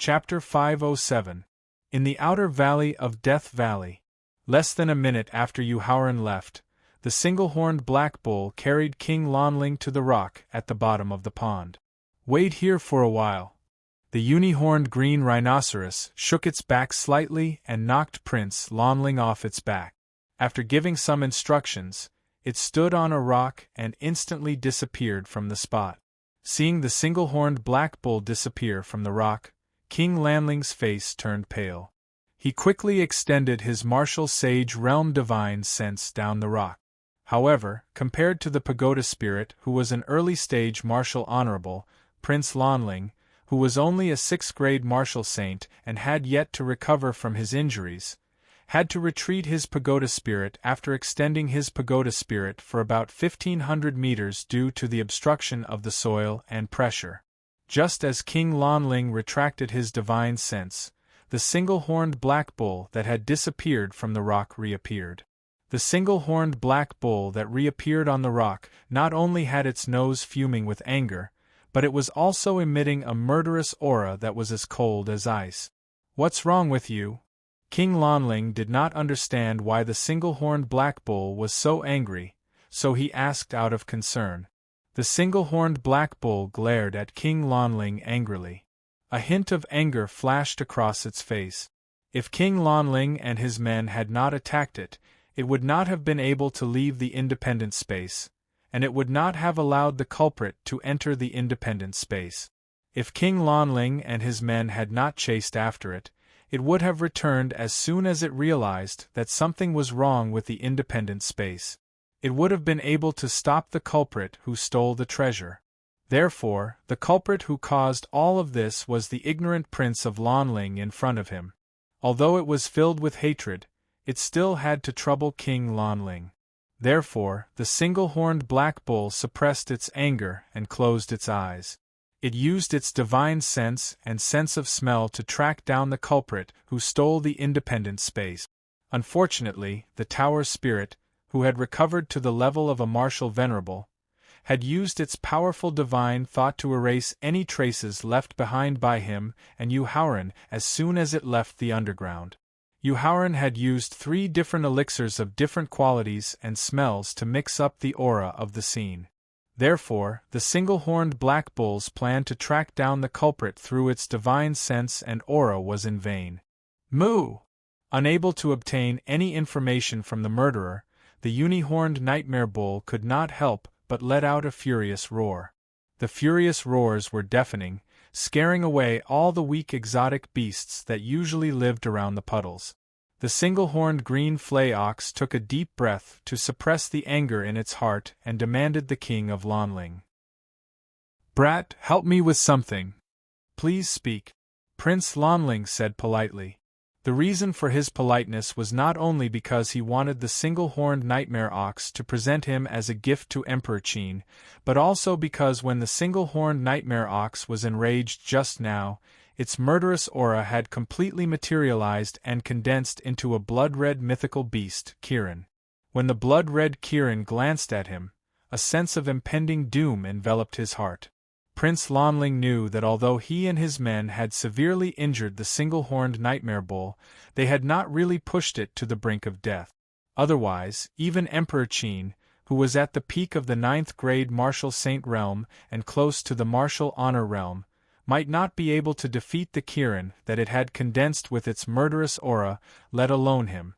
Chapter 507. In the Outer Valley of Death Valley. Less than a minute after Yuhauran left, the single-horned black bull carried King Lonling to the rock at the bottom of the pond. "Wait here for a while." The uni-horned green rhinoceros shook its back slightly and knocked Prince Lonling off its back. After giving some instructions, it stood on a rock and instantly disappeared from the spot. Seeing the single-horned black bull disappear from the rock, King Lanling's face turned pale. He quickly extended his martial sage realm divine sense down the rock. However, compared to the pagoda spirit who was an early-stage martial honorable, Prince Lonling, who was only a 6th-grade martial saint and had yet to recover from his injuries, had to retreat his pagoda spirit after extending his pagoda spirit for about 1,500 meters due to the obstruction of the soil and pressure. Just as King Lonling retracted his divine sense, the single-horned black bull that had disappeared from the rock reappeared. The single-horned black bull that reappeared on the rock not only had its nose fuming with anger, but it was also emitting a murderous aura that was as cold as ice. "What's wrong with you?" King Lonling did not understand why the single-horned black bull was so angry, so he asked out of concern. The single-horned black bull glared at King Lonling angrily. A hint of anger flashed across its face. If King Lonling and his men had not attacked it, it would not have been able to leave the independent space, and it would not have allowed the culprit to enter the independent space. If King Lonling and his men had not chased after it, it would have returned as soon as it realized that something was wrong with the independent space. It would have been able to stop the culprit who stole the treasure. Therefore, the culprit who caused all of this was the ignorant Prince of Lonling in front of him. Although it was filled with hatred, it still had to trouble King Lonling. Therefore, the single-horned black bull suppressed its anger and closed its eyes. It used its divine sense and sense of smell to track down the culprit who stole the independent space. Unfortunately, the tower spirit, who had recovered to the level of a martial venerable, had used its powerful divine thought to erase any traces left behind by him and Yuhauran as soon as it left the underground. Yuhauran had used 3 different elixirs of different qualities and smells to mix up the aura of the scene. Therefore, the single-horned black bull's plan to track down the culprit through its divine sense and aura was in vain. Moo! Unable to obtain any information from the murderer, the uni-horned nightmare bull could not help but let out a furious roar. The furious roars were deafening, scaring away all the weak exotic beasts that usually lived around the puddles. The single-horned green flay ox took a deep breath to suppress the anger in its heart and demanded the King of Lonling. "Brat, help me with something. Please speak," Prince Lonling said politely. The reason for his politeness was not only because he wanted the single-horned nightmare ox to present him as a gift to Emperor Qin, but also because when the single-horned nightmare ox was enraged just now, its murderous aura had completely materialized and condensed into a blood-red mythical beast, Kirin. When the blood-red Kirin glanced at him, a sense of impending doom enveloped his heart. Prince Lonling knew that although he and his men had severely injured the single-horned nightmare bull, they had not really pushed it to the brink of death. Otherwise, even Emperor Qin, who was at the peak of the 9th-grade martial saint realm and close to the martial honor realm, might not be able to defeat the Kirin that it had condensed with its murderous aura, let alone him.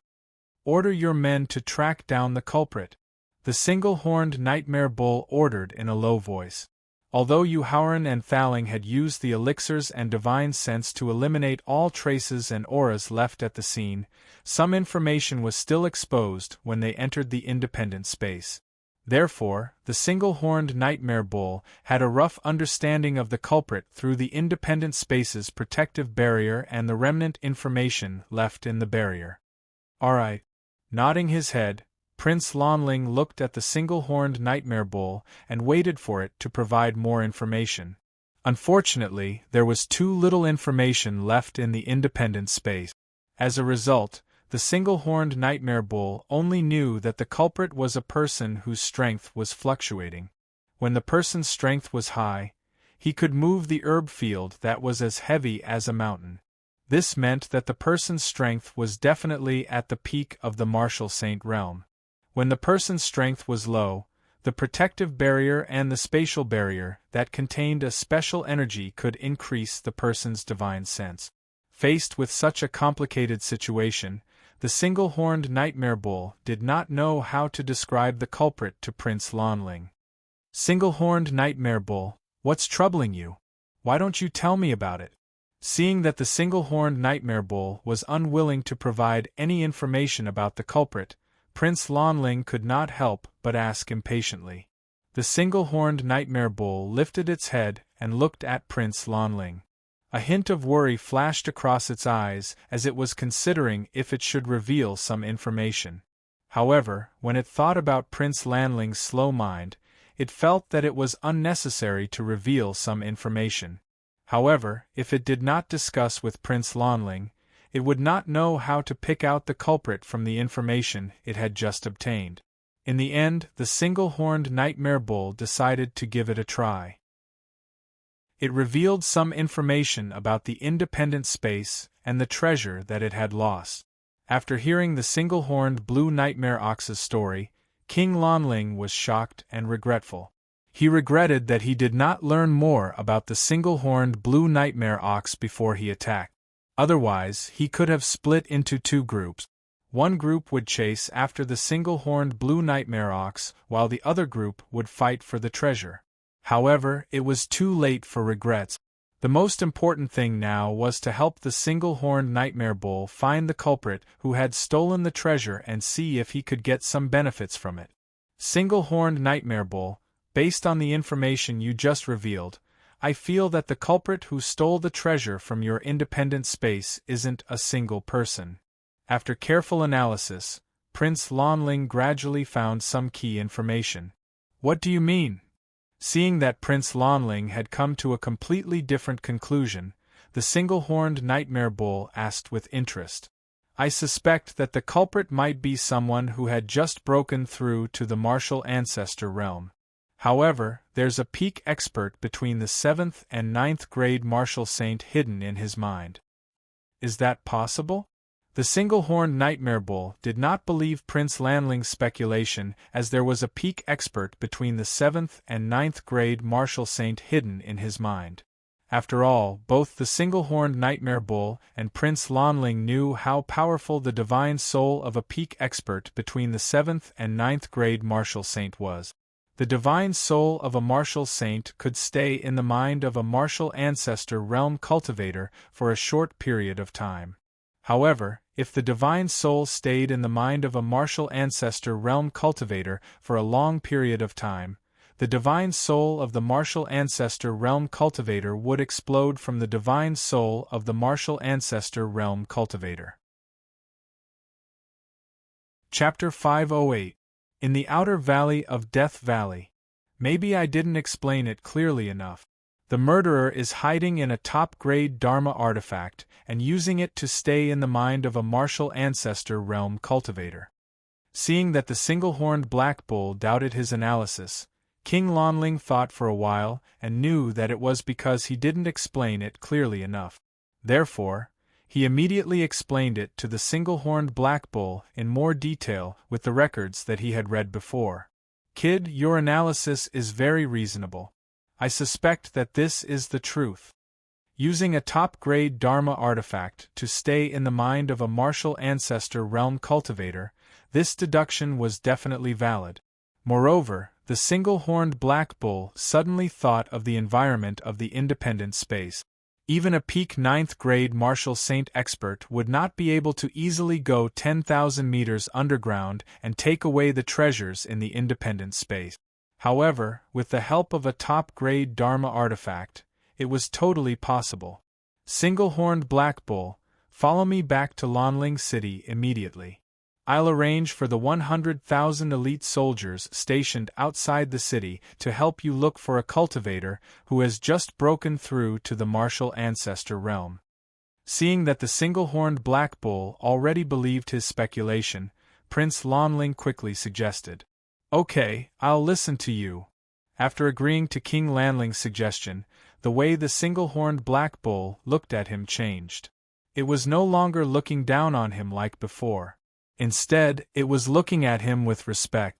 "Order your men to track down the culprit," the single-horned nightmare bull ordered in a low voice. Although Yuhauran and Thaling had used the elixirs and divine sense to eliminate all traces and auras left at the scene, some information was still exposed when they entered the independent space. Therefore, the single-horned nightmare bull had a rough understanding of the culprit through the independent space's protective barrier and the remnant information left in the barrier. "All right." Nodding his head, Prince Lonling looked at the single-horned nightmare bull and waited for it to provide more information. Unfortunately, there was too little information left in the independent space. As a result, the single-horned nightmare bull only knew that the culprit was a person whose strength was fluctuating. When the person's strength was high, He could move the herb field that was as heavy as a mountain. This meant that the person's strength was definitely at the peak of the martial saint realm. When the person's strength was low, the protective barrier and the spatial barrier that contained a special energy could increase the person's divine sense. Faced with such a complicated situation, the single-horned nightmare bull did not know how to describe the culprit to Prince Lanling. Single-horned nightmare bull, what's troubling you? Why don't you tell me about it? Seeing that the single-horned nightmare bull was unwilling to provide any information about the culprit, Prince Lanling could not help but ask impatiently. The single-horned nightmare bull lifted its head and looked at Prince Lanling. A hint of worry flashed across its eyes as it was considering if it should reveal some information. However, when it thought about Prince Lanling's slow mind, it felt that it was unnecessary to reveal some information. However, if it did not discuss with Prince Lanling, it would not know how to pick out the culprit from the information it had just obtained. In the end, the single-horned nightmare bull decided to give it a try. It revealed some information about the independent space and the treasure that it had lost. After hearing the single-horned blue nightmare ox's story, King Lanling was shocked and regretful. He regretted that he did not learn more about the single-horned blue nightmare ox before he attacked. Otherwise, he could have split into two groups. One group would chase after the single-horned blue nightmare ox, while the other group would fight for the treasure. However, it was too late for regrets. The most important thing now was to help the single-horned nightmare bull find the culprit who had stolen the treasure and see if he could get some benefits from it. Single-horned nightmare bull, based on the information you just revealed, I feel that the culprit who stole the treasure from your independent space isn't a single person. After careful analysis, Prince Lanling gradually found some key information. What do you mean? Seeing that Prince Lanling had come to a completely different conclusion, the single-horned nightmare bull asked with interest. I suspect that the culprit might be someone who had just broken through to the martial ancestor realm. However, there's a peak expert between the 7th and 9th grade martial saint hidden in his mind. Is that possible? The single-horned nightmare bull did not believe Prince Lanling's speculation, as there was a peak expert between the 7th and 9th grade martial saint hidden in his mind. After all, both the single-horned nightmare bull and Prince Lanling knew how powerful the divine soul of a peak expert between the 7th and 9th grade martial saint was. The divine soul of a martial saint could stay in the mind of a martial ancestor realm cultivator for a short period of time. However, if the divine soul stayed in the mind of a martial ancestor realm cultivator for a long period of time, the divine soul of the martial ancestor realm cultivator would explode from the divine soul of the martial ancestor realm cultivator. Chapter 508. In the Outer Valley of Death Valley. Maybe I didn't explain it clearly enough. The murderer is hiding in a top-grade Dharma artifact and using it to stay in the mind of a martial ancestor realm cultivator. Seeing that the single-horned black bull doubted his analysis, King Lanling thought for a while and knew that it was because he didn't explain it clearly enough. Therefore, he immediately explained it to the single-horned black bull in more detail with the records that he had read before. Kid, your analysis is very reasonable. I suspect that this is the truth. Using a top-grade Dharma artifact to stay in the mind of a martial ancestor realm cultivator, this deduction was definitely valid. Moreover, the single-horned black bull suddenly thought of the environment of the independent space. Even a peak 9th grade martial saint expert would not be able to easily go 10,000 meters underground and take away the treasures in the independent space. However, with the help of a top-grade Dharma artifact, it was totally possible. Single-horned black bull, follow me back to Lanling City immediately. I'll arrange for the 100,000 elite soldiers stationed outside the city to help you look for a cultivator who has just broken through to the martial ancestor realm. Seeing that the single-horned black bull already believed his speculation, Prince Lanling quickly suggested, "Okay, I'll listen to you." After agreeing to King Lanling's suggestion, the way the single-horned black bull looked at him changed. It was no longer looking down on him like before. Instead, it was looking at him with respect.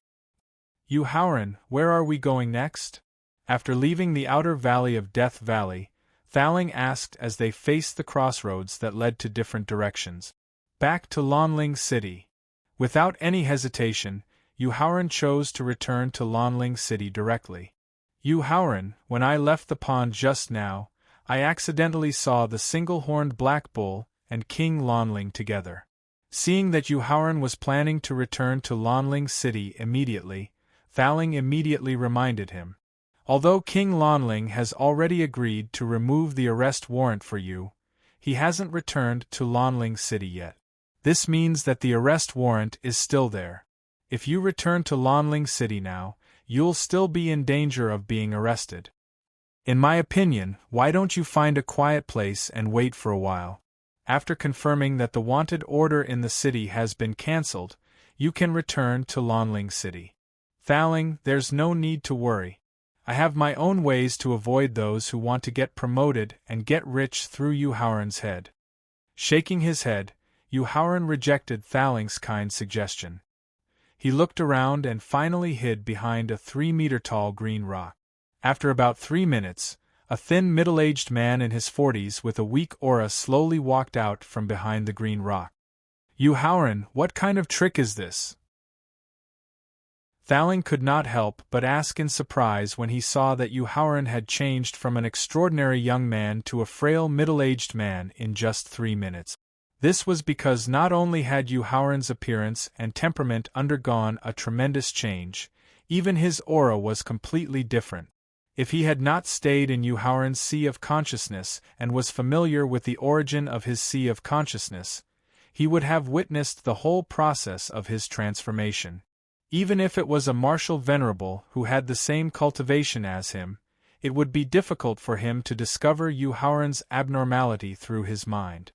"You Howren, where are we going next?" After leaving the outer valley of Death Valley, Thaling asked as they faced the crossroads that led to different directions. "Back to Lonling City." Without any hesitation, Yu Howren chose to return to Lonling City directly. "Yu Howren, when I left the pond just now, I accidentally saw the single-horned black bull and King Lonling together." Seeing that Yu Howren was planning to return to Lonling City immediately, Thaling immediately reminded him. "Although King Lonling has already agreed to remove the arrest warrant for you, he hasn't returned to Lonling City yet. This means that the arrest warrant is still there. If you return to Lonling City now, you'll still be in danger of being arrested. In my opinion, why don't you find a quiet place and wait for a while? After confirming that the wanted order in the city has been cancelled, you can return to Lonling City." "Thaling, there's no need to worry. I have my own ways to avoid those who want to get promoted and get rich through Yu Howren's head." Shaking his head, Yu Howren rejected Thaling's kind suggestion. He looked around and finally hid behind a 3-meter-tall green rock. After about 3 minutes, a thin middle-aged man in his 40s with a weak aura slowly walked out from behind the green rock. "Yu Howren, what kind of trick is this?" Thaling could not help but ask in surprise when he saw that Yu Howren had changed from an extraordinary young man to a frail middle-aged man in just 3 minutes. This was because not only had Yu Howren's appearance and temperament undergone a tremendous change, even his aura was completely different. If he had not stayed in Yu Howren's sea of consciousness and was familiar with the origin of his sea of consciousness, he would have witnessed the whole process of his transformation. Even if it was a martial venerable who had the same cultivation as him, it would be difficult for him to discover Yu Howren's abnormality through his mind.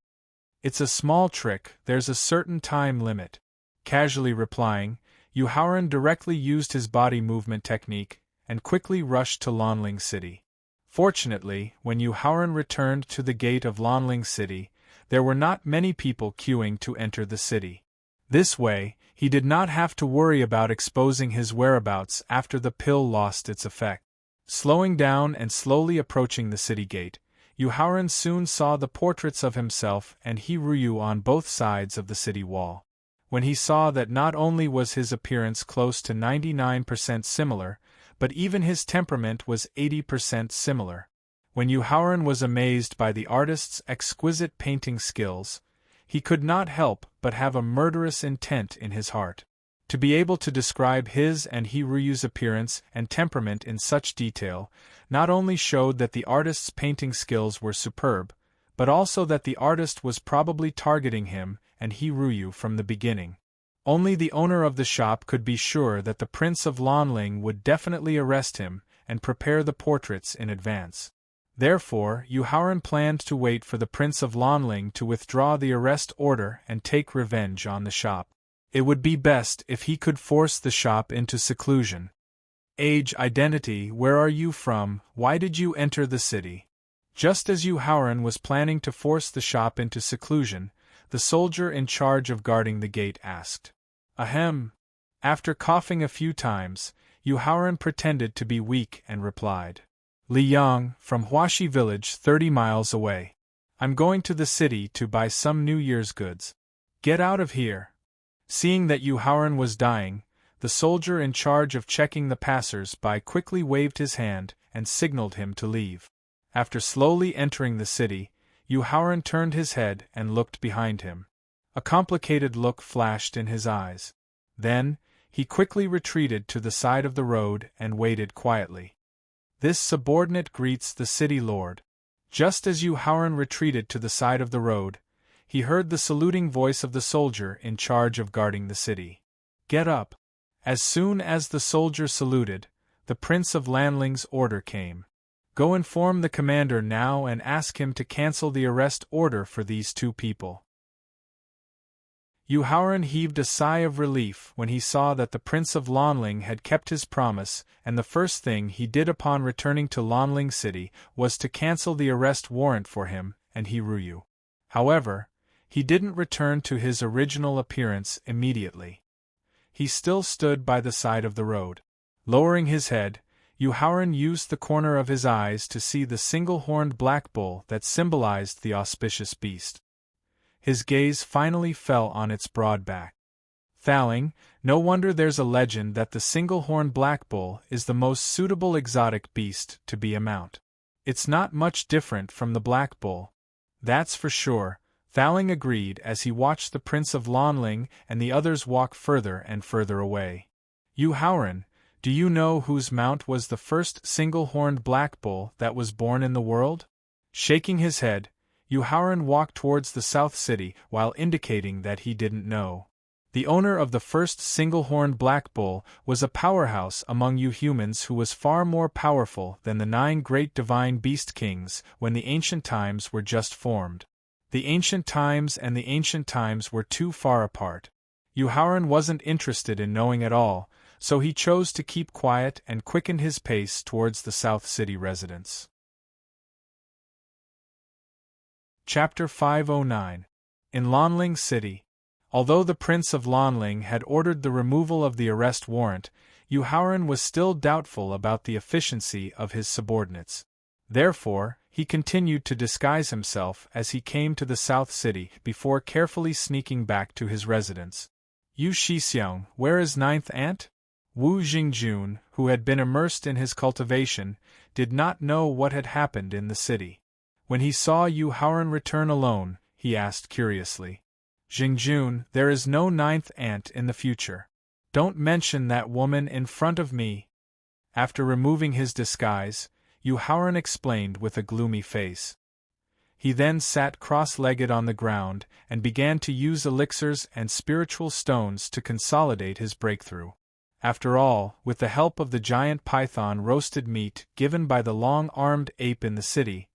"It's a small trick, there's a certain time limit." Casually replying, Yu Howren directly used his body movement technique and quickly rushed to Lonling City. Fortunately, when Yu Howren returned to the gate of Lonling City, there were not many people queuing to enter the city. This way, he did not have to worry about exposing his whereabouts after the pill lost its effect. Slowing down and slowly approaching the city gate, Yu Howren soon saw the portraits of himself and Hiruyu on both sides of the city wall. When he saw that not only was his appearance close to 99% similar, but even his temperament was 80% similar. When Yu Howren was amazed by the artist's exquisite painting skills, he could not help but have a murderous intent in his heart. To be able to describe his and Hiruyu's appearance and temperament in such detail not only showed that the artist's painting skills were superb, but also that the artist was probably targeting him and Hiruyu from the beginning. Only the owner of the shop could be sure that the Prince of Lonling would definitely arrest him and prepare the portraits in advance. Therefore, Yu Howren planned to wait for the Prince of Lonling to withdraw the arrest order and take revenge on the shop. It would be best if he could force the shop into seclusion. "Age, identity, where are you from, why did you enter the city?" Just as Yu Howren was planning to force the shop into seclusion, the soldier in charge of guarding the gate asked. "Ahem." After coughing a few times, Yu Howren pretended to be weak and replied. "Liyang, from Huashi village 30 miles away. I'm going to the city to buy some New Year's goods." "Get out of here." Seeing that Yu Howren was dying, the soldier in charge of checking the passers-by quickly waved his hand and signaled him to leave. After slowly entering the city, Yu Howren turned his head and looked behind him. A complicated look flashed in his eyes. Then, he quickly retreated to the side of the road and waited quietly. This subordinate greets the city lord. Just as Yu Howren retreated to the side of the road, he heard the saluting voice of the soldier in charge of guarding the city. "Get up." As soon as the soldier saluted, the Prince of Lanling's order came. "Go inform the commander now and ask him to cancel the arrest order for these 2 people." Yu Haoran heaved a sigh of relief when he saw that the Prince of Lanling had kept his promise, and the first thing he did upon returning to Lanling City was to cancel the arrest warrant for him and Hiruyu. However, he didn't return to his original appearance immediately. He still stood by the side of the road. Lowering his head, Yu Haoran used the corner of his eyes to see the single-horned black bull that symbolized the auspicious beast. His gaze finally fell on its broad back. Thaling, no wonder there's a legend that the single-horned black bull is the most suitable exotic beast to be a mount. It's not much different from the black bull. That's for sure, Thaling agreed as he watched the Prince of Lanling and the others walk further and further away. Yu Haoran, do you know whose mount was the first single-horned black bull that was born in the world? Shaking his head, Yu Haoran walked towards the South City while indicating that he didn't know. The owner of the first single-horned black bull was a powerhouse among you humans who was far more powerful than the 9 great divine beast kings when the ancient times were just formed. The ancient times and the ancient times were too far apart. Yu Haoran wasn't interested in knowing at all, so he chose to keep quiet and quickened his pace towards the South City residence. Chapter 509. In Lanling City. Although the Prince of Lanling had ordered the removal of the arrest warrant, Yu Haoran was still doubtful about the efficiency of his subordinates. Therefore, he continued to disguise himself as he came to the South City before carefully sneaking back to his residence. Yu Shixiang, where is Ninth Aunt? Wu Jingjun, who had been immersed in his cultivation, did not know what had happened in the city. When he saw Yu Haoran return alone, he asked curiously, Jingjun, there is no 9th aunt in the future. Don't mention that woman in front of me. After removing his disguise, Yu Haoran explained with a gloomy face. He then sat cross-legged on the ground and began to use elixirs and spiritual stones to consolidate his breakthrough. After all, with the help of the giant python roasted meat given by the long-armed ape in the city,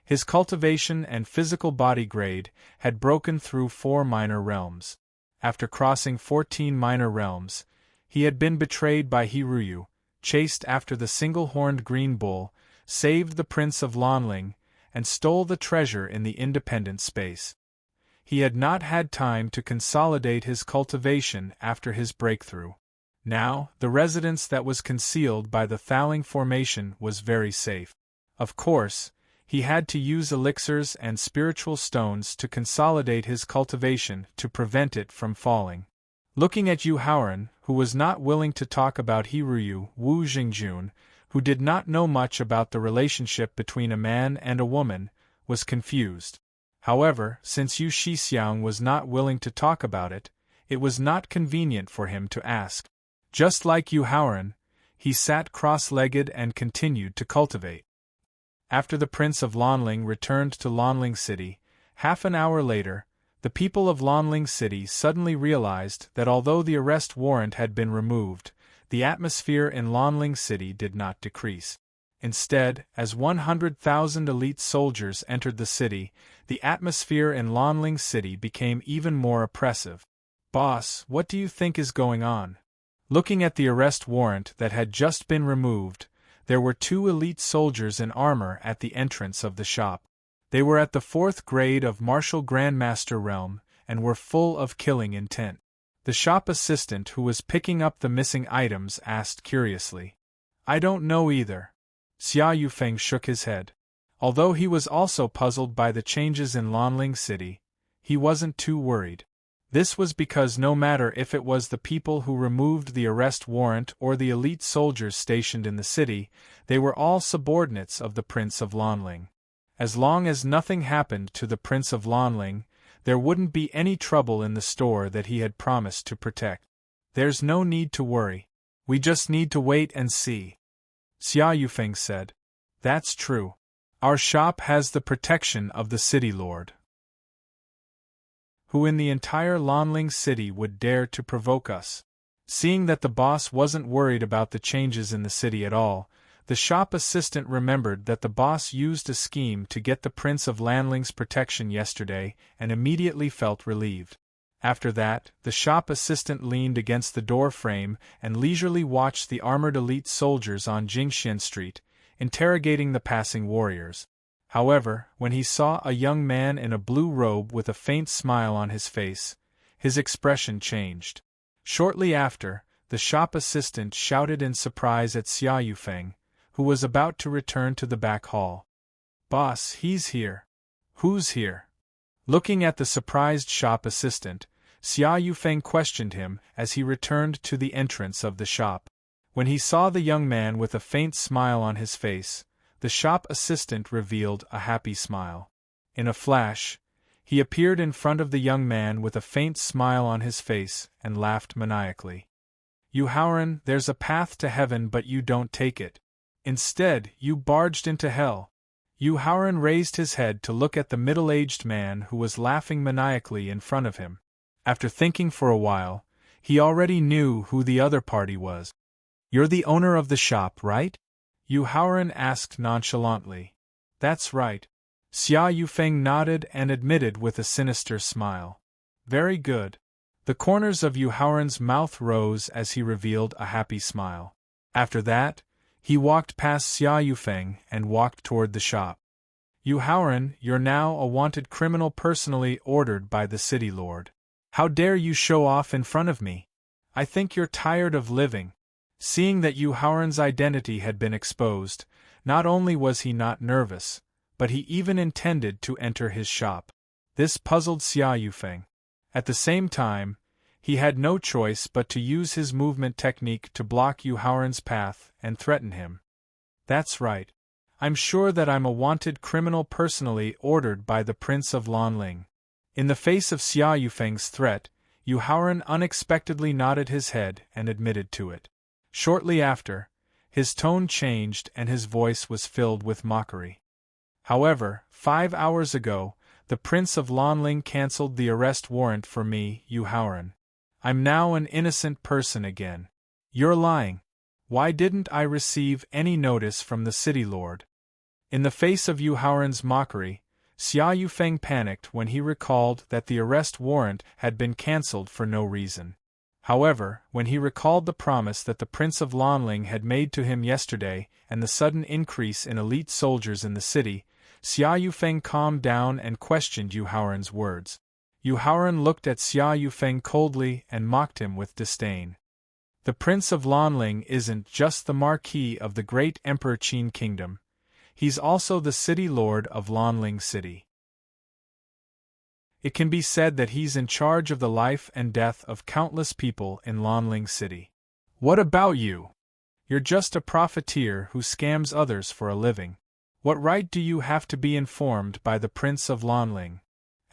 his cultivation and physical body grade had broken through 4 minor realms. After crossing 14 minor realms, he had been betrayed by Hiruyu, chased after the single-horned green bull, saved the Prince of Lanling, and stole the treasure in the independent space. He had not had time to consolidate his cultivation after his breakthrough. Now, the residence that was concealed by the Thaling formation was very safe. Of course, he had to use elixirs and spiritual stones to consolidate his cultivation to prevent it from falling. Looking at Yu Haoran, who was not willing to talk about Hiruyu, Wu Jingjun, who did not know much about the relationship between a man and a woman, was confused. However, since Yu Shixiang was not willing to talk about it, it was not convenient for him to ask. Just like Yu Haoran, he sat cross-legged and continued to cultivate. After the Prince of Lanling returned to Lanling City, half an hour later, the people of Lanling City suddenly realized that although the arrest warrant had been removed, the atmosphere in Lanling City did not decrease. Instead, as 100,000 elite soldiers entered the city, the atmosphere in Lanling City became even more oppressive. Boss, what do you think is going on? Looking at the arrest warrant that had just been removed, there were 2 elite soldiers in armor at the entrance of the shop. They were at the 4th grade of Martial Grandmaster realm, and were full of killing intent. The shop assistant who was picking up the missing items asked curiously. I don't know either. Xia Yufeng shook his head. Although he was also puzzled by the changes in Lanling City, he wasn't too worried. This was because no matter if it was the people who removed the arrest warrant or the elite soldiers stationed in the city, they were all subordinates of the Prince of Lanling. As long as nothing happened to the Prince of Lanling, there wouldn't be any trouble in the store that he had promised to protect. There's no need to worry. We just need to wait and see. Xia Yufeng said. That's true. Our shop has the protection of the city lord. Who in the entire Lanling City would dare to provoke us? Seeing that the boss wasn't worried about the changes in the city at all, the shop assistant remembered that the boss used a scheme to get the Prince of Lanling's protection yesterday and immediately felt relieved. After that, the shop assistant leaned against the door frame and leisurely watched the armored elite soldiers on Jingxian Street, interrogating the passing warriors. However, when he saw a young man in a blue robe with a faint smile on his face, his expression changed. Shortly after, the shop assistant shouted in surprise at Xia Yufeng, who was about to return to the back hall. "Boss, he's here." "Who's here?" Looking at the surprised shop assistant, Xia Yufeng questioned him as he returned to the entrance of the shop. When he saw the young man with a faint smile on his face, the shop assistant revealed a happy smile. In a flash, he appeared in front of the young man with a faint smile on his face and laughed maniacally. "You Howren, there's a path to heaven but you don't take it. Instead, you barged into hell." Yu Howren raised his head to look at the middle-aged man who was laughing maniacally in front of him. After thinking for a while, he already knew who the other party was. "You're the owner of the shop, right?" Yu Howren asked nonchalantly. "That's right." Xia Yufeng nodded and admitted with a sinister smile. "Very good." The corners of Yu Howren's mouth rose as he revealed a happy smile. After that, he walked past Xia Yufeng and walked toward the shop. "Yu Howren, you're now a wanted criminal personally ordered by the city lord. How dare you show off in front of me? I think you're tired of living." Seeing that Yu Howren's identity had been exposed, not only was he not nervous, but he even intended to enter his shop. This puzzled Xia Yufeng. At the same time, he had no choice but to use his movement technique to block Yu Howren's path and threaten him. "That's right. I'm sure that I'm a wanted criminal personally ordered by the Prince of Lanling." In the face of Xia Yufeng's threat, Yu Howren unexpectedly nodded his head and admitted to it. Shortly after, his tone changed and his voice was filled with mockery. "However, 5 hours ago, the Prince of Lanling cancelled the arrest warrant for me, Yu Howren. I'm now an innocent person again." "You're lying. Why didn't I receive any notice from the city lord?" In the face of Yu Howren's mockery, Xia Yufeng panicked when he recalled that the arrest warrant had been cancelled for no reason. However, when he recalled the promise that the Prince of Lanling had made to him yesterday and the sudden increase in elite soldiers in the city, Xia Yufeng calmed down and questioned Yu Howren's words. Yu Howren looked at Xia Yufeng coldly and mocked him with disdain. "The Prince of Lanling isn't just the Marquis of the great Emperor Qin Kingdom. He's also the city lord of Lanling City. It can be said that he's in charge of the life and death of countless people in Lanling City. What about you? You're just a profiteer who scams others for a living. What right do you have to be informed by the Prince of Lanling?"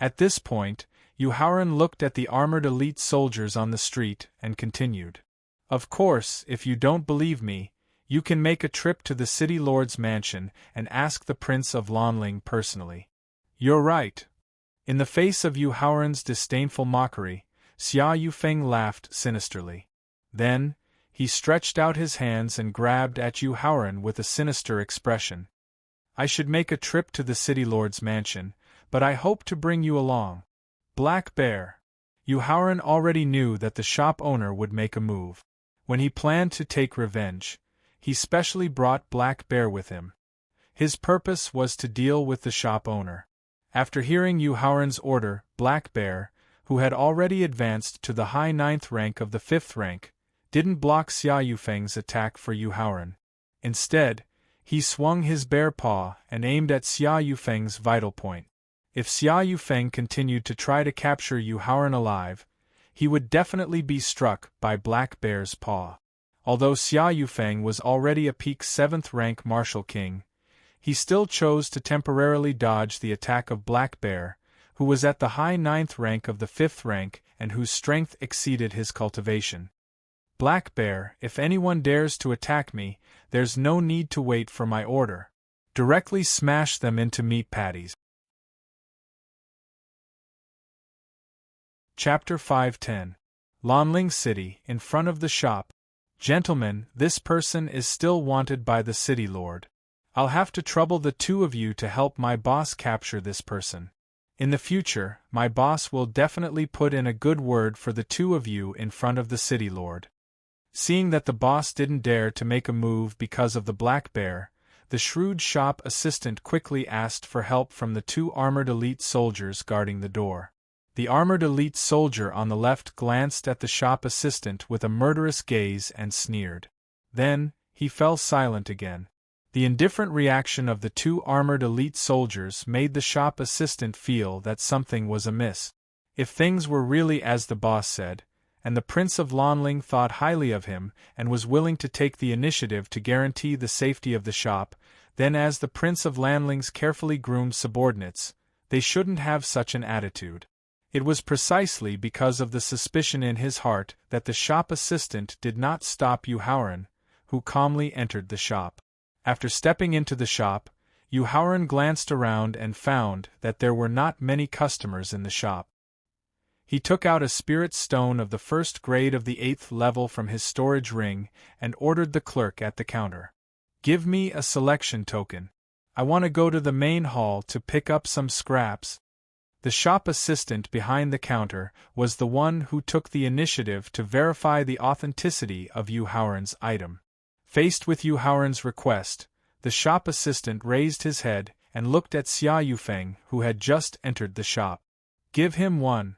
At this point, Yu Howren looked at the armored elite soldiers on the street and continued. "Of course, if you don't believe me, you can make a trip to the city lord's mansion and ask the Prince of Lanling personally." "You're right." In the face of Yu Howren's disdainful mockery, Xia Yufeng laughed sinisterly. Then, he stretched out his hands and grabbed at Yu Howren with a sinister expression. "I should make a trip to the city lord's mansion, but I hope to bring you along." Black Bear. Yu Howren already knew that the shop owner would make a move. When he planned to take revenge, he specially brought Black Bear with him. His purpose was to deal with the shop owner. After hearing Yu Howren's order, Black Bear, who had already advanced to the high 9th rank of the 5th rank, didn't block Xia Yufeng's attack for Yu Howren. Instead, he swung his bare paw and aimed at Xia Yufeng's vital point. If Xia Yufeng continued to try to capture Yu Howren alive, he would definitely be struck by Black Bear's paw. Although Xia Yufeng was already a peak 7th rank martial king, he still chose to temporarily dodge the attack of Black Bear, who was at the high 9th rank of the 5th rank and whose strength exceeded his cultivation. "Black Bear, if anyone dares to attack me, there's no need to wait for my order. Directly smash them into meat patties." Chapter 510. Lanling City, in front of the shop. "Gentlemen, this person is still wanted by the city lord. I'll have to trouble the two of you to help my boss capture this person." In the future, my boss will definitely put in a good word for the two of you in front of the city lord. Seeing that the boss didn't dare to make a move because of the black bear, the shrewd shop assistant quickly asked for help from the two armored elite soldiers guarding the door. The armored elite soldier on the left glanced at the shop assistant with a murderous gaze and sneered. Then, he fell silent again. The indifferent reaction of the two armored elite soldiers made the shop assistant feel that something was amiss. If things were really as the boss said, and the Prince of Lanling thought highly of him and was willing to take the initiative to guarantee the safety of the shop, then as the Prince of Lanling's carefully groomed subordinates, they shouldn't have such an attitude. It was precisely because of the suspicion in his heart that the shop assistant did not stop Yuhauran, who calmly entered the shop. After stepping into the shop, Yuhauran glanced around and found that there were not many customers in the shop. He took out a spirit stone of the first grade of the 8th level from his storage ring and ordered the clerk at the counter. "Give me a selection token. I want to go to the main hall to pick up some scraps." The shop assistant behind the counter was the one who took the initiative to verify the authenticity of Yuhauran's item. Faced with Yuhauran's request, the shop assistant raised his head and looked at Xia Yufeng, who had just entered the shop. "Give him one."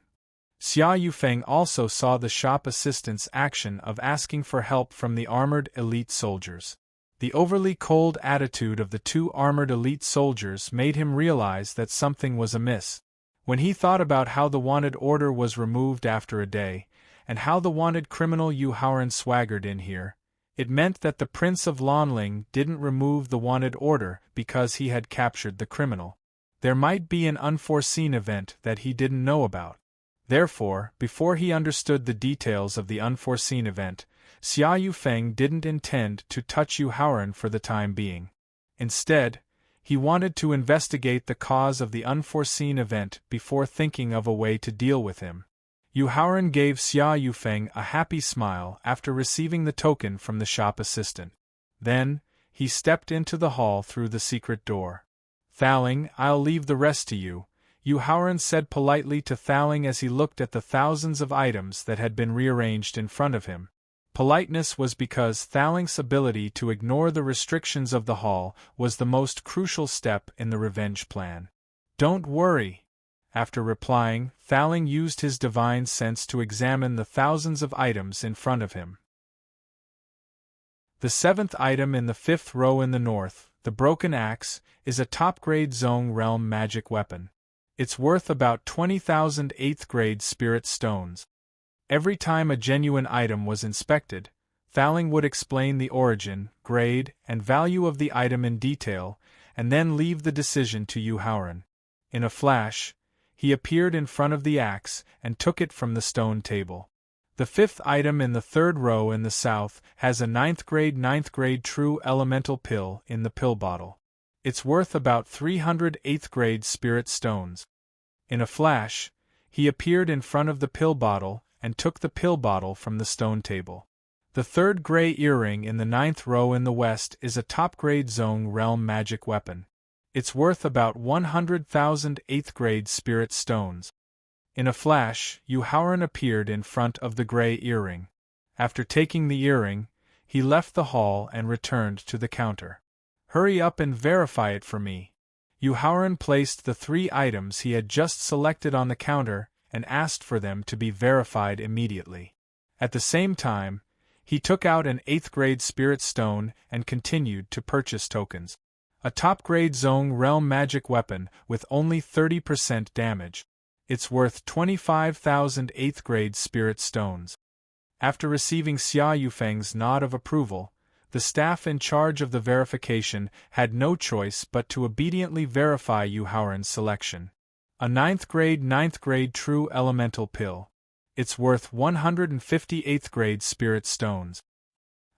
Xia Yufeng also saw the shop assistant's action of asking for help from the armored elite soldiers. The overly cold attitude of the two armored elite soldiers made him realize that something was amiss. When he thought about how the wanted order was removed after a day, and how the wanted criminal Yuhauran swaggered in here, it meant that the Prince of Lanling didn't remove the wanted order because he had captured the criminal. There might be an unforeseen event that he didn't know about. Therefore, before he understood the details of the unforeseen event, Xia Yufeng didn't intend to touch Yuhauran for the time being. Instead, he wanted to investigate the cause of the unforeseen event before thinking of a way to deal with him. Yuhauran gave Xia Yufeng a happy smile after receiving the token from the shop assistant. Then, he stepped into the hall through the secret door. "Thaling, I'll leave the rest to you," Yuhauran said politely to Thaling as he looked at the thousands of items that had been rearranged in front of him. Politeness was because Thaling's ability to ignore the restrictions of the hall was the most crucial step in the revenge plan. "Don't worry." After replying, Thaling used his divine sense to examine the thousands of items in front of him. The seventh item in the fifth row in the north, the broken axe, is a top-grade Zone Realm magic weapon. It's worth about 20,000 8th-grade spirit stones. Every time a genuine item was inspected, Thaling would explain the origin, grade, and value of the item in detail, and then leave the decision to Yuhauran. In a flash, he appeared in front of the axe and took it from the stone table. The fifth item in the third row in the south has a 9th-grade true elemental pill in the pill bottle. It's worth about 300 8th-grade spirit stones. In a flash, he appeared in front of the pill bottle and took the pill bottle from the stone table. The third gray earring in the 9th row in the west is a top-grade Zone Realm magic weapon. It's worth about 100,000 8th-grade spirit stones. In a flash, Yuhauran appeared in front of the gray earring. After taking the earring, he left the hall and returned to the counter. "Hurry up and verify it for me." Yuhauran placed the 3 items he had just selected on the counter and asked for them to be verified immediately. At the same time, he took out an 8th-grade spirit stone and continued to purchase tokens. A top-grade Zone Realm magic weapon with only 30% damage. It's worth 25,000 8th-grade spirit stones. After receiving Xia Yufeng's nod of approval, the staff in charge of the verification had no choice but to obediently verify Yuhauran's selection. A 9th-grade true elemental pill. It's worth 150 8th-grade spirit stones.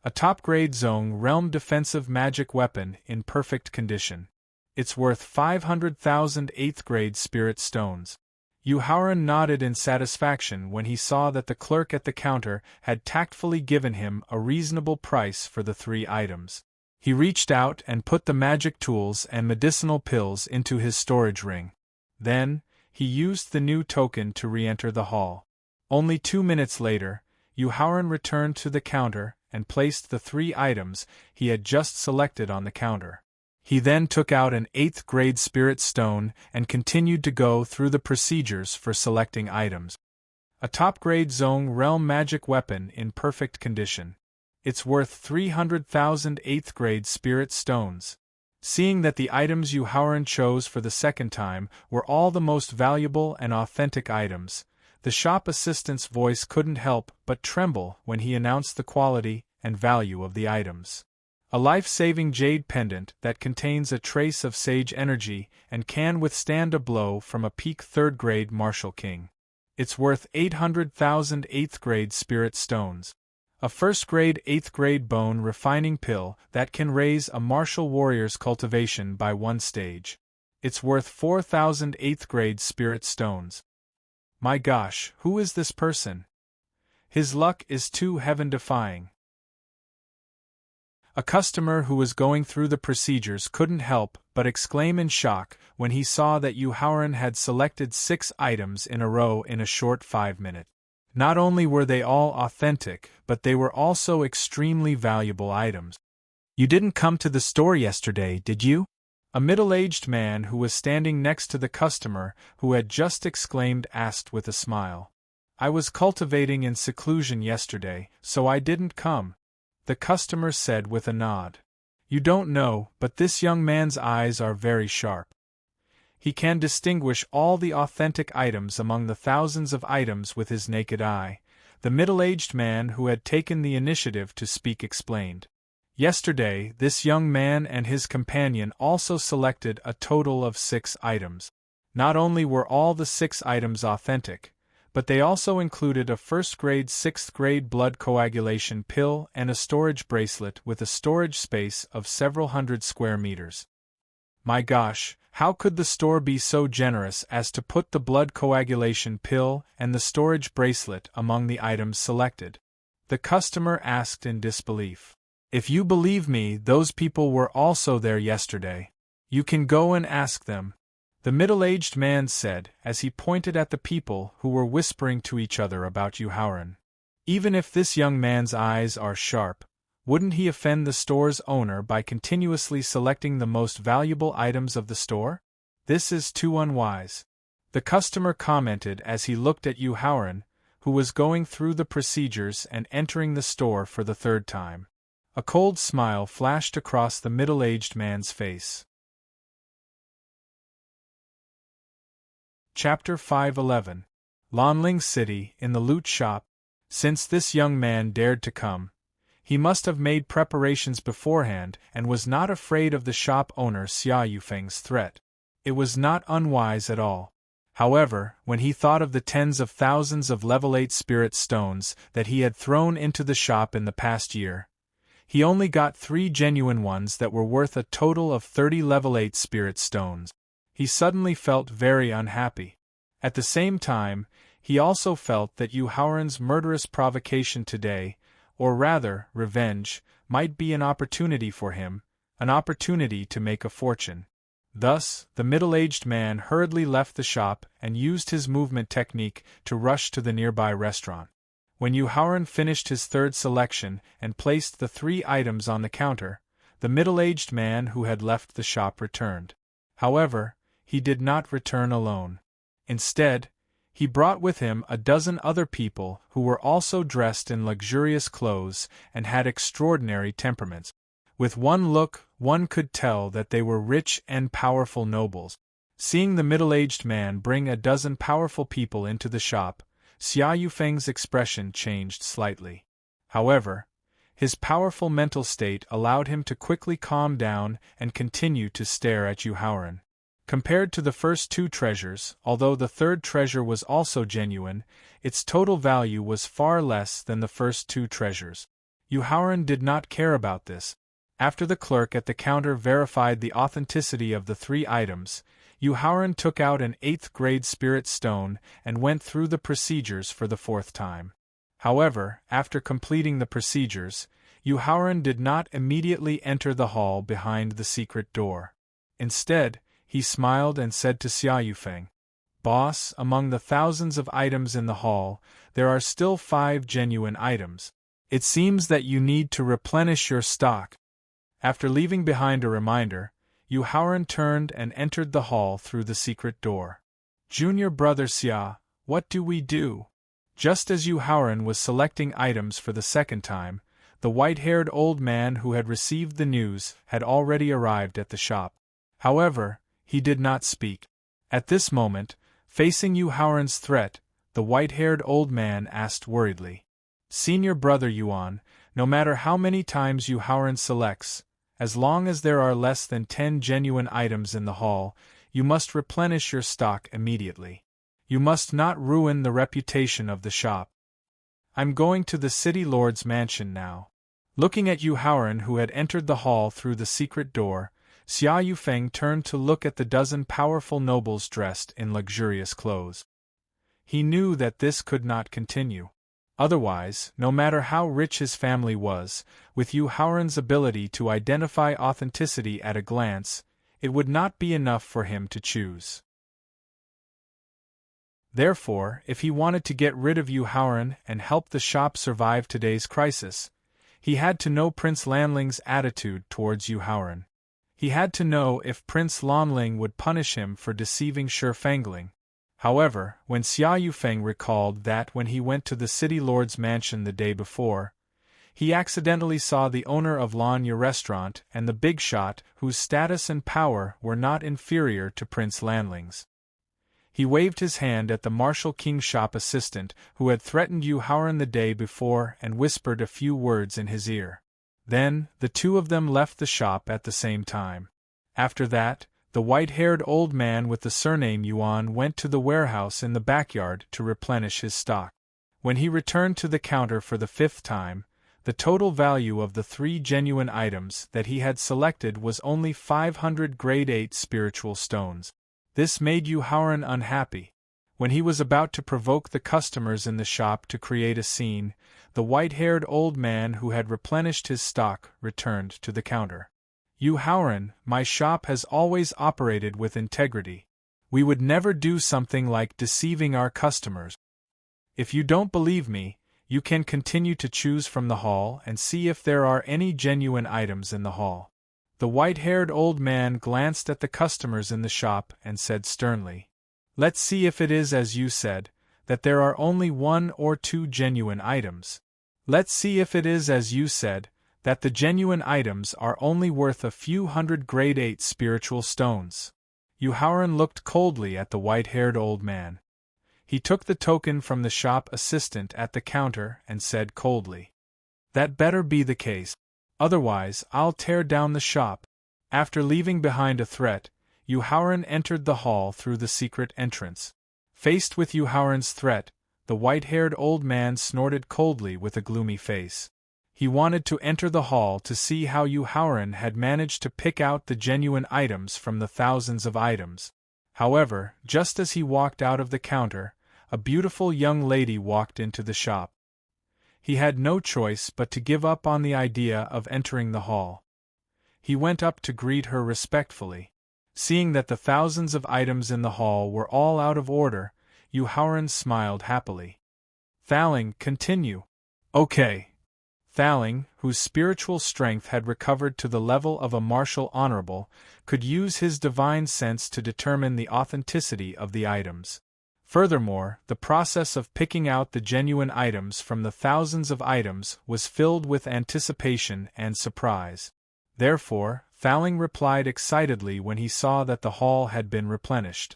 A top-grade Zone Realm defensive magic weapon in perfect condition. It's worth 500,000 8th-grade spirit stones. Yuhauran nodded in satisfaction when he saw that the clerk at the counter had tactfully given him a reasonable price for the 3 items. He reached out and put the magic tools and medicinal pills into his storage ring. Then, he used the new token to re-enter the hall. Only 2 minutes later, Yu Haoran returned to the counter and placed the 3 items he had just selected on the counter. He then took out an 8th grade spirit stone and continued to go through the procedures for selecting items. A top-grade Zong Realm magic weapon in perfect condition. It's worth 300,000 8th grade spirit stones. Seeing that the items Yu Haoran chose for the second time were all the most valuable and authentic items, the shop assistant's voice couldn't help but tremble when he announced the quality and value of the items. A life-saving jade pendant that contains a trace of sage energy and can withstand a blow from a peak 3rd grade martial king. It's worth 800,000 8th grade spirit stones. A 1st grade 8th grade bone refining pill that can raise a martial warrior's cultivation by 1 stage. It's worth 4,000 8th grade spirit stones. My gosh, who is this person? His luck is too heaven-defying. A customer who was going through the procedures couldn't help but exclaim in shock when he saw that Yu Haoran had selected 6 items in a row in a short 5 minutes. Not only were they all authentic, but they were also extremely valuable items. You didn't come to the store yesterday, did you? A middle-aged man who was standing next to the customer who had just exclaimed asked with a smile. I was cultivating in seclusion yesterday, so I didn't come, the customer said with a nod. You don't know, but this young man's eyes are very sharp. He can distinguish all the authentic items among the thousands of items with his naked eye, the middle-aged man who had taken the initiative to speak explained. Yesterday, this young man and his companion also selected a total of 6 items. Not only were all the 6 items authentic, but they also included a 1st grade 6th grade blood coagulation pill and a storage bracelet with a storage space of several hundred square meters. My gosh, how could the store be so generous as to put the blood coagulation pill and the storage bracelet among the items selected? The customer asked in disbelief. If you believe me, those people were also there yesterday. You can go and ask them, the middle-aged man said as he pointed at the people who were whispering to each other about Yu Haoran. Even if this young man's eyes are sharp, wouldn't he offend the store's owner by continuously selecting the most valuable items of the store? This is too unwise. The customer commented as he looked at Yu Haoran, who was going through the procedures and entering the store for the 3rd time. A cold smile flashed across the middle-aged man's face. Chapter 511. Lanling City, in the loot shop. Since this young man dared to come, he must have made preparations beforehand and was not afraid of the shop owner Xia Yufeng's threat. It was not unwise at all. However, when he thought of the tens of thousands of level 8 spirit stones that he had thrown into the shop in the past year, he only got 3 genuine ones that were worth a total of 30 level 8 spirit stones. He suddenly felt very unhappy. At the same time, he also felt that Yu Haoran's murderous provocation today, or rather, revenge, might be an opportunity for him, an opportunity to make a fortune. Thus, the middle-aged man hurriedly left the shop and used his movement technique to rush to the nearby restaurant. When Yu Haoran finished his 3rd selection and placed the 3 items on the counter, the middle-aged man who had left the shop returned. However, he did not return alone. Instead, he brought with him a dozen other people who were also dressed in luxurious clothes and had extraordinary temperaments. With one look, one could tell that they were rich and powerful nobles. Seeing the middle-aged man bring a dozen powerful people into the shop, Xia Yufeng's expression changed slightly. However, his powerful mental state allowed him to quickly calm down and continue to stare at Yu Haoran. Compared to the first 2 treasures, although the 3rd treasure was also genuine, its total value was far less than the first 2 treasures. Yu Haoran did not care about this. After the clerk at the counter verified the authenticity of the 3 items, Yu Haoran took out an 8th grade spirit stone and went through the procedures for the 4th time. However, after completing the procedures, Yu Haoran did not immediately enter the hall behind the secret door. Instead, he smiled and said to Xia Yufeng, "Boss, among the thousands of items in the hall, there are still 5 genuine items. It seems that you need to replenish your stock." After leaving behind a reminder, Yu Haoran turned and entered the hall through the secret door. "Junior brother Xia, what do we do?" Just as Yu Haoran was selecting items for the second time, the white-haired old man who had received the news had already arrived at the shop. However, he did not speak. At this moment, facing Yu Haoran's threat, the white-haired old man asked worriedly, "Senior brother Yuan, no matter how many times Yu Haoran selects, as long as there are less than 10 genuine items in the hall, you must replenish your stock immediately. You must not ruin the reputation of the shop. I'm going to the city lord's mansion now." Looking at Yu Haoran, who had entered the hall through the secret door, Xia Yufeng turned to look at the dozen powerful nobles dressed in luxurious clothes. He knew that this could not continue. Otherwise, no matter how rich his family was, with Yu Haoran's ability to identify authenticity at a glance, it would not be enough for him to choose. Therefore, if he wanted to get rid of Yu Haoran and help the shop survive today's crisis, he had to know Prince Lanling's attitude towards Yu Haoran. He had to know if Prince Lanling would punish him for deceiving Shi Fengling. However, when Xia Yufeng recalled that when he went to the city lord's mansion the day before, he accidentally saw the owner of Lanya restaurant and the big shot whose status and power were not inferior to Prince Lanling's. He waved his hand at the Martial King's shop assistant who had threatened Yu Haoran the day before and whispered a few words in his ear. Then, the two of them left the shop at the same time. After that, the white-haired old man with the surname Yuan went to the warehouse in the backyard to replenish his stock. When he returned to the counter for the 5th time, the total value of the 3 genuine items that he had selected was only 500 grade 8 spiritual stones. This made Yu Haoran unhappy. When he was about to provoke the customers in the shop to create a scene, the white-haired old man who had replenished his stock returned to the counter. "Yu Haoran, my shop has always operated with integrity. We would never do something like deceiving our customers. If you don't believe me, you can continue to choose from the hall and see if there are any genuine items in the hall." The white-haired old man glanced at the customers in the shop and said sternly, "Let's see if it is as you said, that there are only 1 or 2 genuine items. Let's see if it is as you said, that the genuine items are only worth a few hundred grade 8 spiritual stones." Yu Haoran looked coldly at the white-haired old man. He took the token from the shop assistant at the counter and said coldly, "That better be the case. Otherwise, I'll tear down the shop." After leaving behind a threat, Yu Haoran entered the hall through the secret entrance. Faced with Yu Haoran's threat, the white-haired old man snorted coldly with a gloomy face. He wanted to enter the hall to see how Yu Haoran had managed to pick out the genuine items from the thousands of items. However, just as he walked out of the counter, a beautiful young lady walked into the shop. He had no choice but to give up on the idea of entering the hall. He went up to greet her respectfully. Seeing that the thousands of items in the hall were all out of order, Yu Haoran smiled happily. "Thaling, continue." "Okay." Thaling, whose spiritual strength had recovered to the level of a martial honorable, could use his divine sense to determine the authenticity of the items. Furthermore, the process of picking out the genuine items from the thousands of items was filled with anticipation and surprise. Therefore, Thaling replied excitedly when he saw that the hall had been replenished.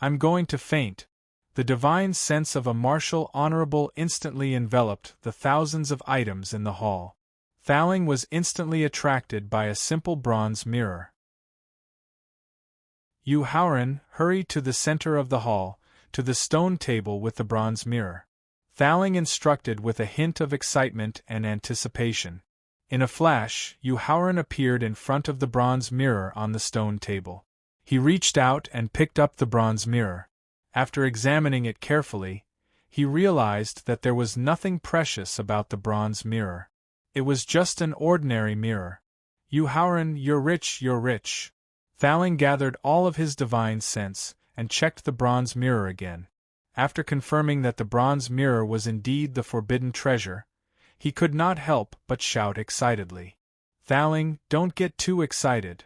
"I'm going to faint." The divine sense of a martial honorable instantly enveloped the thousands of items in the hall. Thaling was instantly attracted by a simple bronze mirror. Yu Haoran hurried to the center of the hall, to the stone table with the bronze mirror. Thaling instructed with a hint of excitement and anticipation. In a flash, Yu Haoran appeared in front of the bronze mirror on the stone table. He reached out and picked up the bronze mirror. After examining it carefully, he realized that there was nothing precious about the bronze mirror. It was just an ordinary mirror. "Yu Haoran, you're rich, you're rich." Thaling gathered all of his divine sense, and checked the bronze mirror again. After confirming that the bronze mirror was indeed the forbidden treasure, he could not help but shout excitedly. "Thaling, don't get too excited."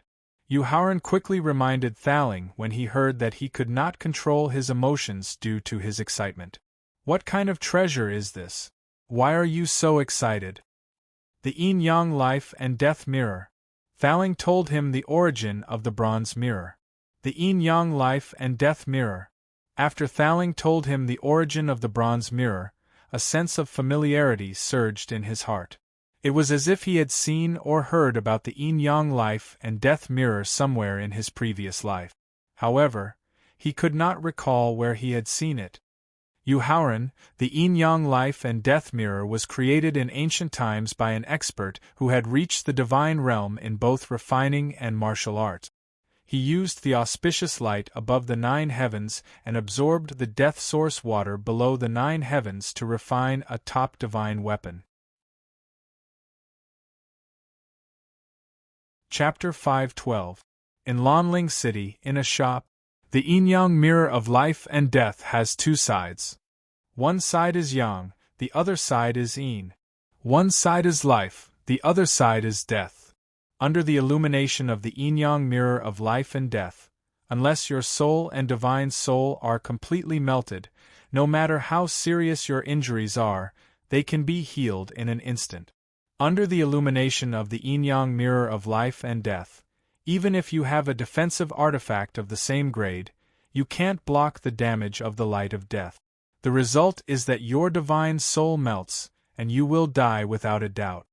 Yuhauran quickly reminded Thaling when he heard that he could not control his emotions due to his excitement. "What kind of treasure is this? Why are you so excited?" "The yin-yang life and death mirror." Thaling told him the origin of the bronze mirror. The yin-yang life and death mirror. After Thaling told him the origin of the bronze mirror, a sense of familiarity surged in his heart. It was as if he had seen or heard about the yin-yang life and death mirror somewhere in his previous life. However, he could not recall where he had seen it. Yuhauran, the yin-yang life and death mirror was created in ancient times by an expert who had reached the divine realm in both refining and martial arts. He used the auspicious light above the 9 heavens and absorbed the death source water below the 9 heavens to refine a top divine weapon. Chapter 512. In Lanling City, in a shop, the yin-yang mirror of life and death has 2 sides. One side is yang, the other side is yin. One side is life, the other side is death. Under the illumination of the yin-yang mirror of life and death, unless your soul and divine soul are completely melted, no matter how serious your injuries are, they can be healed in an instant. Under the illumination of the yin-yang mirror of life and death, even if you have a defensive artifact of the same grade, you can't block the damage of the light of death. The result is that your divine soul melts, and you will die without a doubt.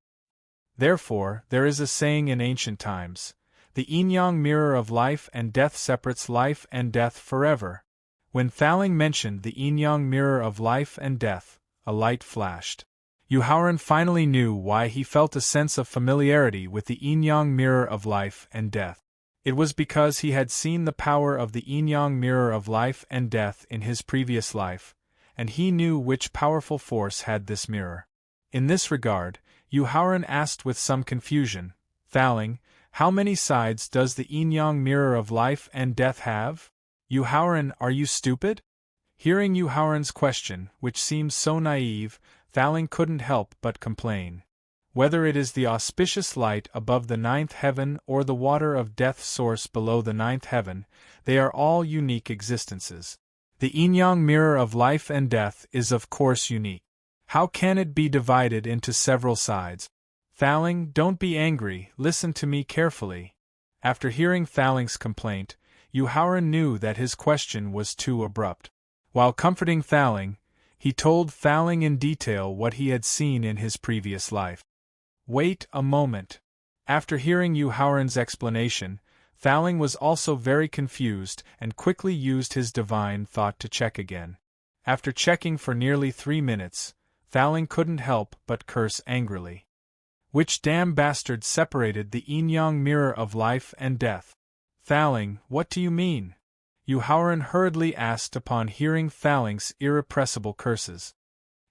Therefore, there is a saying in ancient times, the yin-yang mirror of life and death separates life and death forever. When Thaling mentioned the yin-yang mirror of life and death, a light flashed. Yuhauran finally knew why he felt a sense of familiarity with the yin-yang mirror of life and death. It was because he had seen the power of the yin-yang mirror of life and death in his previous life, and he knew which powerful force had this mirror. In this regard, Yuhauran asked with some confusion, "Thaling, how many sides does the yin-yang mirror of life and death have? Yuhauran, are you stupid?" Hearing Yuhauran's question, which seemed so naive, Thaling couldn't help but complain. Whether it is the auspicious light above the 9th heaven or the water of death source below the 9th heaven, they are all unique existences. The yin-yang mirror of life and death is of course unique. How can it be divided into several sides? Thaling, don't be angry, listen to me carefully. After hearing Thaling's complaint, Yuhauran knew that his question was too abrupt. While comforting Thaling, he told Thaling in detail what he had seen in his previous life. Wait a moment. After hearing Yuhauran's explanation, Thaling was also very confused and quickly used his divine thought to check again. After checking for nearly 3 minutes, Thaling couldn't help but curse angrily. Which damn bastard separated the yin-yang mirror of life and death? Thaling, what do you mean? Yuhauran hurriedly asked upon hearing Thaling's irrepressible curses.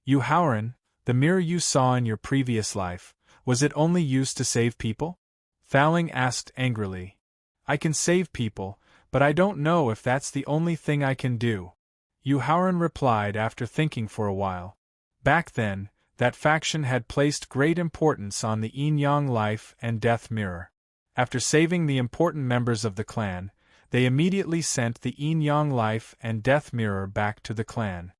Yuhauran, the mirror you saw in your previous life, was it only used to save people? Thaling asked angrily. I can save people, but I don't know if that's the only thing I can do. Yuhauran replied after thinking for a while. Back then, that faction had placed great importance on the yin-yang life and death mirror. After saving the important members of the clan, they immediately sent the yin-yang life and death mirror back to the clan.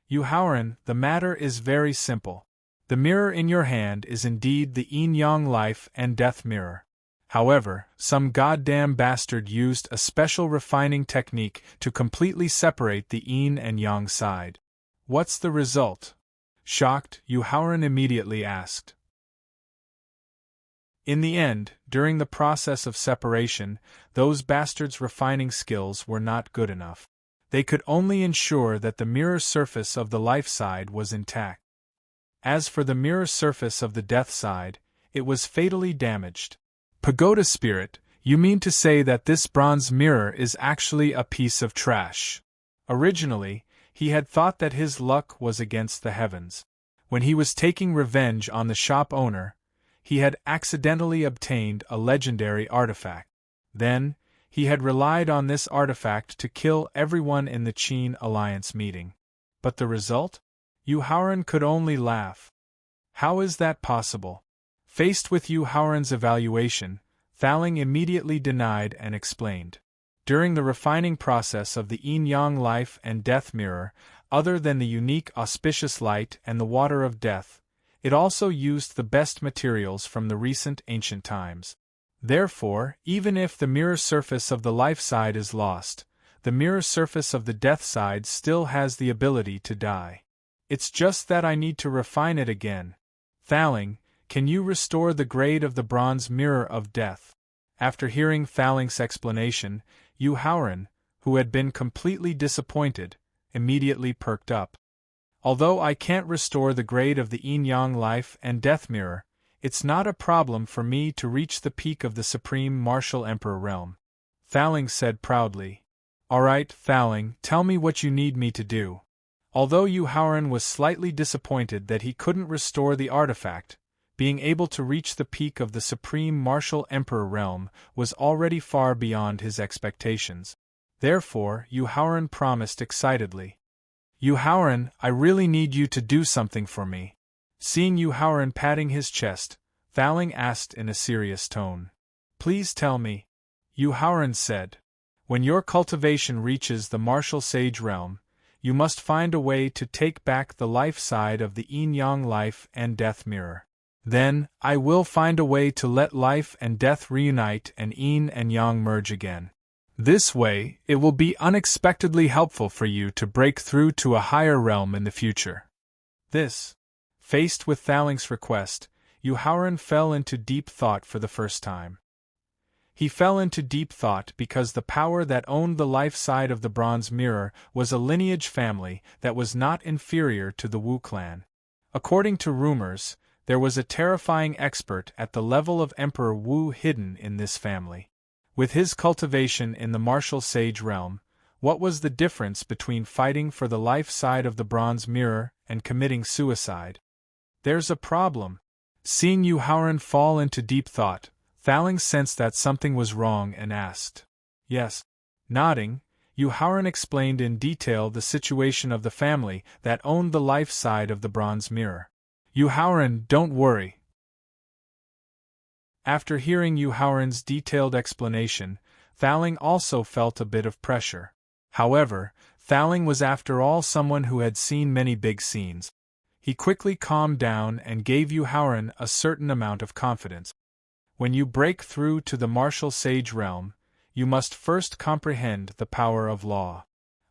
Yuhauran, the matter is very simple. The mirror in your hand is indeed the yin-yang life and death mirror. However, some goddamn bastard used a special refining technique to completely separate the yin and yang side. What's the result? Shocked, Yuhauran immediately asked. In the end, during the process of separation, those bastards' refining skills were not good enough. They could only ensure that the mirror surface of the life side was intact. As for the mirror surface of the death side, it was fatally damaged. Pagoda spirit, you mean to say that this bronze mirror is actually a piece of trash? Originally, he had thought that his luck was against the heavens. When he was taking revenge on the shop owner, he had accidentally obtained a legendary artifact. Then, He had relied on this artifact to kill everyone in the Qin Alliance meeting. But the result? Yu Haoran could only laugh. How is that possible? Faced with Yu Haoran's evaluation, Thaling immediately denied and explained. During the refining process of the yin-yang life and death mirror, other than the unique auspicious light and the water of death, it also used the best materials from the recent ancient times. Therefore, even if the mirror surface of the life side is lost, the mirror surface of the death side still has the ability to die. It's just that I need to refine it again. Thaling, can you restore the grade of the bronze mirror of death? After hearing Thaling's explanation, Yu Haoran, who had been completely disappointed, immediately perked up. Although I can't restore the grade of the yin-yang life and death mirror, it's not a problem for me to reach the peak of the supreme martial emperor realm, Thaling said proudly. Alright, Thaling, tell me what you need me to do. Although Yu Haoran was slightly disappointed that he couldn't restore the artifact, being able to reach the peak of the supreme martial emperor realm was already far beyond his expectations. Therefore, Yu Haoran promised excitedly. Yu Haoran, I really need you to do something for me. Seeing Yu Haoran patting his chest, Thaling asked in a serious tone. Please tell me. Yu Haoran said. When your cultivation reaches the martial sage realm, you must find a way to take back the life side of the yin-yang life and death mirror. Then, I will find a way to let life and death reunite and yin and yang merge again. This way, it will be unexpectedly helpful for you to break through to a higher realm in the future. Faced with Thaling's request, Yu Haoran fell into deep thought for the first time. He fell into deep thought because the power that owned the life side of the bronze mirror was a lineage family that was not inferior to the Wu clan. According to rumors, there was a terrifying expert at the level of Emperor Wu hidden in this family. With his cultivation in the martial sage realm, what was the difference between fighting for the life side of the bronze mirror and committing suicide? There's a problem. Seeing Yu Haoran fall into deep thought, Thaling sensed that something was wrong and asked. Yes. Nodding, Yu Haoran explained in detail the situation of the family that owned the life side of the bronze mirror. Yu Haoran, don't worry. After hearing Yu Haoran's detailed explanation, Thaling also felt a bit of pressure. However, Thaling was after all someone who had seen many big scenes. He quickly calmed down and gave Yu Haoran a certain amount of confidence. When you break through to the martial sage realm, you must first comprehend the power of law.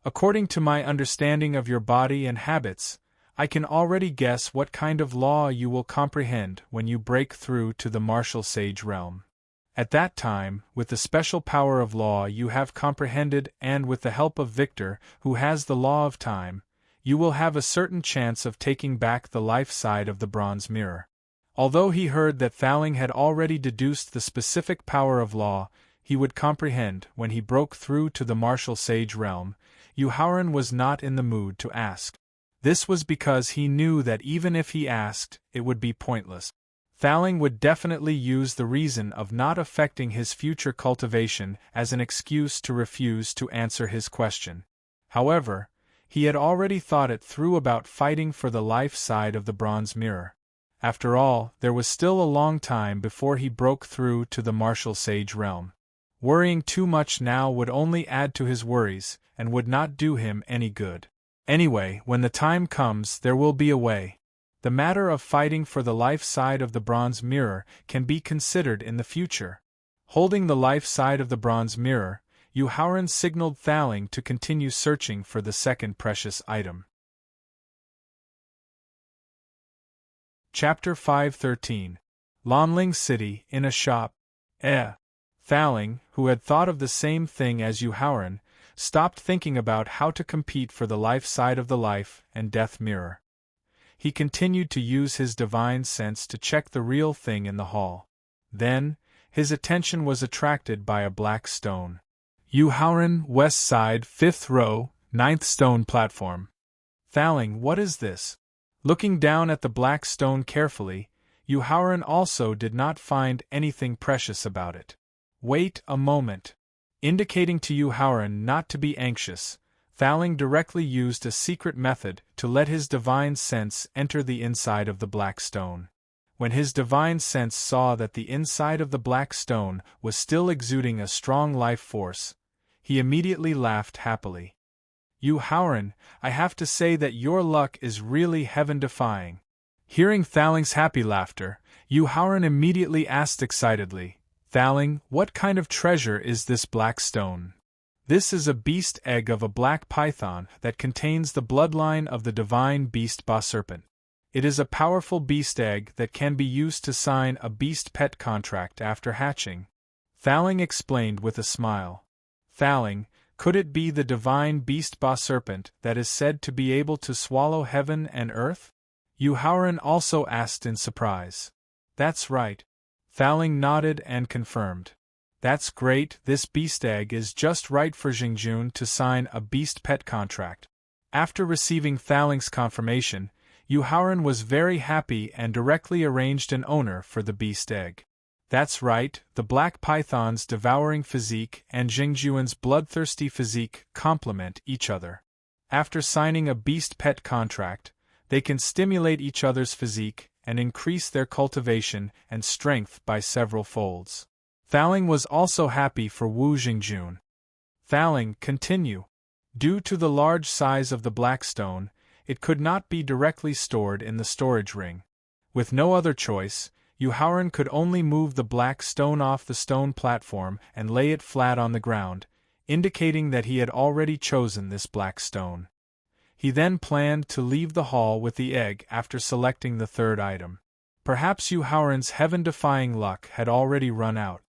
According to my understanding of your body and habits, I can already guess what kind of law you will comprehend when you break through to the martial sage realm. At that time, with the special power of law you have comprehended and with the help of Victor, who has the law of time, you will have a certain chance of taking back the life side of the bronze mirror. Although he heard that Thaling had already deduced the specific power of law he would comprehend when he broke through to the martial sage realm, Yu Haoran was not in the mood to ask. This was because he knew that even if he asked, it would be pointless. Thaling would definitely use the reason of not affecting his future cultivation as an excuse to refuse to answer his question. However, he had already thought it through about fighting for the life side of the bronze mirror. After all, there was still a long time before he broke through to the martial sage realm. Worrying too much now would only add to his worries and would not do him any good. Anyway, when the time comes, there will be a way. The matter of fighting for the life side of the bronze mirror can be considered in the future. Holding the life side of the bronze mirror, Yu Haoran signaled Thaling to continue searching for the second precious item. Chapter 513. Lanling City, in a shop. Thaling, who had thought of the same thing as Yu Haoran, stopped thinking about how to compete for the life side of the life and death mirror. He continued to use his divine sense to check the real thing in the hall. Then, his attention was attracted by a black stone. Yu Haoran, west side, 5th row, 9th stone platform. Thaling, what is this? Looking down at the black stone carefully, Yu Haoran also did not find anything precious about it. Wait a moment. Indicating to Yu Haoran not to be anxious, Thaling directly used a secret method to let his divine sense enter the inside of the black stone. When his divine sense saw that the inside of the black stone was still exuding a strong life force, he immediately laughed happily. Yu Haoran, I have to say that your luck is really heaven-defying. Hearing Thaling's happy laughter, Yu Haoran immediately asked excitedly, Thaling, what kind of treasure is this black stone? This is a beast egg of a black python that contains the bloodline of the divine beast Ba Serpent. It is a powerful beast egg that can be used to sign a beast pet contract after hatching. Thaling explained with a smile. Thaling, could it be the divine beast Ba Serpent that is said to be able to swallow heaven and earth? Yu Haoran also asked in surprise. That's right. Thaling nodded and confirmed. That's great, this beast egg is just right for Jingjun to sign a beast pet contract. After receiving Thaling's confirmation, Yu Haoran was very happy and directly arranged an owner for the beast egg. That's right, the black python's devouring physique and Jingjuan's bloodthirsty physique complement each other. After signing a beast pet contract, they can stimulate each other's physique and increase their cultivation and strength by several folds. Thaling was also happy for Wu Jingjun. Thaling, continue. Due to the large size of the black stone, it could not be directly stored in the storage ring. With no other choice, Yu Haoran could only move the black stone off the stone platform and lay it flat on the ground, indicating that he had already chosen this black stone. He then planned to leave the hall with the egg after selecting the third item. Perhaps Yu Haoran's heaven-defying luck had already run out.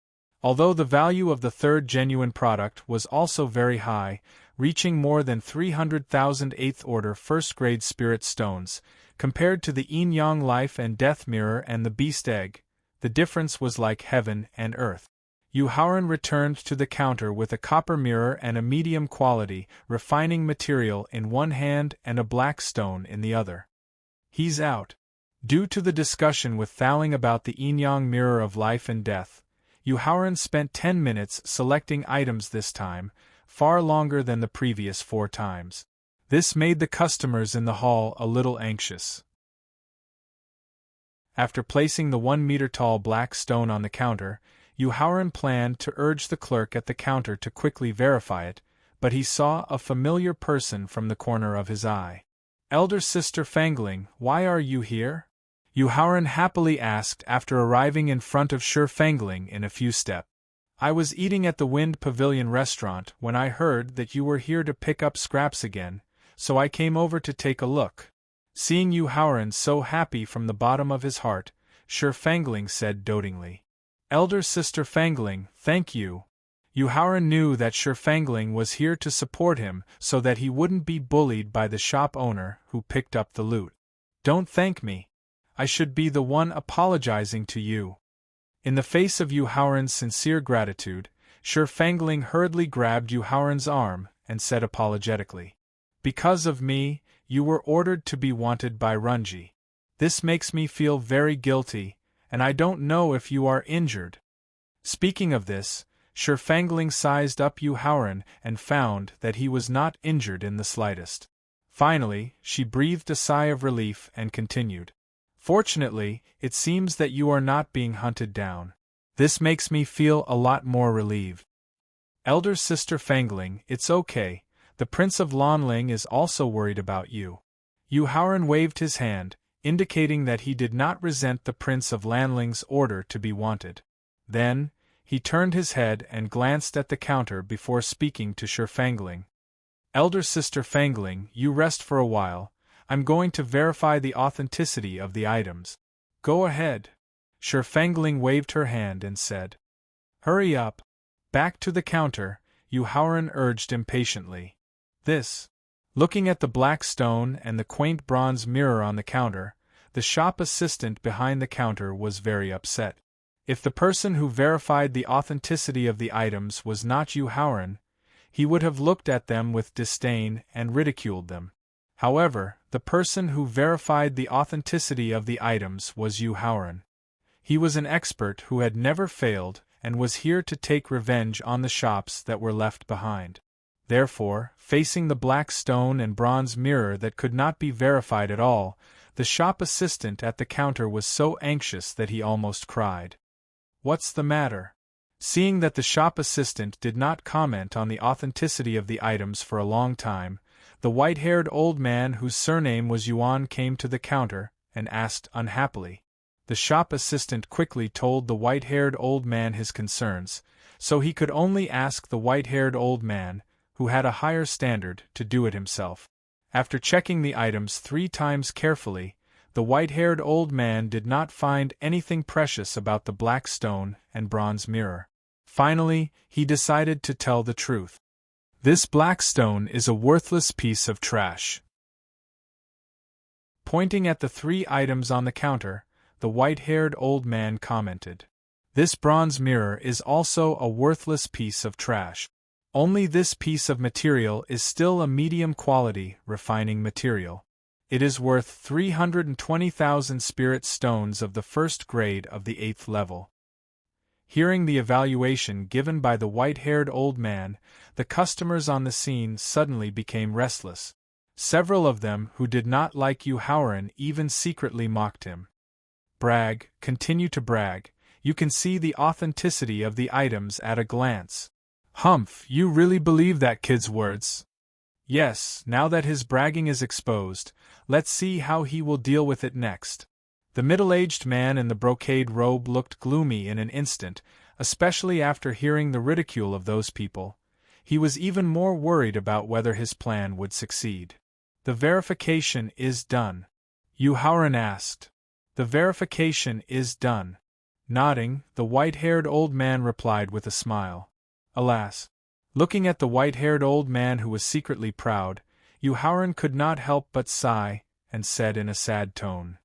Although the value of the third genuine product was also very high, reaching more than 300,000 8th-order first-grade spirit stones, compared to the yin-yang life and death mirror and the beast egg, the difference was like heaven and earth. Yu Haoran returned to the counter with a copper mirror and a medium-quality, refining material in one hand and a black stone in the other. He's out. Due to the discussion with Thaling about the yin-yang mirror of life and death, Yu Haoran spent 10 minutes selecting items this time, far longer than the previous 4 times. This made the customers in the hall a little anxious. After placing the 1-meter-tall black stone on the counter, Yu Haoran planned to urge the clerk at the counter to quickly verify it, but he saw a familiar person from the corner of his eye. Elder Sister Fangling, why are you here? Yu Haoran happily asked after arriving in front of Shi Fangling in a few steps. I was eating at the Wind Pavilion restaurant when I heard that you were here to pick up scraps again, so I came over to take a look. Seeing Yu Haoran so happy from the bottom of his heart, Shi Fangling said dotingly. Elder Sister Fangling, thank you. Yu Haoran knew that Shi Fangling was here to support him so that he wouldn't be bullied by the shop owner who picked up the loot. Don't thank me. I should be the one apologizing to you. In the face of Yu Haoran's sincere gratitude, Shi Fangling hurriedly grabbed Yu Haoran's arm and said apologetically. Because of me, you were ordered to be wanted by Runji. This makes me feel very guilty, and I don't know if you are injured. Speaking of this, Shi Fangling sized up Yu Haoran and found that he was not injured in the slightest. Finally, she breathed a sigh of relief and continued. Fortunately, it seems that you are not being hunted down. This makes me feel a lot more relieved. Elder Sister Fangling, it's okay, the Prince of Lanling is also worried about you. Yu Haoran waved his hand, indicating that he did not resent the Prince of Lanling's order to be wanted. Then, he turned his head and glanced at the counter before speaking to Shi Fangling. Elder Sister Fangling, you rest for a while. I'm going to verify the authenticity of the items. Go ahead. Shi Fangling waved her hand and said. Hurry up. Back to the counter, Yu Haoran urged impatiently. This. Looking at the black stone and the quaint bronze mirror on the counter, the shop assistant behind the counter was very upset. If the person who verified the authenticity of the items was not Yu Haoran, he would have looked at them with disdain and ridiculed them. However, the person who verified the authenticity of the items was Yu Haoran. He was an expert who had never failed and was here to take revenge on the shops that were left behind. Therefore, facing the black stone and bronze mirror that could not be verified at all, the shop assistant at the counter was so anxious that he almost cried. "What's the matter?" Seeing that the shop assistant did not comment on the authenticity of the items for a long time, the white-haired old man whose surname was Yuan came to the counter and asked unhappily. The shop assistant quickly told the white-haired old man his concerns, so he could only ask the white-haired old man, who had a higher standard, to do it himself. After checking the items 3 times carefully, the white-haired old man did not find anything precious about the black stone and bronze mirror. Finally, he decided to tell the truth. "This black stone is a worthless piece of trash." Pointing at the 3 items on the counter, the white-haired old man commented, "This bronze mirror is also a worthless piece of trash. Only this piece of material is still a medium-quality, refining material. It is worth 320,000 spirit stones of the 1st grade of the 8th level." Hearing the evaluation given by the white-haired old man, the customers on the scene suddenly became restless. Several of them who did not like Yu Haoran even secretly mocked him. "Brag, continue to brag, you can see the authenticity of the items at a glance." "Humph, you really believe that kid's words?" "Yes, now that his bragging is exposed, let's see how he will deal with it next." The middle-aged man in the brocade robe looked gloomy in an instant, especially after hearing the ridicule of those people. He was even more worried about whether his plan would succeed. "The verification is done?" Yu Haoran asked. "The verification is done." Nodding, the white-haired old man replied with a smile. Alas! Looking at the white-haired old man who was secretly proud, Yu Haoran could not help but sigh, and said in a sad tone,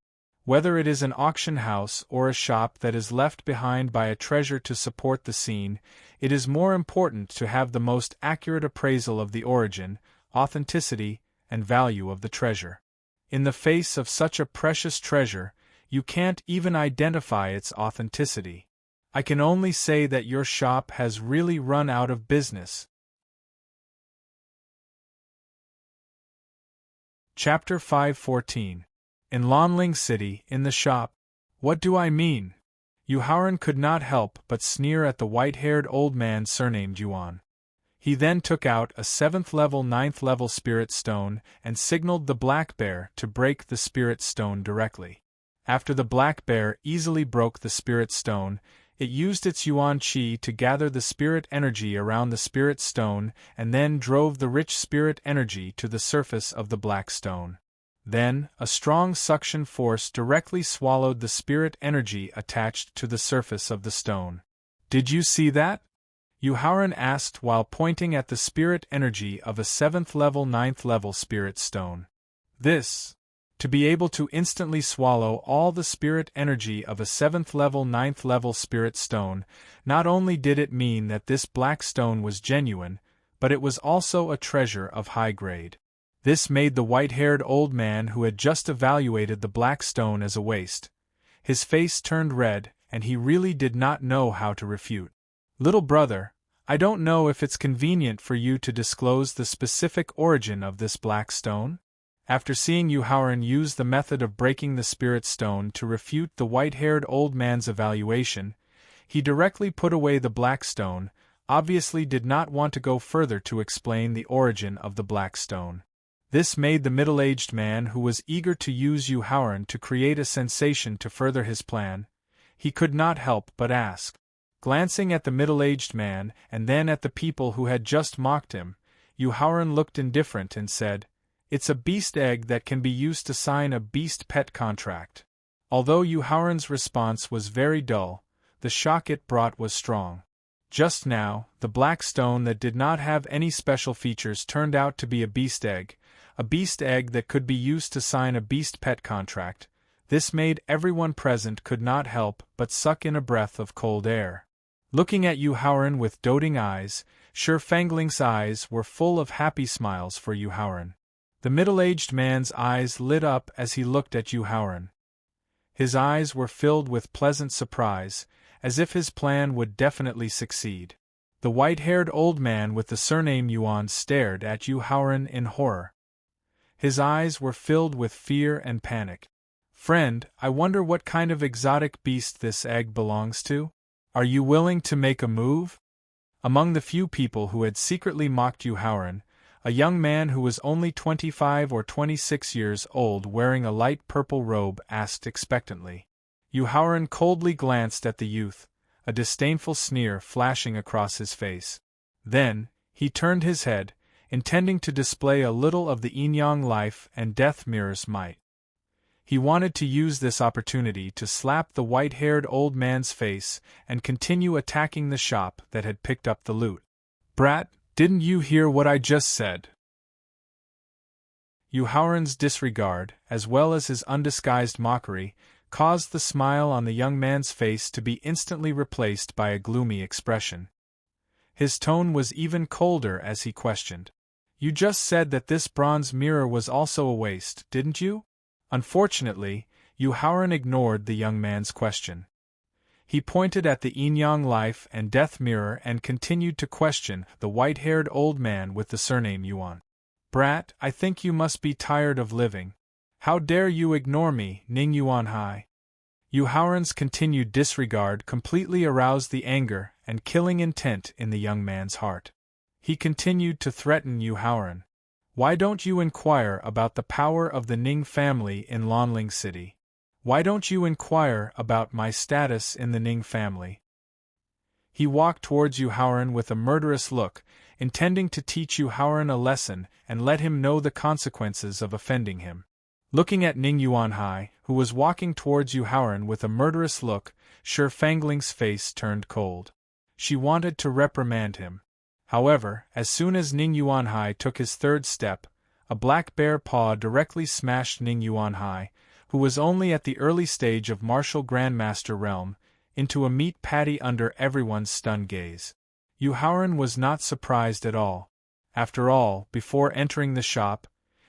"Whether it is an auction house or a shop that is left behind by a treasure to support the scene, it is more important to have the most accurate appraisal of the origin, authenticity, and value of the treasure. In the face of such a precious treasure, you can't even identify its authenticity. I can only say that your shop has really run out of business." Chapter 514. In Lanling City, in the shop. "What do I mean?" Yu Haoran could not help but sneer at the white-haired old man surnamed Yuan. He then took out a 7th level 9th level spirit stone and signaled the black bear to break the spirit stone directly. After the black bear easily broke the spirit stone, it used its Yuan Qi to gather the spirit energy around the spirit stone and then drove the rich spirit energy to the surface of the black stone. Then, a strong suction force directly swallowed the spirit energy attached to the surface of the stone. "Did you see that?" Yu Haoran asked while pointing at the spirit energy of a 7th level 9th level spirit stone. To be able to instantly swallow all the spirit energy of a 7th level 9th level spirit stone, not only did it mean that this black stone was genuine, but it was also a treasure of high grade. This made the white-haired old man who had just evaluated the black stone as a waste. His face turned red, and he really did not know how to refute. "Little brother, I don't know if it's convenient for you to disclose the specific origin of this black stone?" After seeing Yu Haoran use the method of breaking the spirit stone to refute the white-haired old man's evaluation, he directly put away the black stone, obviously did not want to go further to explain the origin of the black stone. This made the middle-aged man who was eager to use Yu Haoran to create a sensation to further his plan. He could not help but ask. Glancing at the middle-aged man and then at the people who had just mocked him, Yu Haoran looked indifferent and said, "It's a beast egg that can be used to sign a beast pet contract." Although Yu Haoran's response was very dull, the shock it brought was strong. Just now, the black stone that did not have any special features turned out to be a beast egg that could be used to sign a beast pet contract. This made everyone present could not help but suck in a breath of cold air. Looking at Yu Haoran with doting eyes, Shi Fangling's eyes were full of happy smiles for Yu Haoran. The middle-aged man's eyes lit up as he looked at Yu Haoran. His eyes were filled with pleasant surprise, as if his plan would definitely succeed. The white-haired old man with the surname Yuan stared at Yu Haoran in horror. His eyes were filled with fear and panic. "Friend, I wonder what kind of exotic beast this egg belongs to? Are you willing to make a move?" Among the few people who had secretly mocked Yu Haoran, a young man who was only 25 or 26 years old wearing a light purple robe asked expectantly. Yu Haoran coldly glanced at the youth, a disdainful sneer flashing across his face. Then, he turned his head, intending to display a little of the yin-yang life and death mirror's might. He wanted to use this opportunity to slap the white-haired old man's face and continue attacking the shop that had picked up the loot. "Brat, didn't you hear what I just said?" Yu Haoran's disregard, as well as his undisguised mockery, caused the smile on the young man's face to be instantly replaced by a gloomy expression. His tone was even colder as he questioned. "You just said that this bronze mirror was also a waste, didn't you?" Unfortunately, Yu Haoran ignored the young man's question. He pointed at the yin-yang life and death mirror and continued to question the white-haired old man with the surname Yuan. "Brat, I think you must be tired of living. How dare you ignore me, Ning Yuan Hai?" Yu Haoran's continued disregard completely aroused the anger and killing intent in the young man's heart. He continued to threaten Yu Haoran. "Why don't you inquire about the power of the Ning family in Lanling City? Why don't you inquire about my status in the Ning family?" He walked towards Yu Haoran with a murderous look, intending to teach Yu Haoran a lesson and let him know the consequences of offending him. Looking at Ning Yuan Hai, who was walking towards Yu Haoran with a murderous look, Shi Fangling's face turned cold. She wanted to reprimand him. However, as soon as Ning Yuan Hai took his third step, a black bear paw directly smashed Ning Yuan Hai, who was only at the early stage of martial grandmaster realm, into a meat patty under everyone's stunned gaze. Yu Haoran was not surprised at all. After all, before entering the shop,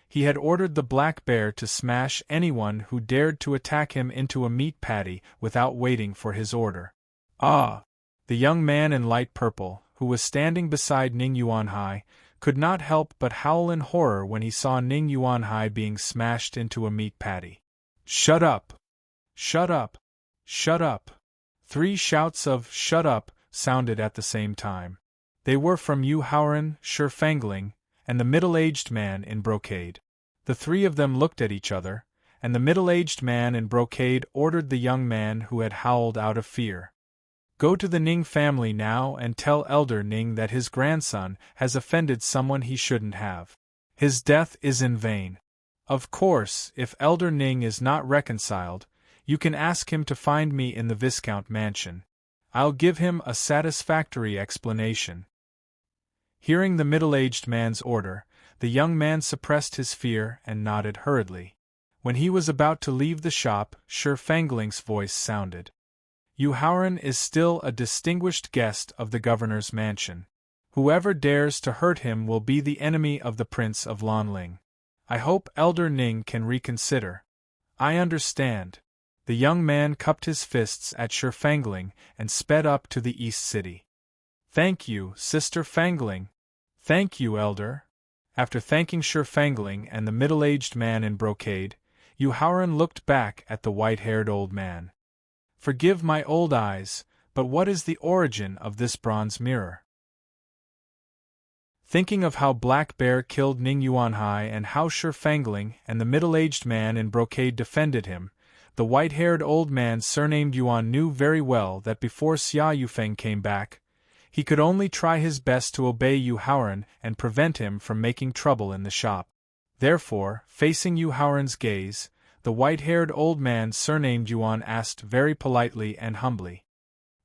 he had ordered the black bear to smash anyone who dared to attack him into a meat patty without waiting for his order. "Ah!" The young man in light purple, who was standing beside Ning Yuan Hai, could not help but howl in horror when he saw Ning Yuan Hai being smashed into a meat patty. "Shut up! Shut up! Shut up!" 3 shouts of "shut up" sounded at the same time. They were from Yu Haoran, Shi Fangling, and the middle-aged man in brocade. The 3 of them looked at each other, and the middle-aged man in brocade ordered the young man who had howled out of fear. "Go to the Ning family now and tell Elder Ning that his grandson has offended someone he shouldn't have. His death is in vain. Of course, if Elder Ning is not reconciled, you can ask him to find me in the Viscount mansion. I'll give him a satisfactory explanation." Hearing the middle-aged man's order, the young man suppressed his fear and nodded hurriedly. When he was about to leave the shop, Shi Fangling's voice sounded. "Yu Haoran is still a distinguished guest of the governor's mansion. Whoever dares to hurt him will be the enemy of the Prince of Lanling. I hope Elder Ning can reconsider." "I understand." The young man cupped his fists at Shi Fangling and sped up to the East City. "Thank you, Sister Fangling." "Thank you, Elder." After thanking Shi Fangling and the middle-aged man in brocade, Yu Haoran looked back at the white-haired old man. "Forgive my old eyes, but what is the origin of this bronze mirror?" Thinking of how Black Bear killed Ning Yuan Hai and how Shi Fangling and the middle-aged man in brocade defended him, the white-haired old man surnamed Yuan knew very well that before Xia Yufeng came back, he could only try his best to obey Yu Haoran and prevent him from making trouble in the shop. Therefore, facing Yu Haoran's gaze, the white-haired old man surnamed Yuan asked very politely and humbly,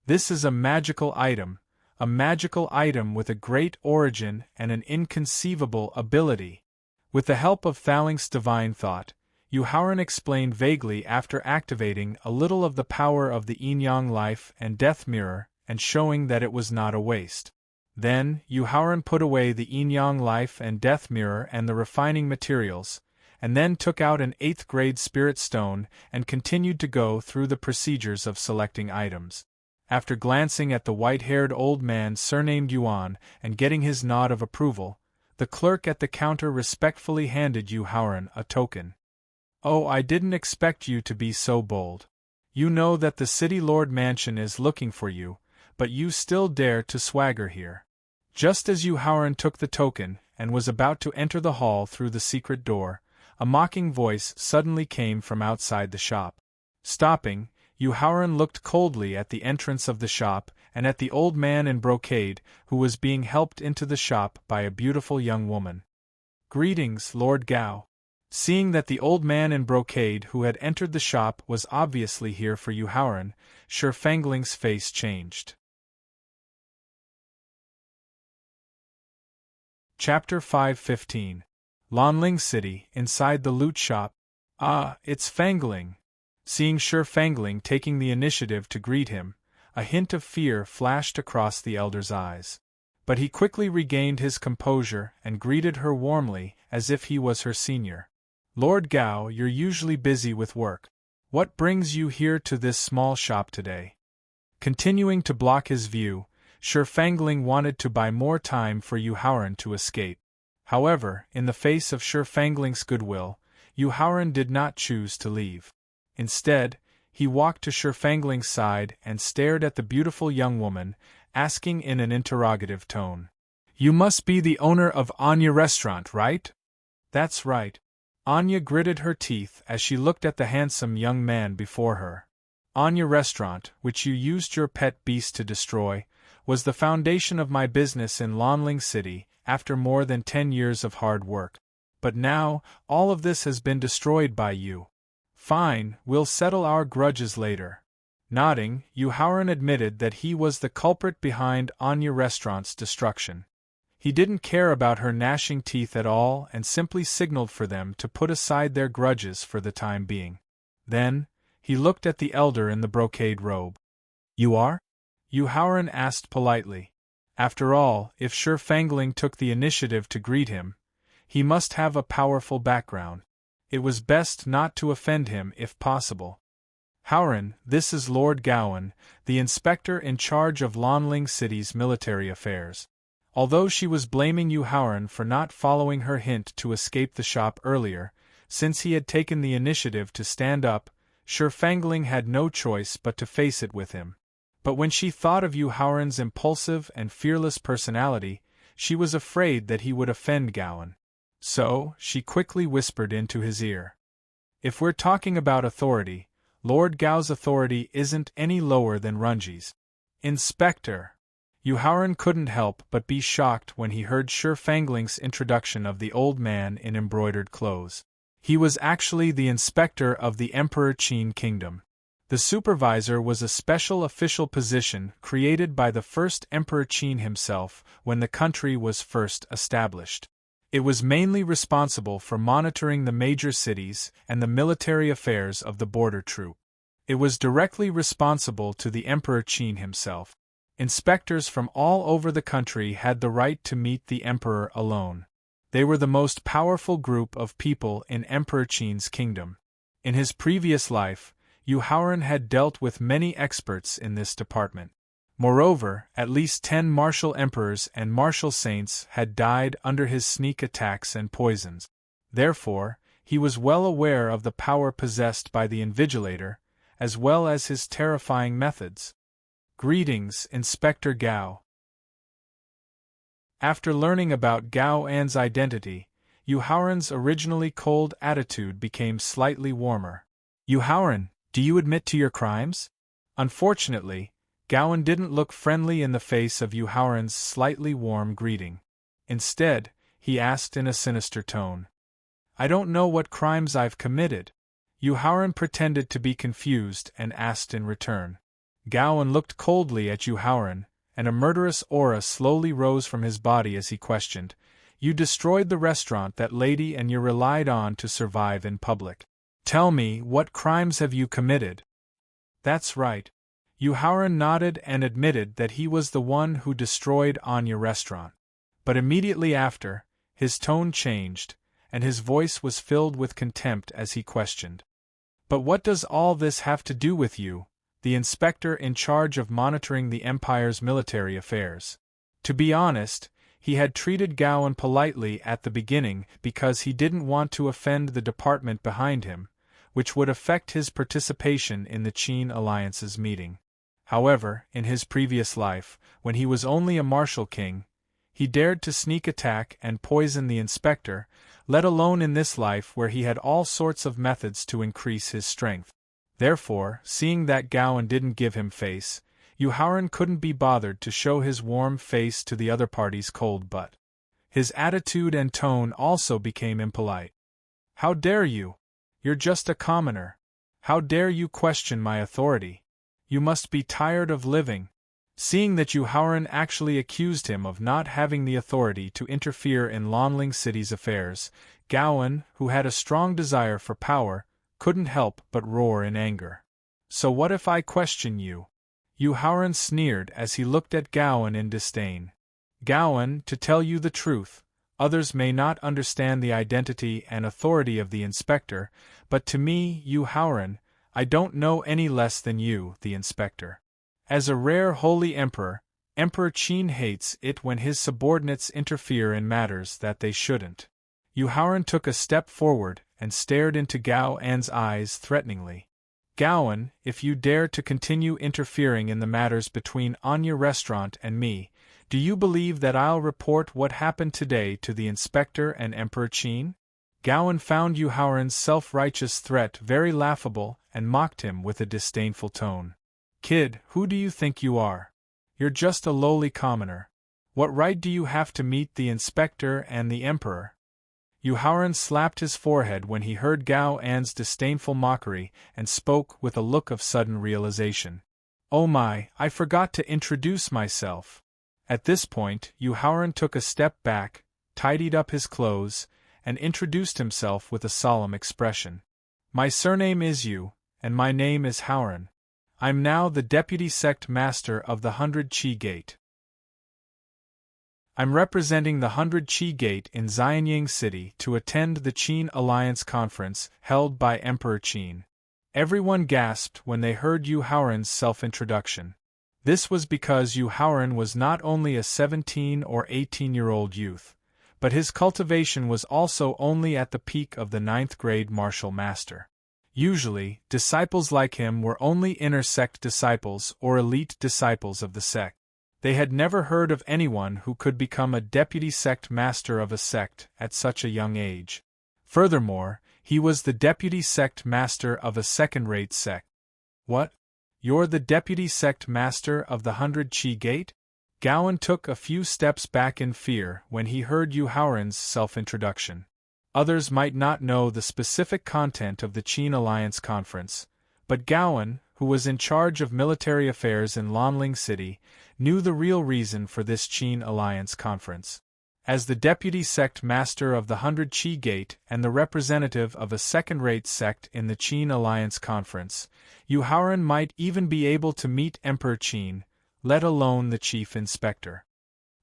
"This is a magical item with a great origin and an inconceivable ability." With the help of Thaling's divine thought, Yu Haoran explained vaguely after activating a little of the power of the yin-yang life and death mirror and showing that it was not a waste. Then, Yu Haoran put away the yin-yang life and death mirror and the refining materials, and then took out an 8th-grade spirit stone and continued to go through the procedures of selecting items. After glancing at the white-haired old man surnamed Yuan and getting his nod of approval, the clerk at the counter respectfully handed Yu Haoran a token. "Oh, I didn't expect you to be so bold. You know that the City Lord Mansion is looking for you, but you still dare to swagger here." Just as Yu Haoran took the token and was about to enter the hall through the secret door, a mocking voice suddenly came from outside the shop. Stopping, Yu Haoran looked coldly at the entrance of the shop and at the old man in brocade who was being helped into the shop by a beautiful young woman. "Greetings, Lord Gao." Seeing that the old man in brocade who had entered the shop was obviously here for Yu Haoran, Fangling's face changed. Chapter 5:15. Lanling City, inside the loot shop. "Ah, it's Fangling." Seeing Fangling taking the initiative to greet him, a hint of fear flashed across the elder's eyes. But he quickly regained his composure and greeted her warmly, as if he was her senior. "Lord Gao, you're usually busy with work. What brings you here to this small shop today?" Continuing to block his view, Fangling wanted to buy more time for Yu Haoran to escape. However, in the face of Fangling's goodwill, Yu Haoran did not choose to leave. Instead, he walked to Fangling's side and stared at the beautiful young woman, asking in an interrogative tone. "You must be the owner of Anya Restaurant, right?" "That's right." Anya gritted her teeth as she looked at the handsome young man before her. "Anya Restaurant, which you used your pet beast to destroy, was the foundation of my business in Lanling City after more than 10 years of hard work. But now, all of this has been destroyed by you. Fine, we'll settle our grudges later." Nodding, Yu Haoran admitted that he was the culprit behind Anya Restaurant's destruction. He didn't care about her gnashing teeth at all and simply signaled for them to put aside their grudges for the time being. Then, he looked at the elder in the brocade robe. "You are?" Yu Haoran asked politely. After all, if Fangling took the initiative to greet him, he must have a powerful background. It was best not to offend him if possible. "Haoran, this is Lord Gaoan, the inspector in charge of Lanling City's military affairs." Although she was blaming Yu Haoran for not following her hint to escape the shop earlier, since he had taken the initiative to stand up, Fangling had no choice but to face it with him. But when she thought of Yu Haoran's impulsive and fearless personality, she was afraid that he would offend Gaoan. So, she quickly whispered into his ear. "If we're talking about authority, Lord Gao's authority isn't any lower than Runji's." "Inspector!" Yu Haoran couldn't help but be shocked when he heard Fangling's introduction of the old man in embroidered clothes. He was actually the inspector of the Emperor Qin Kingdom. The supervisor was a special official position created by the first Emperor Qin himself when the country was first established. It was mainly responsible for monitoring the major cities and the military affairs of the border troop. It was directly responsible to the Emperor Qin himself. Inspectors from all over the country had the right to meet the emperor alone. They were the most powerful group of people in Emperor Qin's kingdom. In his previous life, Yu Haoran had dealt with many experts in this department. Moreover, at least 10 martial emperors and martial saints had died under his sneak attacks and poisons. Therefore, he was well aware of the power possessed by the Invigilator, as well as his terrifying methods. "Greetings, Inspector Gao." After learning about Gao An's identity, Yu Haoran's originally cold attitude became slightly warmer. "Yu Haoran, do you admit to your crimes?" Unfortunately, Gaoan didn't look friendly in the face of Yu Haoran's slightly warm greeting. Instead, he asked in a sinister tone. "I don't know what crimes I've committed." Yu Haoran pretended to be confused and asked in return. Gaoan looked coldly at Yu Haoran, and a murderous aura slowly rose from his body as he questioned. "You destroyed the restaurant that lady and you relied on to survive in public. Tell me, what crimes have you committed?" "That's right." Yu Haoran nodded and admitted that he was the one who destroyed Anya Restaurant. But immediately after, his tone changed, and his voice was filled with contempt as he questioned. "But what does all this have to do with you, the inspector in charge of monitoring the Empire's military affairs. To be honest, he had treated Gowan politely at the beginning because he didn't want to offend the department behind him, which would affect his participation in the Qin Alliance's meeting. However, in his previous life, when he was only a martial king, he dared to sneak attack and poison the inspector, let alone in this life where he had all sorts of methods to increase his strength. Therefore, seeing that Gowan didn't give him face, Yuhauran couldn't be bothered to show his warm face to the other party's cold butt. His attitude and tone also became impolite. "How dare you? You're just a commoner. How dare you question my authority? You must be tired of living." Seeing that Yuhauran actually accused him of not having the authority to interfere in Lanling City's affairs, Gowan, who had a strong desire for power, couldn't help but roar in anger. "So what if I question you?" Yuhauran sneered as he looked at Gowan in disdain. "Gowan, to tell you the truth, others may not understand the identity and authority of the inspector, but to me, Yuhauran, I don't know any less than you, the inspector. As a rare holy emperor, Emperor Qin hates it when his subordinates interfere in matters that they shouldn't." Yuhauran took a step forward and stared into Gowan's eyes threateningly. "Gowan, if you dare to continue interfering in the matters between Anya Restaurant and me, do you believe that I'll report what happened today to the inspector and Emperor Qin?" Gowan found Yuhauran's self-righteous threat very laughable and mocked him with a disdainful tone. "Kid, who do you think you are? You're just a lowly commoner. What right do you have to meet the inspector and the emperor?" Yuhauran slapped his forehead when he heard Gowan's disdainful mockery and spoke with a look of sudden realization. "Oh my, I forgot to introduce myself." At this point, Yuhauran took a step back, tidied up his clothes, and introduced himself with a solemn expression. "My surname is Yu, and my name is Hauran. I'm now the Deputy Sect Master of the 100 Qi Gate. I'm representing the 100 Qi Gate in Xianying City to attend the Qin Alliance Conference held by Emperor Qin." Everyone gasped when they heard Yuhauran's self-introduction. This was because Yuhauran was not only a 17 or 18-year-old youth, but his cultivation was also only at the peak of the 9th grade martial master. Usually, disciples like him were only inner sect disciples or elite disciples of the sect. They had never heard of anyone who could become a deputy sect master of a sect at such a young age. Furthermore, he was the deputy sect master of a second-rate sect. "What? You're the deputy sect master of the 100 Qi Gate?" Gowan took a few steps back in fear when he heard Yuhauran's self-introduction. Others might not know the specific content of the Qin Alliance Conference, but Gowan, who was in charge of military affairs in Lanling City, knew the real reason for this Qin Alliance Conference. As the deputy sect master of the 100 Qi Gate and the representative of a second-rate sect in the Qin Alliance Conference, Yuhauran might even be able to meet Emperor Qin, let alone the chief inspector.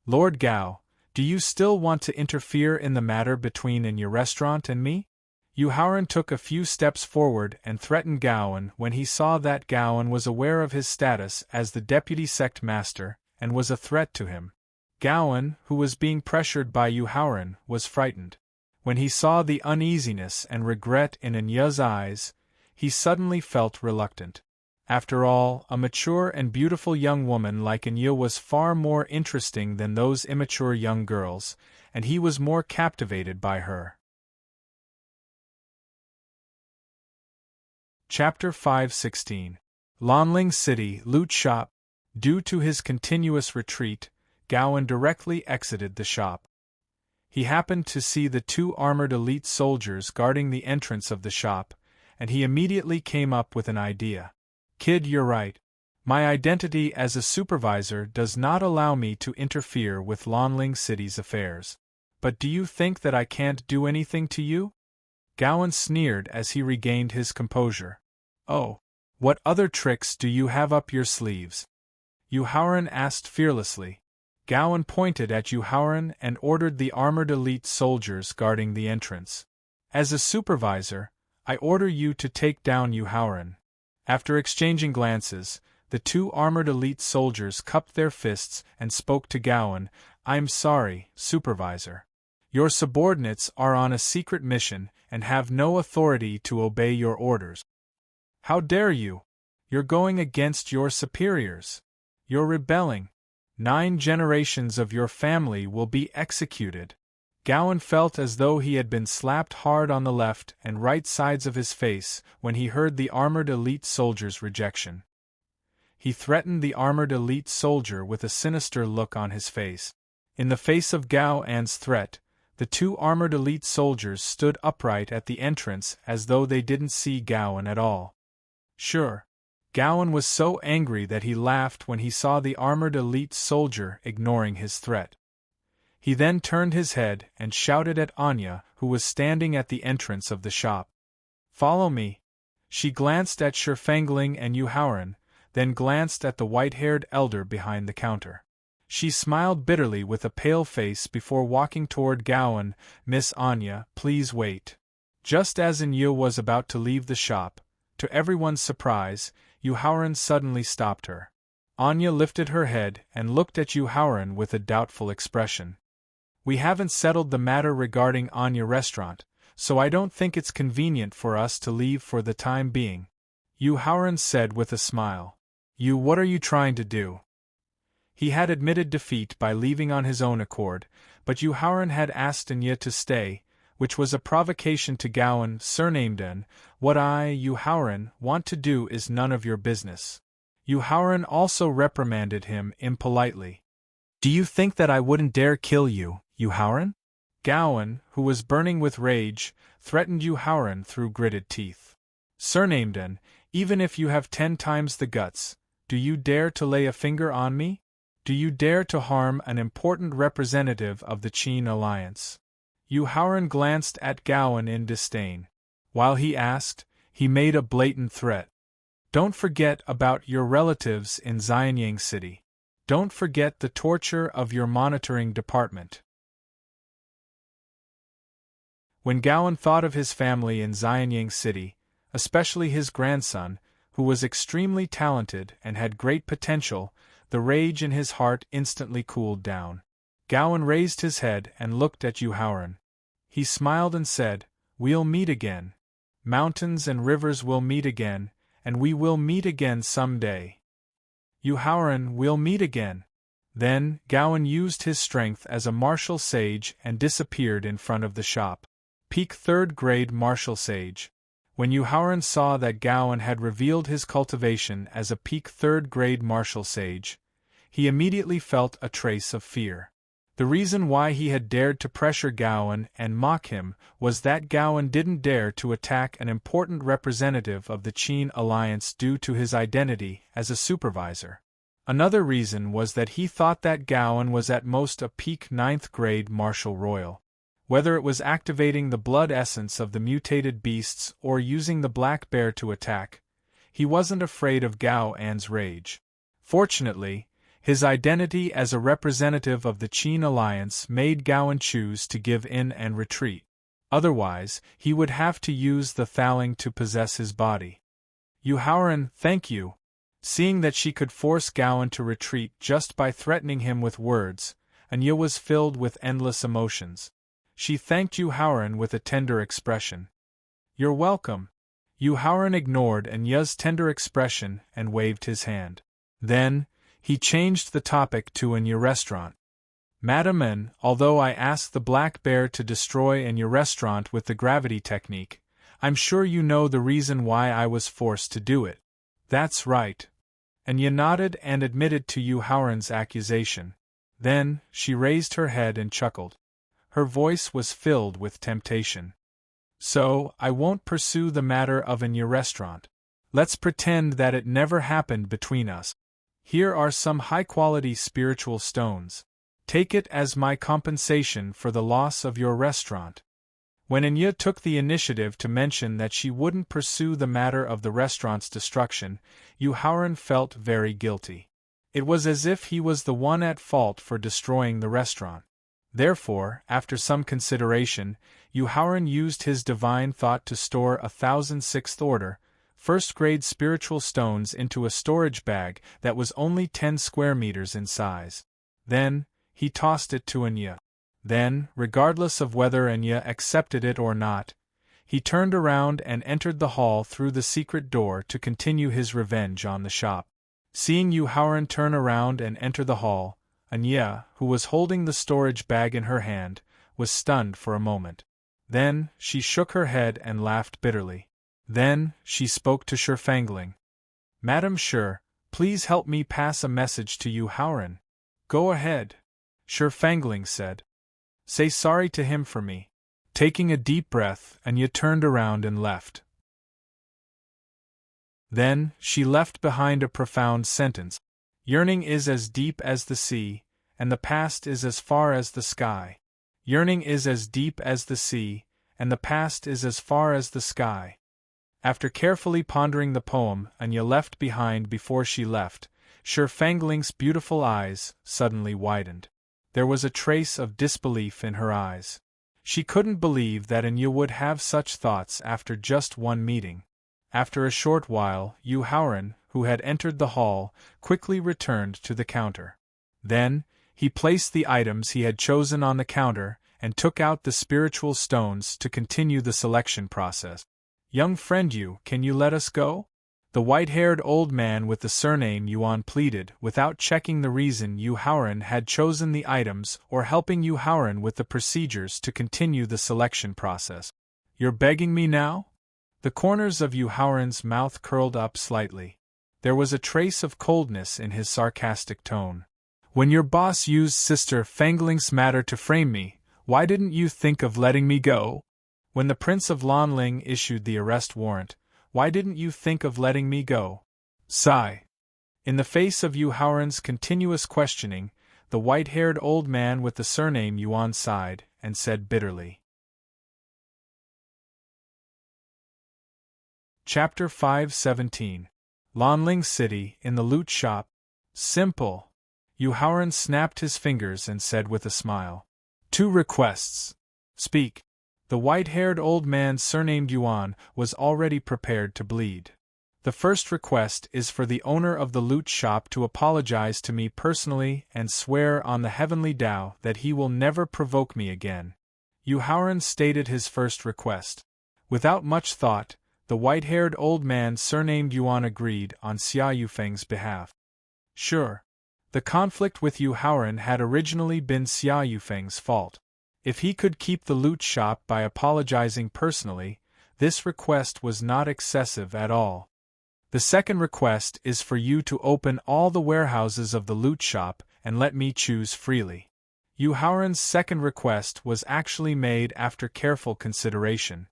"Lord Gao, do you still want to interfere in the matter between your restaurant and me?" Yuhauran took a few steps forward and threatened Gowan when he saw that Gowan was aware of his status as the deputy sect master and was a threat to him. Gowan, who was being pressured by Yuhauran, was frightened. When he saw the uneasiness and regret in Anya's eyes, he suddenly felt reluctant. After all, a mature and beautiful young woman like Anya was far more interesting than those immature young girls, and he was more captivated by her. Chapter 516. Lanling City Loot Shop. Due to his continuous retreat, Gowan directly exited the shop. He happened to see the 2 armored elite soldiers guarding the entrance of the shop, and he immediately came up with an idea. "Kid, you're right. My identity as a supervisor does not allow me to interfere with Lanling City's affairs. But do you think that I can't do anything to you?" Gowan sneered as he regained his composure. "Oh, what other tricks do you have up your sleeves?" Yuhauran asked fearlessly. Gowan pointed at Yuhauran and ordered the armored elite soldiers guarding the entrance. "As a supervisor, I order you to take down Yuhauran." After exchanging glances, the two armored elite soldiers cupped their fists and spoke to Gowan. "I'm sorry, Supervisor. Your subordinates are on a secret mission and have no authority to obey your orders." "How dare you? You're going against your superiors. You're rebelling. 9 generations of your family will be executed." Gowan felt as though he had been slapped hard on the left and right sides of his face when he heard the armored elite soldier's rejection. He threatened the armored elite soldier with a sinister look on his face. In the face of Gowan's threat, the two armored elite soldiers stood upright at the entrance as though they didn't see Gowan at all. Sure. Gowan was so angry that he laughed when he saw the armored elite soldier ignoring his threat. He then turned his head and shouted at Anya, who was standing at the entrance of the shop. "Follow me." She glanced at Sherfangling and Yuhauran, then glanced at the white-haired elder behind the counter. She smiled bitterly with a pale face before walking toward Gowan. "Miss Anya, please wait." Just as Anya was about to leave the shop, to everyone's surprise, Yuhauran suddenly stopped her. Anya lifted her head and looked at Yuhauran with a doubtful expression. "We haven't settled the matter regarding Anya Restaurant, so I don't think it's convenient for us to leave for the time being," Yuhauran said with a smile. What are you trying to do?" He had admitted defeat by leaving on his own accord, but Yuhauran had asked Anya to stay, which was a provocation to Gowan. "Surnamed, what I, Yuhauran, want to do is none of your business." Yuhauran also reprimanded him impolitely. "Do you think that I wouldn't dare kill you, Yuhauran?" Gowan, who was burning with rage, threatened Yuhauran through gritted teeth. "Surnamed, even if you have 10 times the guts, do you dare to lay a finger on me? Do you dare to harm an important representative of the Qin Alliance?" Yuhauran glanced at Gowan in disdain. While he asked, he made a blatant threat. "Don't forget about your relatives in Xianyang City. Don't forget the torture of your monitoring department." When Gowan thought of his family in Xianyang City, especially his grandson, who was extremely talented and had great potential, the rage in his heart instantly cooled down. Gowan raised his head and looked at Yuhauran. He smiled and said, "We'll meet again. Mountains and rivers will meet again, and we will meet again someday. Yuhauran, we'll meet again." Then, Gowan used his strength as a martial sage and disappeared in front of the shop. Peak 3rd grade martial sage. When Yuhauran saw that Gowan had revealed his cultivation as a peak 3rd grade martial sage, he immediately felt a trace of fear. The reason why he had dared to pressure Gowan and mock him was that Gowan didn't dare to attack an important representative of the Qin Alliance due to his identity as a supervisor. Another reason was that he thought that Gowan was at most a peak 9th grade martial royal. Whether it was activating the blood essence of the mutated beasts or using the black bear to attack, he wasn't afraid of Gowan's rage. Fortunately, his identity as a representative of the Qin Alliance made Gowan choose to give in and retreat. Otherwise, he would have to use the Thaling to possess his body. "Yuhauran, thank you." Seeing that she could force Gowan to retreat just by threatening him with words, Anya was filled with endless emotions. She thanked Yuhauran with a tender expression. "You're welcome." Yuhauran ignored Anya's tender expression and waved his hand. Then, he changed the topic to Anya Restaurant. "Madam N, although I asked the black bear to destroy Anya Restaurant with the gravity technique, I'm sure you know the reason why I was forced to do it." "That's right." Anya nodded and admitted to Yuhauran's accusation. Then, she raised her head and chuckled. Her voice was filled with temptation. "So, I won't pursue the matter of Anya Restaurant. Let's pretend that it never happened between us. Here are some high-quality spiritual stones. Take it as my compensation for the loss of your restaurant." When Anya took the initiative to mention that she wouldn't pursue the matter of the restaurant's destruction, Yuhauran felt very guilty. It was as if he was the one at fault for destroying the restaurant. Therefore, after some consideration, Yuhauran used his divine thought to store 1000 sixth order, first-grade spiritual stones into a storage bag that was only 10 square meters in size. Then, he tossed it to Anya. Then, regardless of whether Anya accepted it or not, he turned around and entered the hall through the secret door to continue his revenge on the shop. Seeing Yu Haoran turn around and enter the hall, Anya, who was holding the storage bag in her hand, was stunned for a moment. Then, she shook her head and laughed bitterly. Then, she spoke to Shi Fangling. "Madam Shi, please help me pass a message to Yu Haoran." "Go ahead," Shi Fangling said. "Say sorry to him for me." Taking a deep breath, Anya turned around and left. Then, she left behind a profound sentence. "Yearning is as deep as the sea, and the past is as far as the sky. Yearning is as deep as the sea, and the past is as far as the sky." After carefully pondering the poem Anya left behind before she left, Shi Fangling's beautiful eyes suddenly widened. There was a trace of disbelief in her eyes. She couldn't believe that Anya would have such thoughts after just one meeting. After a short while, Yu Haoran, who had entered the hall, quickly returned to the counter. Then, he placed the items he had chosen on the counter and took out the spiritual stones to continue the selection process. "Young friend Yu, can you let us go?" The white-haired old man with the surname Yuan pleaded, without checking the reason Yu Haoran had chosen the items or helping Yu Haoran with the procedures to continue the selection process. "You're begging me now?" The corners of Yu Haoran's mouth curled up slightly. There was a trace of coldness in his sarcastic tone. "When your boss used Sister Fangling's matter to frame me, why didn't you think of letting me go? When the Prince of Lanling issued the arrest warrant, why didn't you think of letting me go?" Sigh. In the face of Yu Haoran's continuous questioning, the white-haired old man with the surname Yuan sighed and said bitterly. Chapter 517. Lanling City, in the loot shop. Simple. Yu Haoran snapped his fingers and said with a smile. "2 requests. Speak." The white-haired old man surnamed Yuan was already prepared to bleed. "The first request is for the owner of the loot shop to apologize to me personally and swear on the heavenly Tao that he will never provoke me again." Yu Haoran stated his first request. Without much thought, the white-haired old man surnamed Yuan agreed on Xia Yufeng's behalf. Sure. The conflict with Yu Haoran had originally been Xia Yufeng's fault. If he could keep the loot shop by apologizing personally, this request was not excessive at all. "The second request is for you to open all the warehouses of the loot shop and let me choose freely." Yu Haoran's second request was actually made after careful consideration.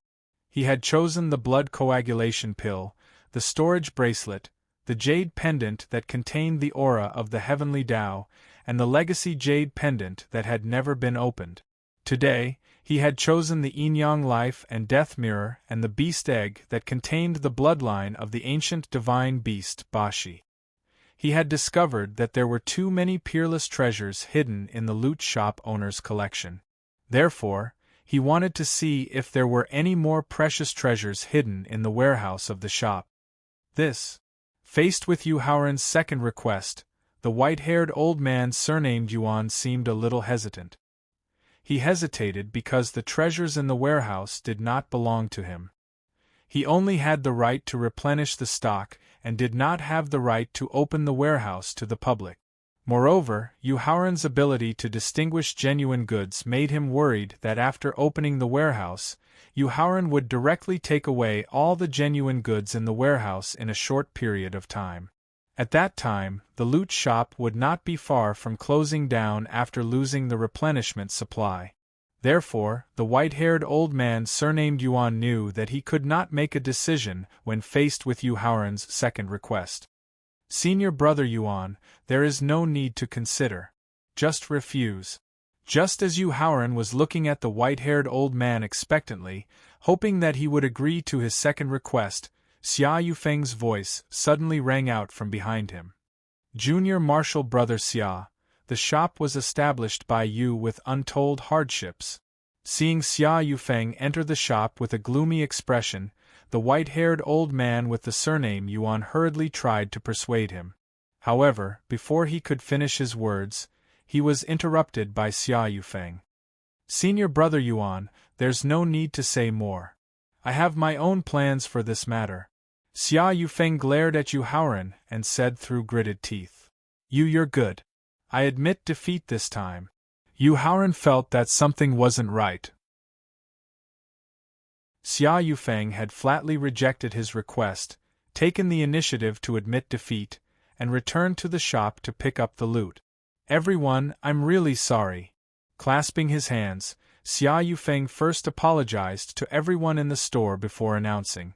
He had chosen the blood coagulation pill, the storage bracelet, the jade pendant that contained the aura of the heavenly Tao, and the legacy jade pendant that had never been opened. Today, he had chosen the yin-yang life and death mirror and the beast egg that contained the bloodline of the ancient divine beast Bashi. He had discovered that there were too many peerless treasures hidden in the loot shop owner's collection. Therefore, he wanted to see if there were any more precious treasures hidden in the warehouse of the shop. Faced with Yu Haoran's second request, the white-haired old man surnamed Yuan seemed a little hesitant. He hesitated because the treasures in the warehouse did not belong to him. He only had the right to replenish the stock and did not have the right to open the warehouse to the public. Moreover, Yu Haoran's ability to distinguish genuine goods made him worried that after opening the warehouse, Yu Haoran would directly take away all the genuine goods in the warehouse in a short period of time. At that time, the loot shop would not be far from closing down after losing the replenishment supply. Therefore, the white-haired old man surnamed Yuan knew that he could not make a decision when faced with Yu Haoran's second request. "Senior brother Yuan, there is no need to consider. Just refuse." Just as Yu Haoran was looking at the white-haired old man expectantly, hoping that he would agree to his second request, Xia Yufeng's voice suddenly rang out from behind him. "Junior Marshal Brother Xia, the shop was established by you with untold hardships." Seeing Xia Yufeng enter the shop with a gloomy expression, the white-haired old man with the surname Yuan hurriedly tried to persuade him. However, before he could finish his words, he was interrupted by Xia Yufeng. "Senior brother Yuan, there's no need to say more. I have my own plans for this matter." Xia Yufeng glared at Yu Haoran and said through gritted teeth, You're good. I admit defeat this time." Yu Haoran felt that something wasn't right. Xia Yufeng had flatly rejected his request, taken the initiative to admit defeat, and returned to the shop to pick up the loot. "Everyone, I'm really sorry." Clasping his hands, Xia Yufeng first apologized to everyone in the store before announcing,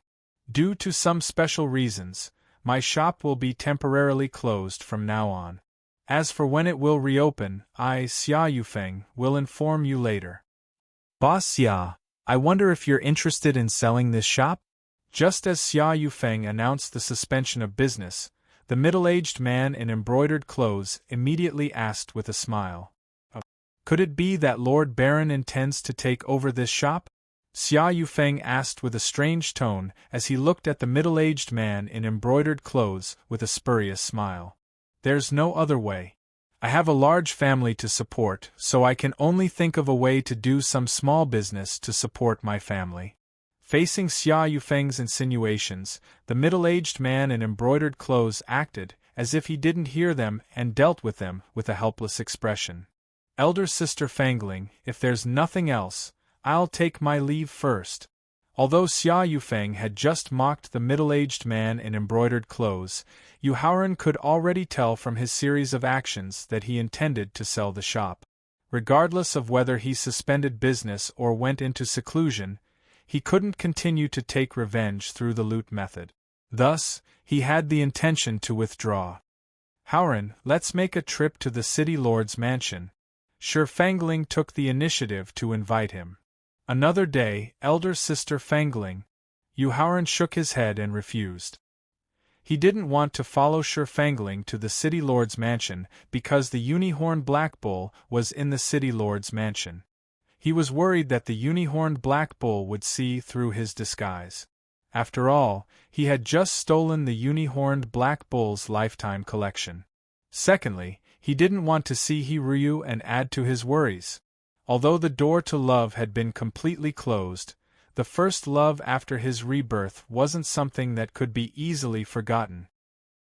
"Due to some special reasons, my shop will be temporarily closed from now on. As for when it will reopen, I, Xia Yufeng, will inform you later." "Boss Xia, I wonder if you're interested in selling this shop?" Just as Xia Yufeng announced the suspension of business, the middle-aged man in embroidered clothes immediately asked with a smile, "Could it be that Lord Baron intends to take over this shop?" Xia Yufeng asked with a strange tone as he looked at the middle-aged man in embroidered clothes with a spurious smile. "There's no other way. I have a large family to support, so I can only think of a way to do some small business to support my family." Facing Xia Yufeng's insinuations, the middle-aged man in embroidered clothes acted as if he didn't hear them and dealt with them with a helpless expression. "Elder Sister Fangling, if there's nothing else, I'll take my leave first." Although Xia Yufeng had just mocked the middle-aged man in embroidered clothes, Yu Haoran could already tell from his series of actions that he intended to sell the shop. Regardless of whether he suspended business or went into seclusion, he couldn't continue to take revenge through the loot method. Thus, he had the intention to withdraw. "Haoran, let's make a trip to the city lord's mansion." Shi Fangling took the initiative to invite him. "Another day, elder sister Fangling." Yu Haoran shook his head and refused. He didn't want to follow Shi Fangling to the city lord's mansion because the unicorn Black Bull was in the city lord's mansion. He was worried that the unicorned Black Bull would see through his disguise. After all, he had just stolen the unicorned Black Bull's lifetime collection. Secondly, he didn't want to see Hiryu and add to his worries. Although the door to love had been completely closed, the first love after his rebirth wasn't something that could be easily forgotten.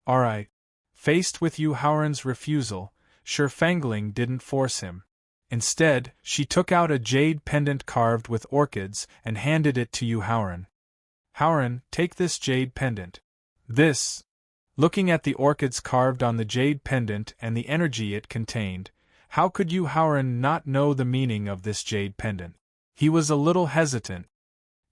"Alright." Faced with Yu Haoran's refusal, Shi Fangling didn't force him. Instead, she took out a jade pendant carved with orchids and handed it to Yu Haoran. "Haoran, take this jade pendant." "This." Looking at the orchids carved on the jade pendant and the energy it contained, how could Yu Haoran not know the meaning of this jade pendant? He was a little hesitant.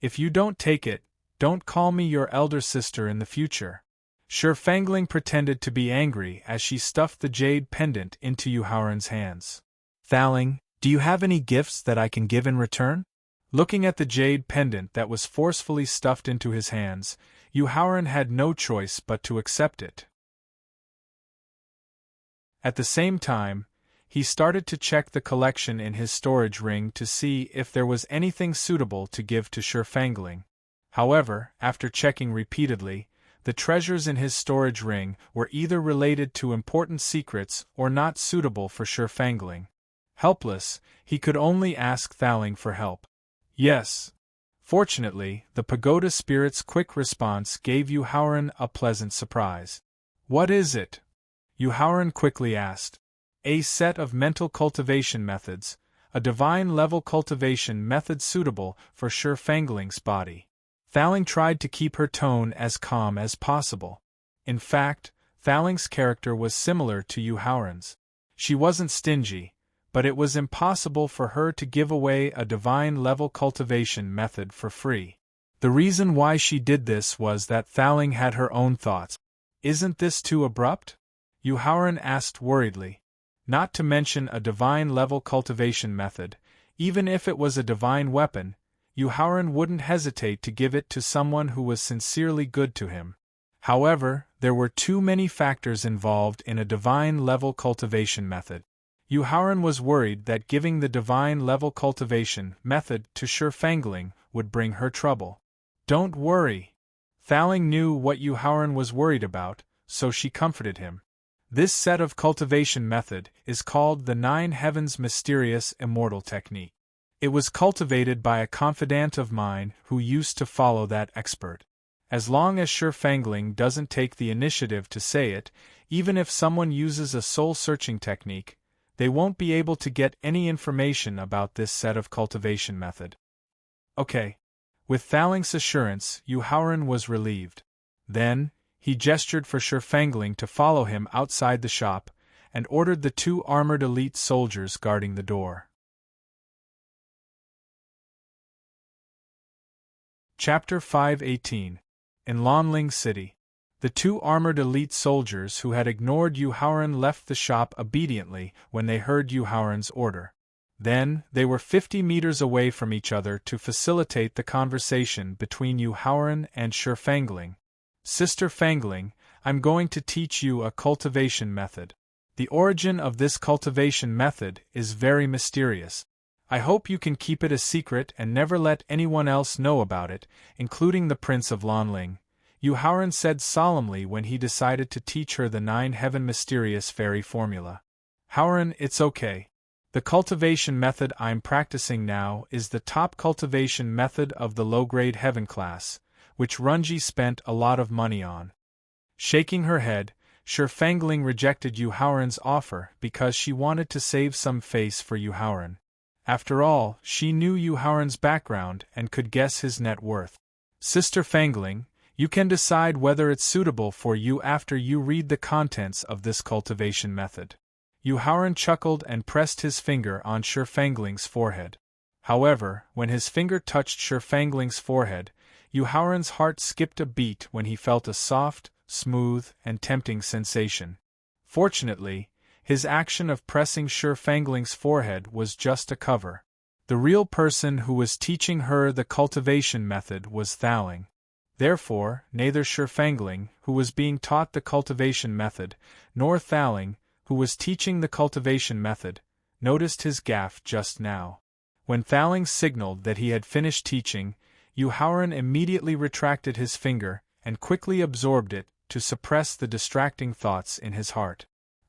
"If you don't take it, don't call me your elder sister in the future." Shi Fangling pretended to be angry as she stuffed the jade pendant into Yu Haoran's hands. "Thaling, do you have any gifts that I can give in return?" Looking at the jade pendant that was forcefully stuffed into his hands, Yu Haoran had no choice but to accept it. At the same time, he started to check the collection in his storage ring to see if there was anything suitable to give to Shi Fangling. However, after checking repeatedly, the treasures in his storage ring were either related to important secrets or not suitable for Shi Fangling. Helpless, he could only ask Thaling for help. "Yes." Fortunately, the pagoda spirit's quick response gave Yu Haoran a pleasant surprise. "What is it?" Yu Haoran quickly asked. "A set of mental cultivation methods, a divine-level cultivation method suitable for Shi Fangling's body." Thaling tried to keep her tone as calm as possible. In fact, Thaling's character was similar to Yu Haoran's. She wasn't stingy, but it was impossible for her to give away a divine-level cultivation method for free. The reason why she did this was that Thaling had her own thoughts. "Isn't this too abrupt?" Yu Haoran asked worriedly. Not to mention a divine-level cultivation method, even if it was a divine weapon, Yu Haoran wouldn't hesitate to give it to someone who was sincerely good to him. However, there were too many factors involved in a divine-level cultivation method. Yu Haoran was worried that giving the divine-level cultivation method to Shi Fangling would bring her trouble. Don't worry. Thaling knew what Yu Haoran was worried about, so she comforted him. This set of cultivation method is called the Nine Heavens Mysterious Immortal Technique. It was cultivated by a confidant of mine who used to follow that expert. As long as Fangling doesn't take the initiative to say it, even if someone uses a soul-searching technique, they won't be able to get any information about this set of cultivation method. Okay. With Thaling's assurance, Yu Haoran was relieved. Then, he gestured for Fangling to follow him outside the shop, and ordered the 2 armored elite soldiers guarding the door. Chapter 518. In Lanling City. The 2 armored elite soldiers who had ignored Yu Haoran left the shop obediently when they heard Yu Haoran's order. Then, they were 50 meters away from each other to facilitate the conversation between Yu Haoran and Fangling. Sister Fangling, I'm going to teach you a cultivation method. The origin of this cultivation method is very mysterious. I hope you can keep it a secret and never let anyone else know about it, including the Prince of Lanling, Yu Haoran said solemnly when he decided to teach her the 9 heaven mysterious fairy formula. Haoran, it's okay. The cultivation method I'm practicing now is the top cultivation method of the low-grade heaven class, which Runji spent a lot of money on. Shaking her head, Fangling rejected Yu Haoran's offer because she wanted to save some face for Yu Haoran. After all, she knew Yu Haoran's background and could guess his net worth. Sister Fangling, you can decide whether it's suitable for you after you read the contents of this cultivation method. Yu Haoran chuckled and pressed his finger on Fangling's forehead. However, when his finger touched Fangling's forehead, Yu Haoran's heart skipped a beat when he felt a soft, smooth, and tempting sensation. Fortunately, his action of pressing Fangling's forehead was just a cover. The real person who was teaching her the cultivation method was Thaling. Therefore, neither Fangling, who was being taught the cultivation method, nor Thaling, who was teaching the cultivation method, noticed his gaffe just now. When Thaling signaled that he had finished teaching, Yu Haoran immediately retracted his finger and quickly absorbed it to suppress the distracting thoughts in his heart.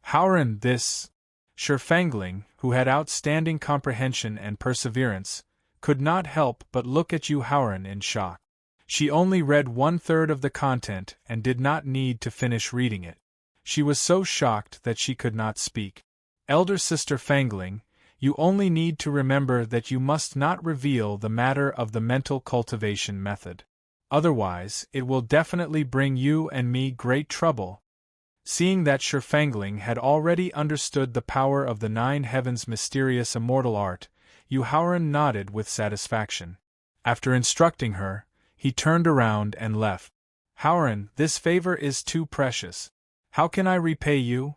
Haoran, this... Fangling, who had outstanding comprehension and perseverance, could not help but look at Yu Haoran in shock. She only read 1/3 of the content and did not need to finish reading it. She was so shocked that she could not speak. Elder Sister Fangling, you only need to remember that you must not reveal the matter of the mental cultivation method. Otherwise, it will definitely bring you and me great trouble. Seeing that Fangling had already understood the power of the 9 heavens mysterious immortal art, Yu Haoran nodded with satisfaction. After instructing her, he turned around and left. Haoran, this favor is too precious. How can I repay you?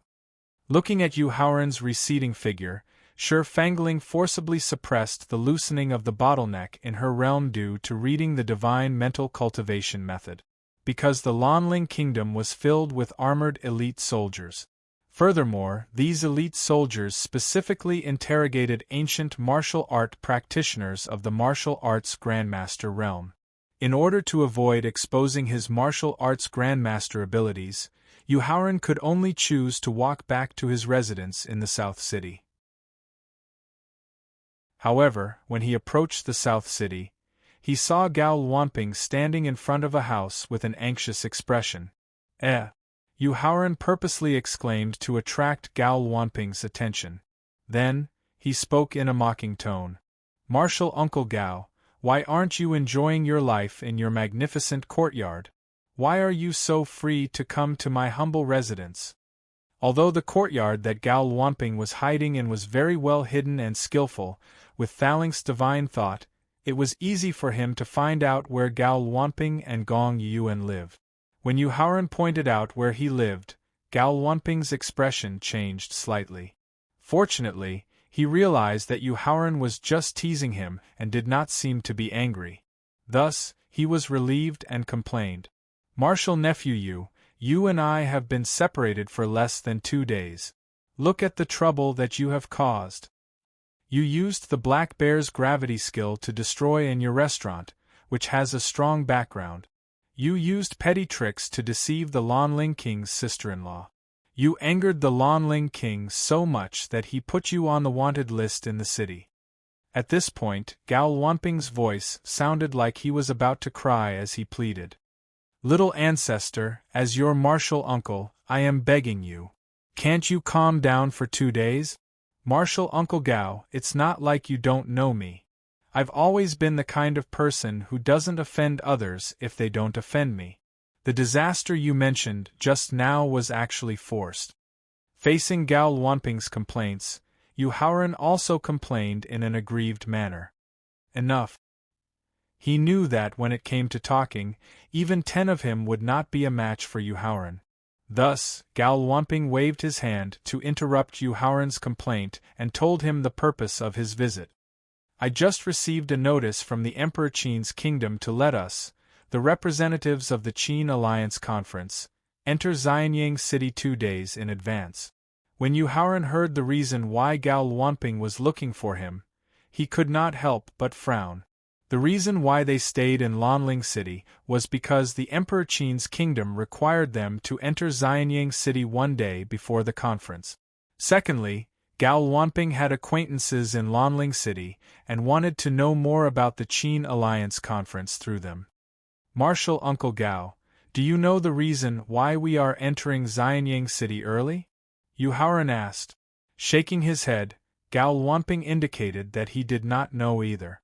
Looking at Yu Haoran's receding figure, Fangling forcibly suppressed the loosening of the bottleneck in her realm due to reading the divine mental cultivation method. Because the Lanling kingdom was filled with armored elite soldiers. Furthermore, these elite soldiers specifically interrogated ancient martial art practitioners of the martial arts grandmaster realm. In order to avoid exposing his martial arts grandmaster abilities, Yu Haoran could only choose to walk back to his residence in the South City. However, when he approached the South City, he saw Gao Luanping standing in front of a house with an anxious expression. Yu Haoran purposely exclaimed to attract Gao Luanping's attention. Then, he spoke in a mocking tone. Martial Uncle Gao, why aren't you enjoying your life in your magnificent courtyard? Why are you so free to come to my humble residence? Although the courtyard that Gao Luanping was hiding in was very well hidden and skillful, with Thaling's divine thought, it was easy for him to find out where Gao Luanping and Gong Yuan lived. When Yu Haoran pointed out where he lived, Gao Luanping's expression changed slightly. Fortunately, he realized that Yu Haoran was just teasing him and did not seem to be angry. Thus, he was relieved and complained. Martial nephew Yu, you and I have been separated for less than 2 days. Look at the trouble that you have caused. You used the Black Bear's gravity skill to destroy in your restaurant, which has a strong background. You used petty tricks to deceive the Lanling King's sister-in-law. You angered the Lanling King so much that he put you on the wanted list in the city. At this point, Gao Wanping's voice sounded like he was about to cry as he pleaded. Little ancestor, as your martial uncle, I am begging you. Can't you calm down for 2 days? Martial Uncle Gao, it's not like you don't know me. I've always been the kind of person who doesn't offend others if they don't offend me. The disaster you mentioned just now was actually forced. Facing Gao Wanping's complaints, Yu Haoran also complained in an aggrieved manner. Enough. He knew that when it came to talking, even 10 of him would not be a match for Yu Haoran. Thus, Gao Wanping waved his hand to interrupt Yu Haoran's complaint and told him the purpose of his visit. I just received a notice from the Emperor Qin's kingdom to let us, the representatives of the Qin Alliance Conference, enter Xianyang City 2 days in advance. When Yu Haoran heard the reason why Gao Wanping was looking for him, he could not help but frown. The reason why they stayed in Lanling City was because the Emperor Qin's kingdom required them to enter Xianyang City 1 day before the conference. Secondly, Gao Wanping had acquaintances in Lanling City and wanted to know more about the Qin Alliance Conference through them. Martial Uncle Gao, do you know the reason why we are entering Xianyang City early? Yu Haoran asked. Shaking his head, Gao Wanping indicated that he did not know either.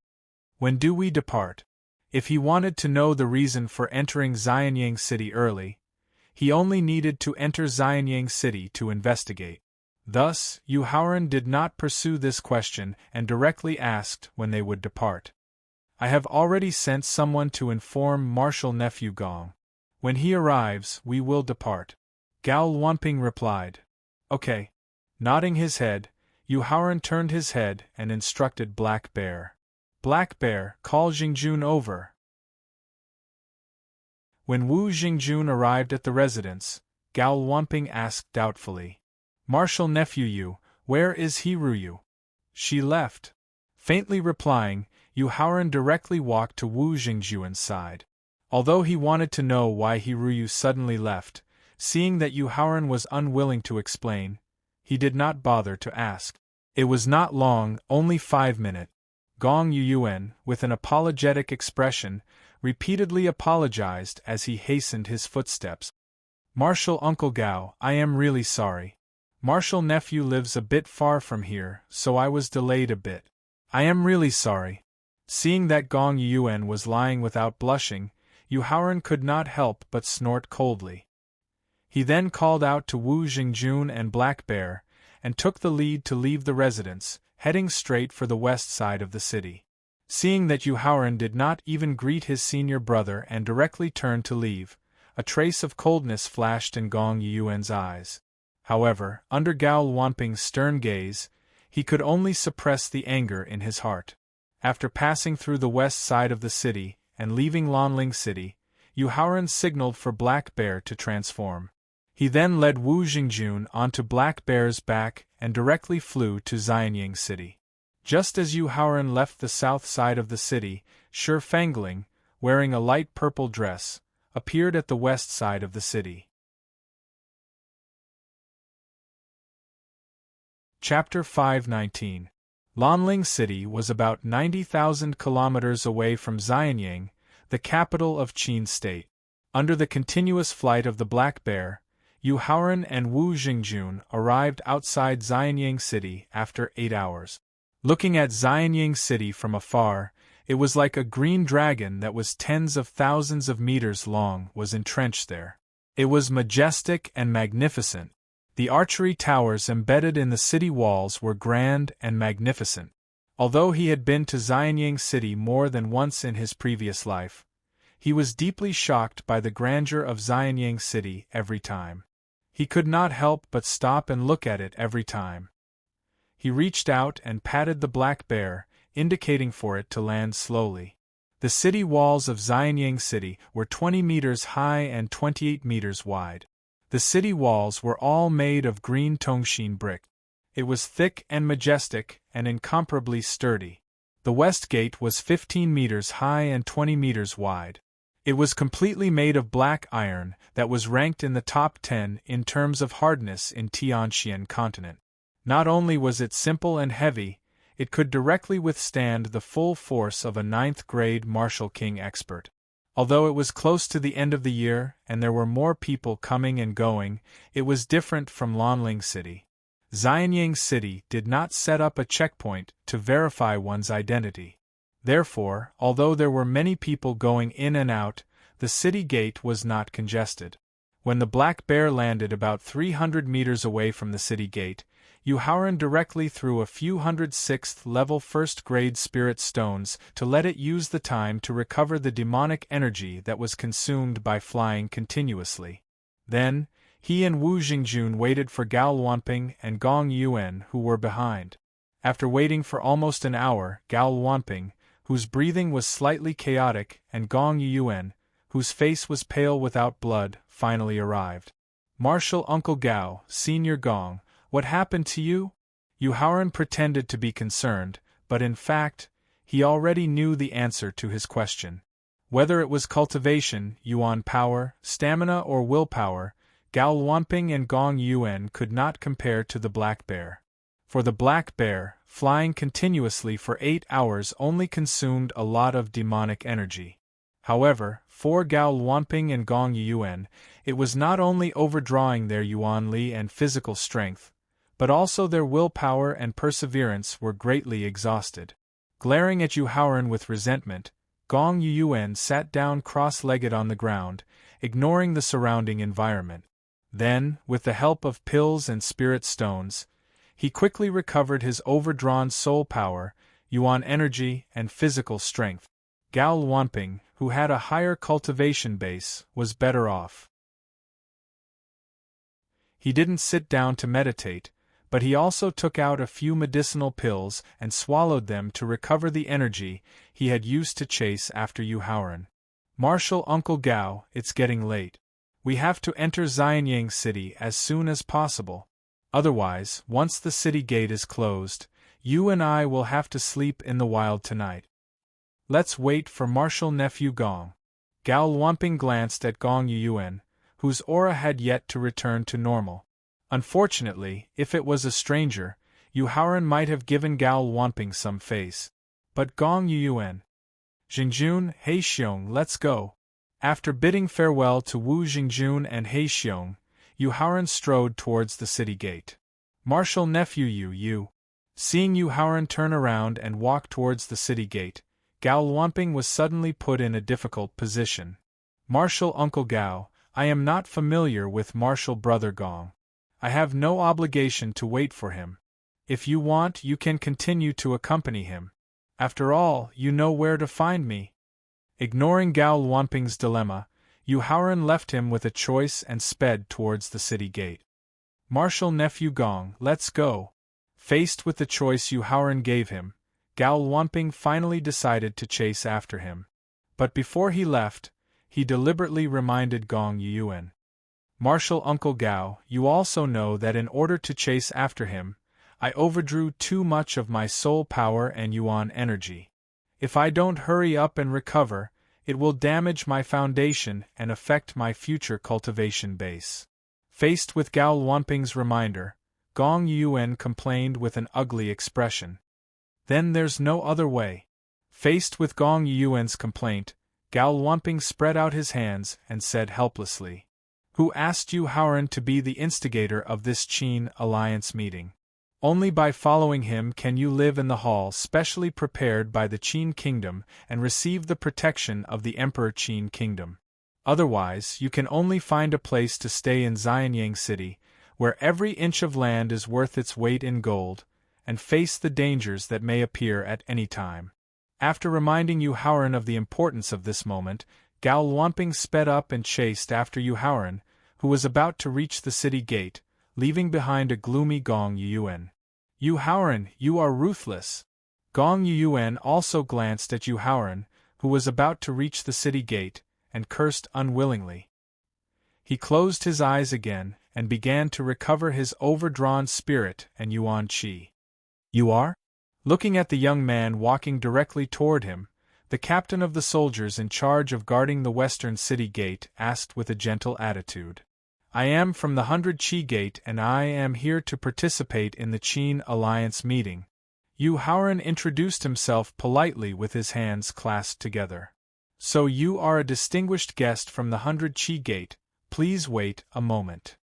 When do we depart? If he wanted to know the reason for entering Xianyang City early, he only needed to enter Xianyang City to investigate. Thus, Yu Haoran did not pursue this question and directly asked when they would depart. I have already sent someone to inform Marshal Nephew Gong. When he arrives, we will depart. Gao Wanping replied. Okay. Nodding his head, Yu Haoran turned his head and instructed Black Bear. Black Bear, call Jingjun over. When Wu Jingjun arrived at the residence, Gao Wanping asked doubtfully. Marshal Nephew Yu, where is Hiruyu? She left. Faintly replying, Yu Haoran directly walked to Wu Jingjuan's side. Although he wanted to know why Hiruyu suddenly left, seeing that Yu Haoran was unwilling to explain, he did not bother to ask. It was not long, only 5 minutes. Gong Yuyuan, with an apologetic expression, repeatedly apologized as he hastened his footsteps. Marshal Uncle Gao, I am really sorry. Marshal Nephew lives a bit far from here, so I was delayed a bit. I am really sorry. Seeing that Gong Yuyuan was lying without blushing, Yu Haoran could not help but snort coldly. He then called out to Wu Jingjun and Black Bear, and took the lead to leave the residence, heading straight for the west side of the city. Seeing that Yu Haoran did not even greet his senior brother and directly turned to leave, a trace of coldness flashed in Gong Yuyuan's eyes. However, under Gao Wanping's stern gaze, he could only suppress the anger in his heart. After passing through the west side of the city and leaving Lanling City, Yu Haoran signaled for Black Bear to transform. He then led Wu Jingjun onto Black Bear's back and directly flew to Xianyang City. Just as Yu Haoran left the south side of the city, Shi Fangling, wearing a light purple dress, appeared at the west side of the city. Chapter 519. Lanling City was about 90,000 kilometers away from Xianyang, the capital of Qin State. Under the continuous flight of the Black Bear, Yu Haoran and Wu Jingjun arrived outside Xianyang City after 8 hours. Looking at Xianyang City from afar, it was like a green dragon that was tens of thousands of meters long was entrenched there. It was majestic and magnificent. The archery towers embedded in the city walls were grand and magnificent. Although he had been to Xianyang City more than once in his previous life, he was deeply shocked by the grandeur of Xianyang City every time. He could not help but stop and look at it every time. He reached out and patted the Black Bear, indicating for it to land slowly. The city walls of Xianyang City were 20 meters high and 28 meters wide. The city walls were all made of green Tongshin brick. It was thick and majestic and incomparably sturdy. The west gate was 15 meters high and 20 meters wide. It was completely made of black iron that was ranked in the top 10 in terms of hardness in Tianxian continent. Not only was it simple and heavy, it could directly withstand the full force of a 9th-grade Martial King expert. Although it was close to the end of the year and there were more people coming and going, it was different from Lanling City. Xianyang City did not set up a checkpoint to verify one's identity. Therefore, although there were many people going in and out, the city gate was not congested. When the black bear landed about 300 meters away from the city gate, Yu Haoran directly threw a few hundred 6th-level first-grade spirit stones to let it use the time to recover the demonic energy that was consumed by flying continuously. Then, he and Wu Jingjun waited for Gao Luanping and Gong Yuan, who were behind. After waiting for almost an hour, Gao Luanping, whose breathing was slightly chaotic, and Gong Yuan, whose face was pale without blood, finally arrived. "Marshal Uncle Gao, Senior Gong, what happened to you?" Yu Haoran pretended to be concerned, but in fact, he already knew the answer to his question. Whether it was cultivation, yuan power, stamina or willpower, Gao Luanping and Gong Yuan could not compare to the black bear. For the black bear, flying continuously for 8 hours only consumed a lot of demonic energy. However, for Gao Luanping and Gong Yuan, it was not only overdrawing their yuan li and physical strength, but also their willpower and perseverance were greatly exhausted. Glaring at Yu Haoran with resentment, Gong Yuan sat down cross-legged on the ground, ignoring the surrounding environment. Then, with the help of pills and spirit stones, he quickly recovered his overdrawn soul power, yuan energy, and physical strength. Gao Luanping, who had a higher cultivation base, was better off. He didn't sit down to meditate, but he also took out a few medicinal pills and swallowed them to recover the energy he had used to chase after Yu Haoran. "Marshal Uncle Gao, it's getting late. We have to enter Xianyang City as soon as possible. Otherwise, once the city gate is closed, you and I will have to sleep in the wild tonight. Let's wait for Marshal Nephew Gong." Gao Luanping glanced at Gong Yuan, whose aura had yet to return to normal. Unfortunately, if it was a stranger, Yu Haoran might have given Gao Luanping some face. But Gong Yuan, "Jingjun, Heixiong, let's go." After bidding farewell to Wu Jingjun and Heixiong, Yu Haoran strode towards the city gate. "Marshal Nephew Yu." Seeing Yu Haoran turn around and walk towards the city gate, Gao Luanping was suddenly put in a difficult position. "Marshal Uncle Gao, I am not familiar with Marshal Brother Gong. I have no obligation to wait for him. If you want, you can continue to accompany him. After all, you know where to find me." Ignoring Gao Luanping's dilemma, Yu Haoran left him with a choice and sped towards the city gate. "Marshal Nephew Gong, let's go." Faced with the choice Yu Haoran gave him, Gao Luanping finally decided to chase after him. But before he left, he deliberately reminded Gong Yuan. "Marshal Uncle Gao, you also know that in order to chase after him, I overdrew too much of my soul power and yuan energy. If I don't hurry up and recover, it will damage my foundation and affect my future cultivation base." Faced with Gao Luanping's reminder, Gong Yuan complained with an ugly expression. "Then there's no other way." Faced with Gong Yuan's complaint, Gao Luanping spread out his hands and said helplessly, "Who asked Yu Haoran to be the instigator of this Qin alliance meeting? Only by following him can you live in the hall specially prepared by the Qin kingdom and receive the protection of the Emperor Qin kingdom. Otherwise, you can only find a place to stay in Xianyang City, where every inch of land is worth its weight in gold, and face the dangers that may appear at any time." After reminding Yu Haoran of the importance of this moment, Gao Luanping sped up and chased after Yu Haoran, who was about to reach the city gate, leaving behind a gloomy Gong Yuan. "Yu Haoran, you are ruthless." Gong Yuan also glanced at Yu Haoran, who was about to reach the city gate, and cursed unwillingly. He closed his eyes again, and began to recover his overdrawn spirit and yuan qi. "You are? Looking at the young man walking directly toward him, the captain of the soldiers in charge of guarding the western city gate asked with a gentle attitude, "I am from the 100 Chi Gate and I am here to participate in the Qin Alliance meeting." Yu Haoran introduced himself politely with his hands clasped together. "So you are a distinguished guest from the 100 Chi Gate, please wait a moment."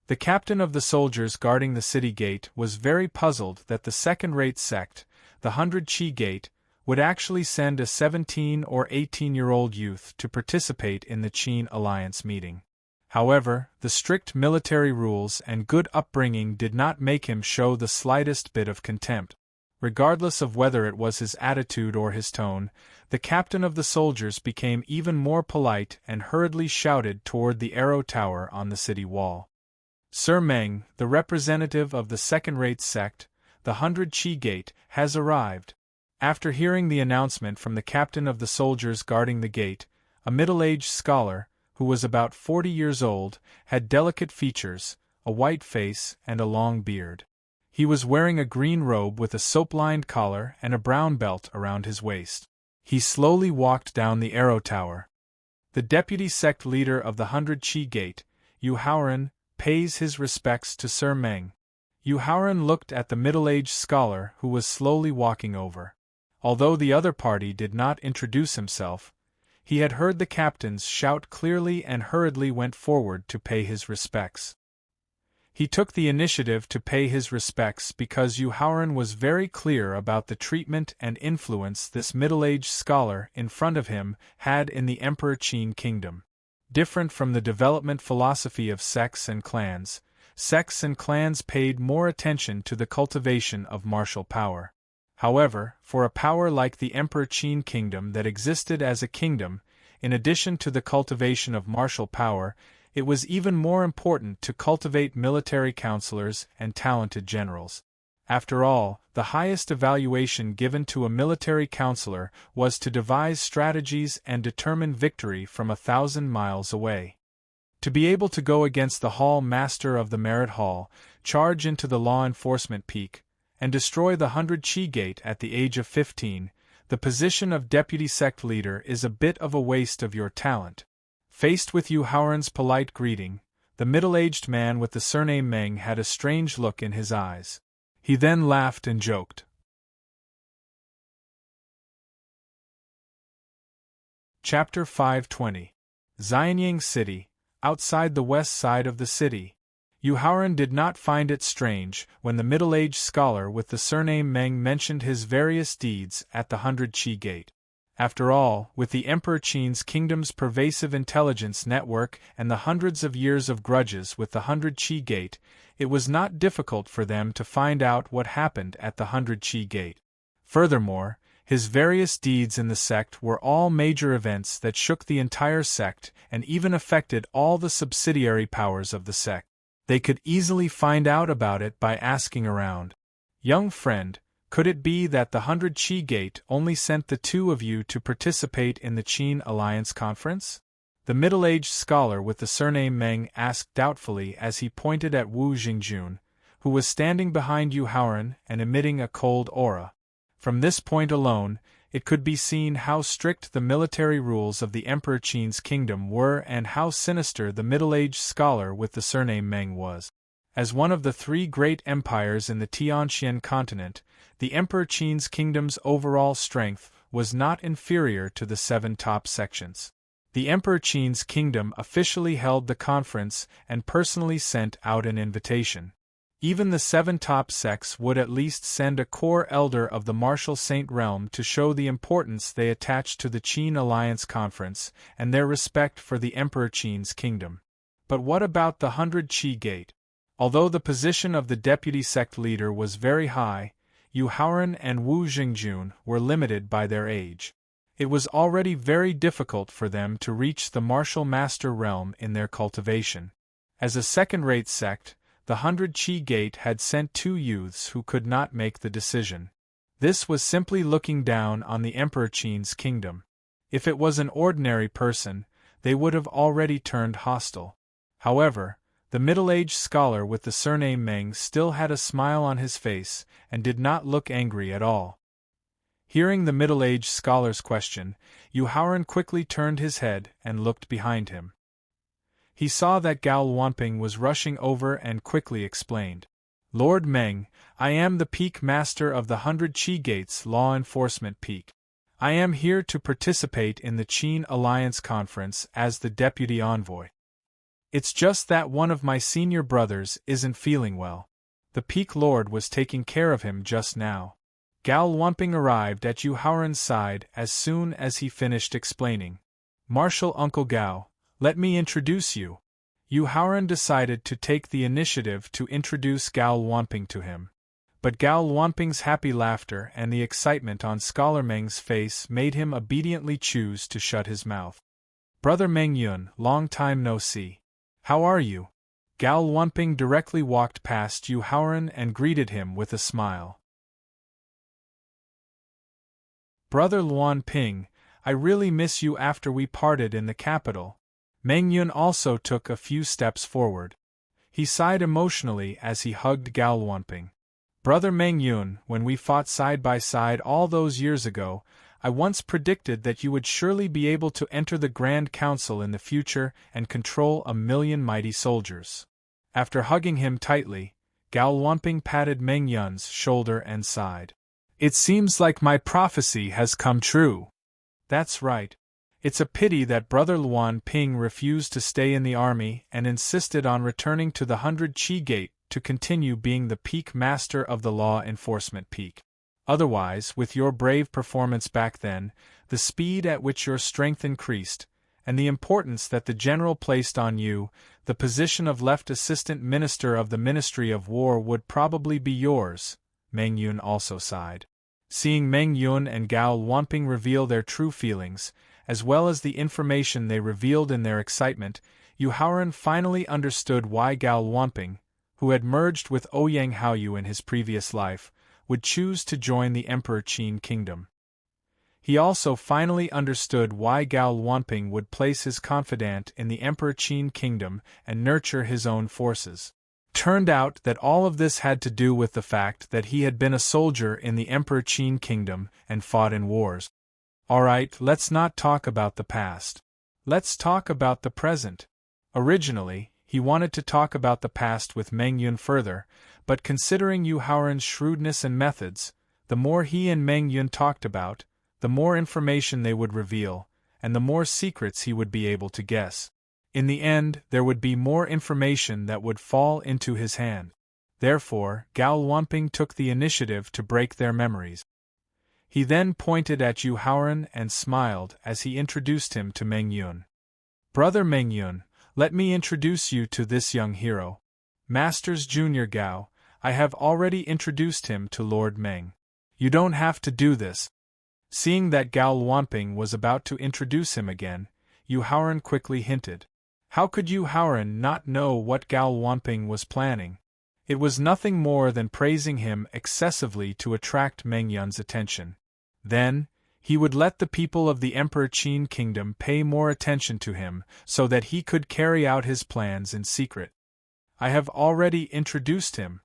The captain of the soldiers guarding the city gate was very puzzled that the second-rate sect, the 100 Chi Gate, would actually send a 17 or 18-year-old youth to participate in the Qin Alliance meeting. However, the strict military rules and good upbringing did not make him show the slightest bit of contempt. Regardless of whether it was his attitude or his tone, the captain of the soldiers became even more polite and hurriedly shouted toward the arrow tower on the city wall. "Sir Meng, the representative of the second-rate sect, the 100 Chi Gate, has arrived." After hearing the announcement from the captain of the soldiers guarding the gate, a middle-aged scholar, who was about 40 years old, had delicate features, a white face, and a long beard. He was wearing a green robe with a soap-lined collar and a brown belt around his waist. He slowly walked down the arrow tower. The deputy sect leader of the 100 Chi Gate, Yu Haoran, pays his respects to Sir Meng. Yu Haoran looked at the middle-aged scholar who was slowly walking over. Although the other party did not introduce himself, he had heard the captains shout clearly and hurriedly went forward to pay his respects. He took the initiative to pay his respects because Yu Haoran was very clear about the treatment and influence this middle-aged scholar in front of him had in the Emperor Qin kingdom. Different from the development philosophy of sects and clans paid more attention to the cultivation of martial power. However, for a power like the Emperor Qin kingdom that existed as a kingdom, in addition to the cultivation of martial power, it was even more important to cultivate military counselors and talented generals. After all, the highest evaluation given to a military counselor was to devise strategies and determine victory from 1,000 miles away. To be able to go against the Hall Master of the Merit Hall, charge into the law enforcement peak, and destroy the 100 Chi Gate at the age of 15, the position of deputy sect leader is a bit of a waste of your talent. Faced with Yu Haoran's polite greeting, the middle-aged man with the surname Meng had a strange look in his eyes. He then laughed and joked. Chapter 520. Xianyang City, outside the west side of the city. Yu Haoran did not find it strange when the middle-aged scholar with the surname Meng mentioned his various deeds at the 100 Chi Gate. After all, with the Emperor Qin's kingdom's pervasive intelligence network and the hundreds of years of grudges with the 100 Chi Gate, it was not difficult for them to find out what happened at the 100 Chi Gate. Furthermore, his various deeds in the sect were all major events that shook the entire sect and even affected all the subsidiary powers of the sect. They could easily find out about it by asking around. "Young friend, could it be that the 100 Chi Gate only sent the two of you to participate in the Qin Alliance conference?" The middle-aged scholar with the surname Meng asked doubtfully as he pointed at Wu Jingjun, who was standing behind Yu Haoran and emitting a cold aura. From this point alone, it could be seen how strict the military rules of the Emperor Qin's kingdom were and how sinister the middle-aged scholar with the surname Meng was. As one of the three great empires in the Tianxian continent, the Emperor Qin's kingdom's overall strength was not inferior to the 7 top sections. The Emperor Qin's kingdom officially held the conference and personally sent out an invitation. Even the 7 top sects would at least send a core elder of the martial saint realm to show the importance they attached to the Qin Alliance conference and their respect for the Emperor Qin's kingdom. But what about the 100 Chi Gate? Although the position of the deputy sect leader was very high, Yu Haoran and Wu Jingjun were limited by their age. It was already very difficult for them to reach the martial master realm in their cultivation. As a second-rate sect, the 100 Chi Gate had sent 2 youths who could not make the decision. This was simply looking down on the Emperor Qin's kingdom. If it was an ordinary person, they would have already turned hostile. However, The middle-aged scholar with the surname Meng still had a smile on his face, and did not look angry at all. Hearing the middle-aged scholar's question, Yu Haoran quickly turned his head and looked behind him. He saw that Gao Wanping was rushing over and quickly explained. Lord Meng, I am the Peak Master of the 100 Qi Gates Law Enforcement Peak. I am here to participate in the Qin Alliance Conference as the Deputy Envoy. It's just that one of my senior brothers isn't feeling well. The Peak Lord was taking care of him just now. Gao Wanping arrived at Yu Haoran's side as soon as he finished explaining. Marshal Uncle Gao, let me introduce you. Yu Haoran decided to take the initiative to introduce Gao Wanping to him. But Gao Wanping's happy laughter and the excitement on Scholar Meng's face made him obediently choose to shut his mouth. Brother Meng Yun, long time no see. How are you? Gao Wanping directly walked past Yu Haoran and greeted him with a smile. Brother Luan Ping, I really miss you after we parted in the capital. Meng Yun also took a few steps forward. He sighed emotionally as he hugged Gao Wanping. Brother Meng Yun, when we fought side by side all those years ago, I once predicted that you would surely be able to enter the Grand Council in the future and control 1,000,000 mighty soldiers. After hugging him tightly, Gao Wanping patted Meng Yun's shoulder and sighed. It seems like my prophecy has come true. That's right. It's a pity that Brother Luan Ping refused to stay in the army and insisted on returning to the 100 Qi Gate to continue being the Peak Master of the Law Enforcement Peak. Otherwise, with your brave performance back then, the speed at which your strength increased, and the importance that the General placed on you, the position of Left Assistant Minister of the Ministry of War would probably be yours. Meng Yun also sighed. Seeing Meng Yun and Gao Wanping reveal their true feelings, as well as the information they revealed in their excitement, Yu Haoran finally understood why Gao Wanping, who had merged with Ouyang Haoyu in his previous life, would choose to join the Emperor Qin Kingdom. He also finally understood why Gao Wanping would place his confidant in the Emperor Qin Kingdom and nurture his own forces. Turned out that all of this had to do with the fact that he had been a soldier in the Emperor Qin Kingdom and fought in wars. Alright, let's not talk about the past. Let's talk about the present. Originally, he wanted to talk about the past with Meng Yun further, but considering Yu Haoran's shrewdness and methods, the more he and Meng Yun talked about, the more information they would reveal, and the more secrets he would be able to guess. In the end, there would be more information that would fall into his hand. Therefore, Gao Wanping took the initiative to break their memories. He then pointed at Yu Haoran and smiled as he introduced him to Meng Yun. Brother Meng Yun, let me introduce you to this young hero. Masters Junior Gao, I have already introduced him to Lord Meng. You don't have to do this. Seeing that Gao Wanping was about to introduce him again, Yu Haoran quickly hinted. How could Yu Haoran not know what Gao Wanping was planning? It was nothing more than praising him excessively to attract Meng Yun's attention. Then, he would let the people of the Emperor Qin Kingdom pay more attention to him so that he could carry out his plans in secret. I have already introduced him.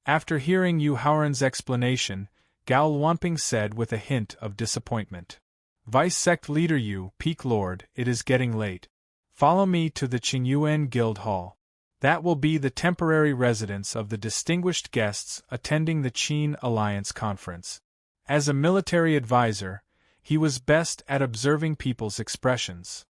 After hearing Yu Haoran's explanation, Gao Wanping said with a hint of disappointment. Vice Sect Leader Yu, Peak Lord, it is getting late. Follow me to the Qingyuan Guild Hall. That will be the temporary residence of the distinguished guests attending the Qin Alliance Conference. As a military advisor, he was best at observing people's expressions.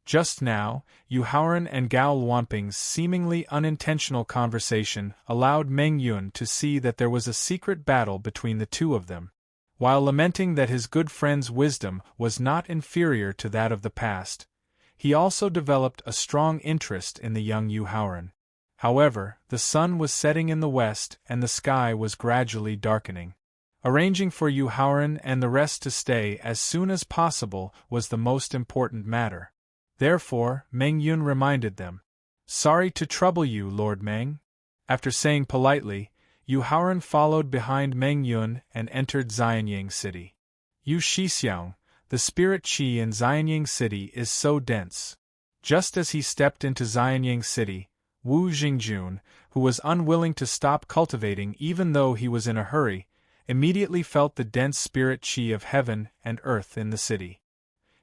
Just now, Yu Haoran and Gao Wanping's seemingly unintentional conversation allowed Meng Yun to see that there was a secret battle between the two of them. While lamenting that his good friend's wisdom was not inferior to that of the past, he also developed a strong interest in the young Yu Haoran. However, the sun was setting in the west and the sky was gradually darkening. Arranging for Yu Haoran and the rest to stay as soon as possible was the most important matter. Therefore, Meng Yun reminded them. Sorry to trouble you, Lord Meng. After saying politely, Yu Haoran followed behind Meng Yun and entered Xianying City. Yu Shixiang, the spirit qi in Xianying City is so dense. Just as he stepped into Xianyang City, Wu Jingjun, who was unwilling to stop cultivating even though he was in a hurry, immediately felt the dense spirit qi of heaven and earth in the city.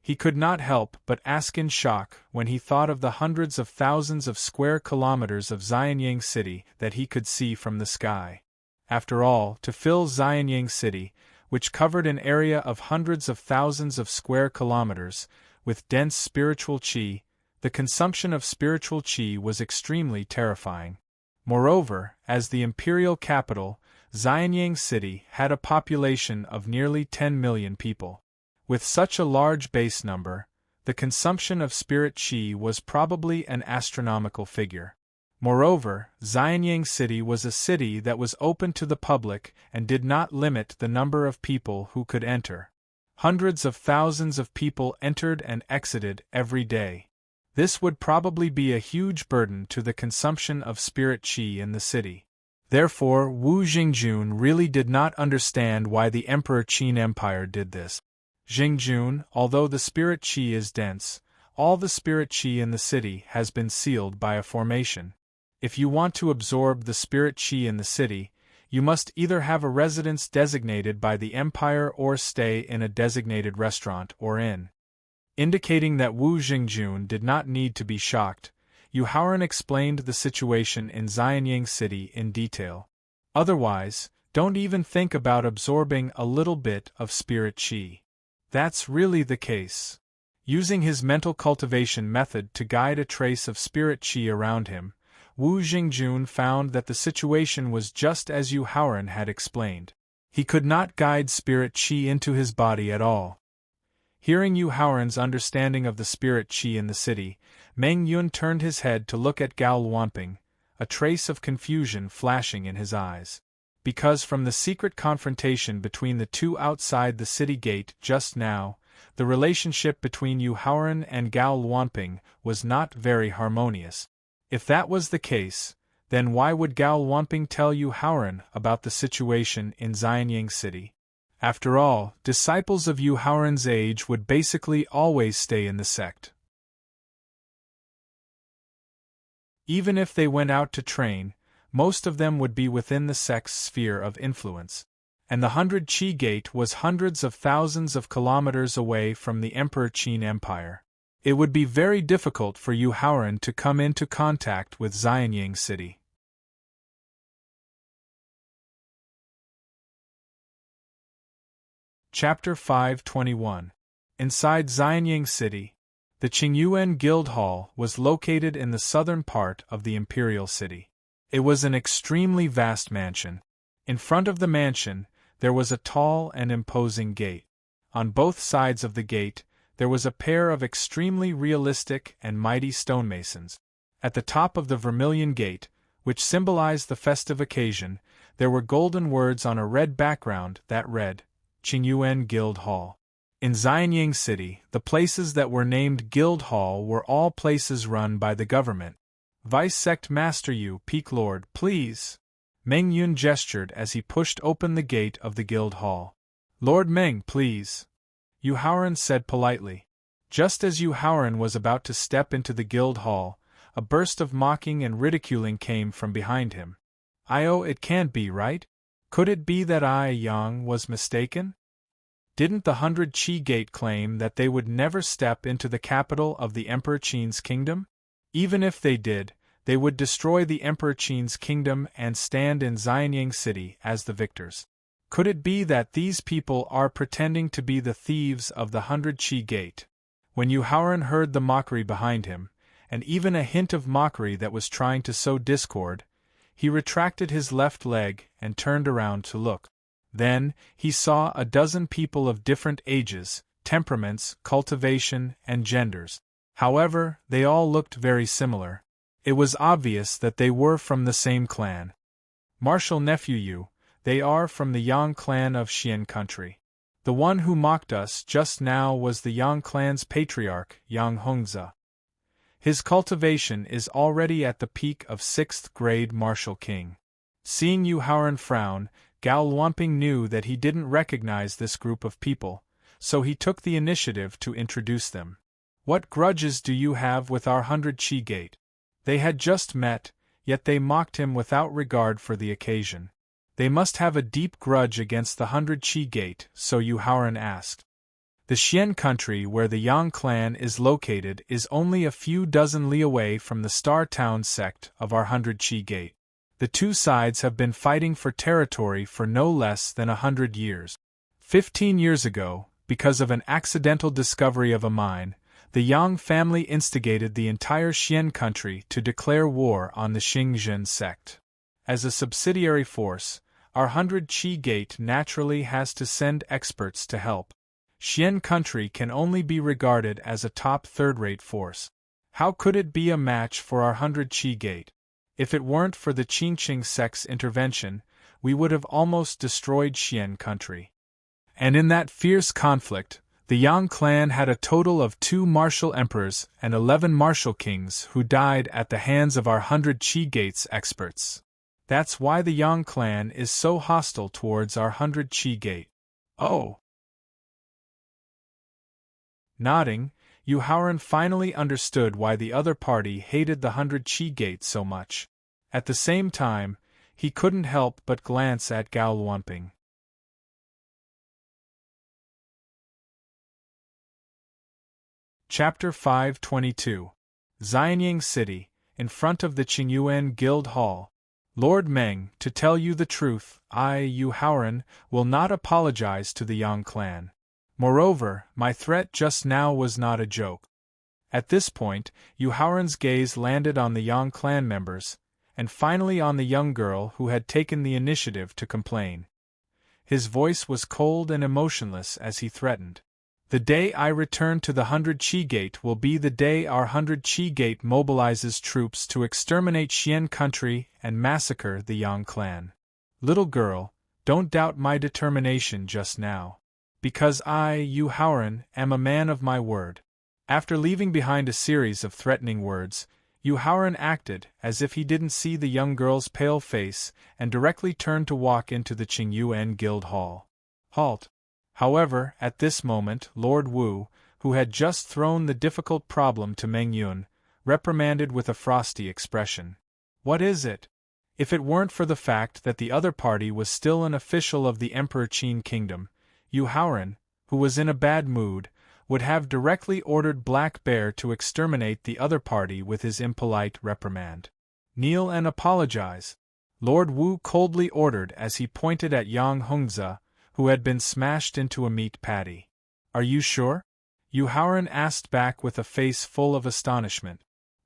He could not help but ask in shock when he thought of the hundreds of thousands of square kilometers of Xianyang City that he could see from the sky. After all, to fill Xianyang City, which covered an area of hundreds of thousands of square kilometers, with dense spiritual qi, the consumption of spiritual qi was extremely terrifying. Moreover, as the imperial capital, Xianyang City had a population of nearly 10 million people. With such a large base number, the consumption of spirit qi was probably an astronomical figure. Moreover, Xianyang City was a city that was open to the public and did not limit the number of people who could enter. Hundreds of thousands of people entered and exited every day. This would probably be a huge burden to the consumption of spirit qi in the city. Therefore, Wu Jingjun really did not understand why the Emperor Qin Empire did this. Jingjun, although the spirit qi is dense, all the spirit qi in the city has been sealed by a formation. If you want to absorb the spirit qi in the city, you must either have a residence designated by the empire or stay in a designated restaurant or inn. Indicating that Wu Jingjun did not need to be shocked, Yu Haoran explained the situation in Xianyang City in detail. Otherwise, don't even think about absorbing a little bit of spirit qi. That's really the case. Using his mental cultivation method to guide a trace of spirit qi around him, Wu Jingjun found that the situation was just as Yu Haoran had explained. He could not guide spirit qi into his body at all. Hearing Yu Haoran's understanding of the spirit qi in the city, Meng Yun turned his head to look at Gao Luanping, a trace of confusion flashing in his eyes. Because from the secret confrontation between the two outside the city gate just now, the relationship between Yu Haoran and Gao Luanping was not very harmonious. If that was the case, then why would Gao Luanping tell Yu Haoran about the situation in Xianyang City? After all, disciples of Yu Haoran's age would basically always stay in the sect. Even if they went out to train, most of them would be within the sect's sphere of influence. And the 100 Qi Gate was hundreds of thousands of kilometers away from the Emperor Qin Empire. It would be very difficult for Yu Haoran to come into contact with Xianyang City. Chapter 521. Inside Xianyang City, the Qingyuan Guild Hall was located in the southern part of the imperial city. It was an extremely vast mansion. In front of the mansion, there was a tall and imposing gate. On both sides of the gate, there was a pair of extremely realistic and mighty stonemasons. At the top of the vermilion gate, which symbolized the festive occasion, there were golden words on a red background that read, Qingyuan Guild Hall. In Xianyang City, the places that were named Guild Hall were all places run by the government. Vice Sect Master Yu, Peak Lord, please. Meng Yun gestured as he pushed open the gate of the Guild Hall. Lord Meng, please. Yu Haoran said politely. Just as Yu Haoran was about to step into the Guild Hall, a burst of mocking and ridiculing came from behind him. It can't be right? Could it be that Yang was mistaken? Didn't the 100 Qi Gate claim that they would never step into the capital of the Emperor Qin's kingdom? Even if they did, they would destroy the Emperor Qin's kingdom and stand in Xianyang City as the victors. Could it be that these people are pretending to be the thieves of the 100 Qi Gate? When Yu Haoran heard the mockery behind him, and even a hint of mockery that was trying to sow discord, he retracted his left leg and turned around to look. Then, he saw a dozen people of different ages, temperaments, cultivation, and genders. However, they all looked very similar. It was obvious that they were from the same clan. Martial nephew Yu, they are from the Yang clan of Xian country. The one who mocked us just now was the Yang clan's patriarch, Yang Hongzi. His cultivation is already at the peak of 6th grade martial king. Seeing Yu Haoran frown, Gao Luanping knew that he didn't recognize this group of people, so he took the initiative to introduce them. What grudges do you have with our 100 Gate? They had just met, yet they mocked him without regard for the occasion. They must have a deep grudge against the 100 Gate, so Yu Haoran asked. The Xian country where the Yang clan is located is only a few dozen li away from the Star Town sect of our 100 Gate. The two sides have been fighting for territory for no less than 100 years. 15 years ago, because of an accidental discovery of a mine, the Yang family instigated the entire Xian country to declare war on the Xingzhen sect. As a subsidiary force, our 100 Gate naturally has to send experts to help. Xian country can only be regarded as a top third-rate force. How could it be a match for our 100 Gate? If it weren't for the Qingqing sect's intervention, we would have almost destroyed Xian country. And in that fierce conflict, the Yang clan had a total of 2 martial emperors and 11 martial kings who died at the hands of our 100 Gate's experts. That's why the Yang clan is so hostile towards our 100 Gate. Oh! Nodding, Yu Haoran finally understood why the other party hated the 100 Gate so much. At the same time, he couldn't help but glance at Gao Luanping. Chapter 522. Xianyang City, in front of the Qingyuan Guild Hall. Lord Meng, to tell you the truth, I, Yu Haoran, will not apologize to the Yang clan. Moreover, my threat just now was not a joke. At this point, Yu Haoran's gaze landed on the Yang clan members, and finally on the young girl who had taken the initiative to complain. His voice was cold and emotionless as he threatened. The day I return to the 100 Gate will be the day our 100 Gate mobilizes troops to exterminate Xian country and massacre the Yang clan. Little girl, don't doubt my determination just now. Because I, Yu Haoran, am a man of my word. After leaving behind a series of threatening words, Yu Haoran acted as if he didn't see the young girl's pale face and directly turned to walk into the Qingyuan Guild Hall. Halt! However, at this moment, Lord Wu, who had just thrown the difficult problem to Meng Yun, reprimanded with a frosty expression. What is it? If it weren't for the fact that the other party was still an official of the Emperor Qin Kingdom, Yu Haoran, who was in a bad mood, would have directly ordered Black Bear to exterminate the other party with his impolite reprimand. Kneel and apologize, Lord Wu coldly ordered as he pointed at Yang Hongzi, who had been smashed into a meat patty. Are you sure? Yu Haoran asked back with a face full of astonishment.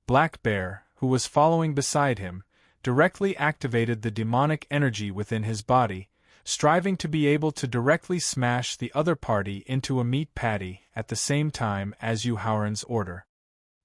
Black Bear, who was following beside him, directly activated the demonic energy within his body, striving to be able to directly smash the other party into a meat patty at the same time as Yu Haoran's order.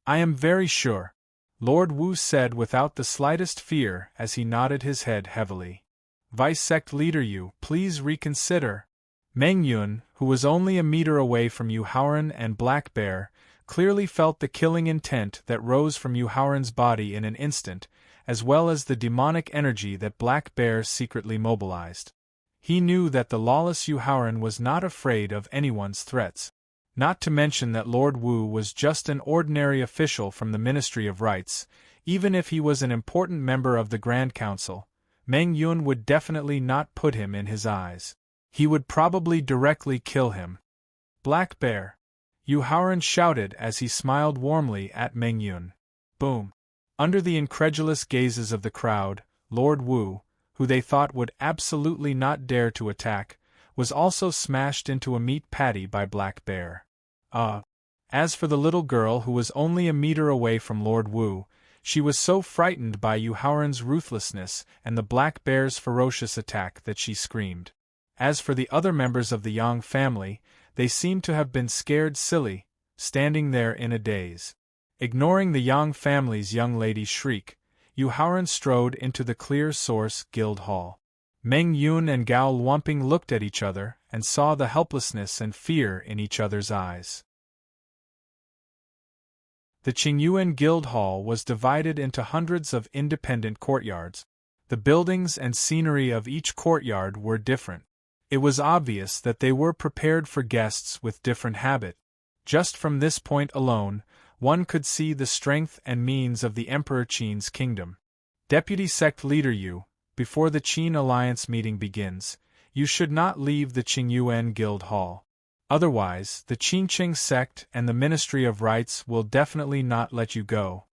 I am very sure, Lord Wu said without the slightest fear as he nodded his head heavily. Vice Sect Leader Yu, please reconsider. Meng Yun, who was only a meter away from Yu Haoran and Black Bear, clearly felt the killing intent that rose from Yu Haoran's body in an instant, as well as the demonic energy that Black Bear secretly mobilized. He knew that the lawless Yu Haoran was not afraid of anyone's threats. Not to mention that Lord Wu was just an ordinary official from the Ministry of Rights. Even if he was an important member of the Grand Council, Meng Yun would definitely not put him in his eyes. He would probably directly kill him. Black Bear! Yu Haoran shouted as he smiled warmly at Meng Yun. Boom! Under the incredulous gazes of the crowd, Lord Wu, who they thought would absolutely not dare to attack, was also smashed into a meat patty by Black Bear. As for the little girl who was only a meter away from Lord Wu, she was so frightened by Yu Haoran's ruthlessness and the Black Bear's ferocious attack that she screamed. As for the other members of the Yang family, they seemed to have been scared silly, standing there in a daze. Ignoring the Yang family's young lady's shriek, Yu Haoran strode into the Clear Source Guild Hall. Meng Yun and Gao Luanping looked at each other and saw the helplessness and fear in each other's eyes. The Qingyuan Guild Hall was divided into hundreds of independent courtyards. The buildings and scenery of each courtyard were different. It was obvious that they were prepared for guests with different habits. Just from this point alone, one could see the strength and means of the Emperor Qin's kingdom. Deputy Sect Leader Yu, before the Qin Alliance meeting begins, you should not leave the Qingyuan Guild Hall. Otherwise, the Qinqing sect and the Ministry of Rites will definitely not let you go.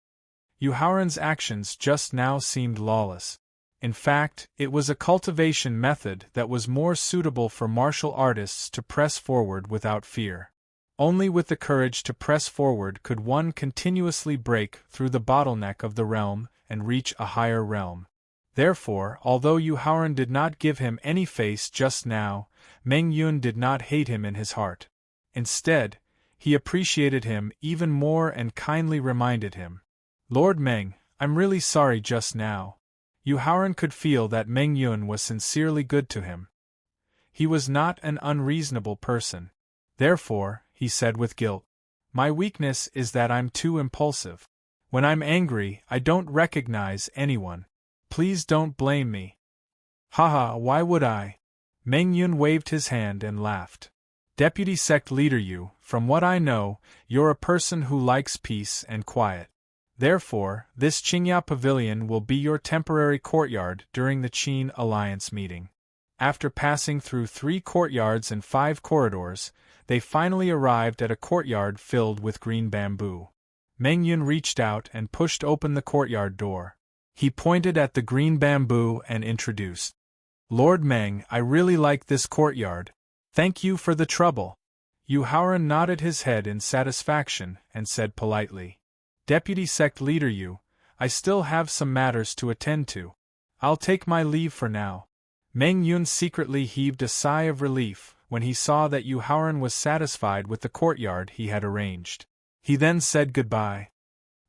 Yu Haoran's actions just now seemed lawless. In fact, it was a cultivation method that was more suitable for martial artists to press forward without fear. Only with the courage to press forward could one continuously break through the bottleneck of the realm and reach a higher realm. Therefore, although Yu Haoran did not give him any face just now, Meng Yun did not hate him in his heart. Instead, he appreciated him even more and kindly reminded him, "Lord Meng, I'm really sorry just now." Yu Haoran could feel that Meng Yun was sincerely good to him. He was not an unreasonable person. Therefore, he said with guilt, "My weakness is that I'm too impulsive. When I'm angry, I don't recognize anyone. Please don't blame me." "Haha, why would I?" Meng Yun waved his hand and laughed. "Deputy Sect Leader Yu, from what I know, you're a person who likes peace and quiet. Therefore, this Qingya Pavilion will be your temporary courtyard during the Qin Alliance meeting." After passing through 3 courtyards and 5 corridors, they finally arrived at a courtyard filled with green bamboo. Meng Yun reached out and pushed open the courtyard door. He pointed at the green bamboo and introduced, "Lord Meng, I really like this courtyard. Thank you for the trouble." Yu Haoran nodded his head in satisfaction and said politely, "Deputy Sect Leader Yu, I still have some matters to attend to. I'll take my leave for now." Meng Yun secretly heaved a sigh of relief when he saw that Yu Haoran was satisfied with the courtyard he had arranged. He then said goodbye.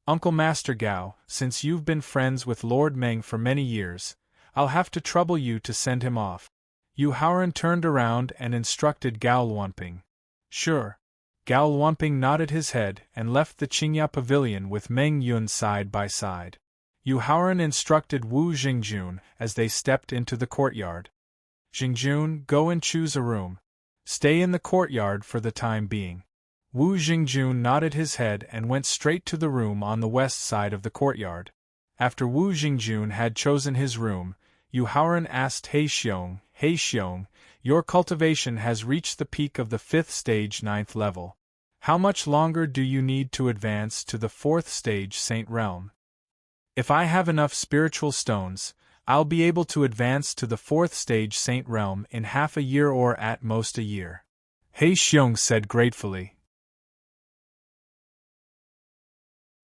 "Uncle Master Gao, since you've been friends with Lord Meng for many years, I'll have to trouble you to send him off." Yu Haoran turned around and instructed Gao Luanping. "Sure." Gao Luanping nodded his head and left the Qingya Pavilion with Meng Yun side by side. Yu Haoran instructed Wu Xingjun as they stepped into the courtyard. "Xingjun, go and choose a room. Stay in the courtyard for the time being." Wu Xingjun nodded his head and went straight to the room on the west side of the courtyard. After Wu Xingjun had chosen his room, Yu Haoran asked He Xiong, "Your cultivation has reached the peak of the 5th stage 9th level. How much longer do you need to advance to the 4th stage Saint Realm?" "If I have enough spiritual stones, I'll be able to advance to the 4th stage Saint Realm in half a year or at most a year," He Xiong said gratefully.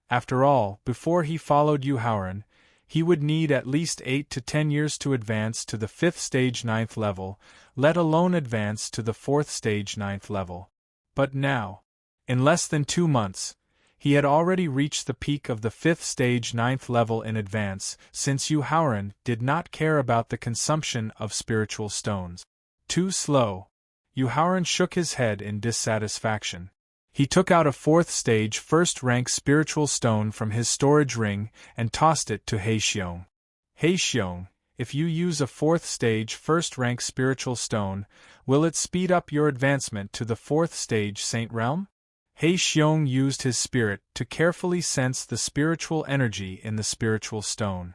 After all, before he followed Yu Haoran, he would need at least 8 to 10 years to advance to the 5th stage 9th level, let alone advance to the 4th stage 9th level. But now, in less than 2 months, he had already reached the peak of the 5th stage 9th level in advance, since Yu Haoran did not care about the consumption of spiritual stones. Too slow. Yu Haoran shook his head in dissatisfaction. He took out a 4th stage 1st rank spiritual stone from his storage ring and tossed it to He Xiong. "He Xiong, if you use a 4th stage 1st rank spiritual stone, will it speed up your advancement to the 4th stage Saint Realm?" He Xiong used his spirit to carefully sense the spiritual energy in the spiritual stone.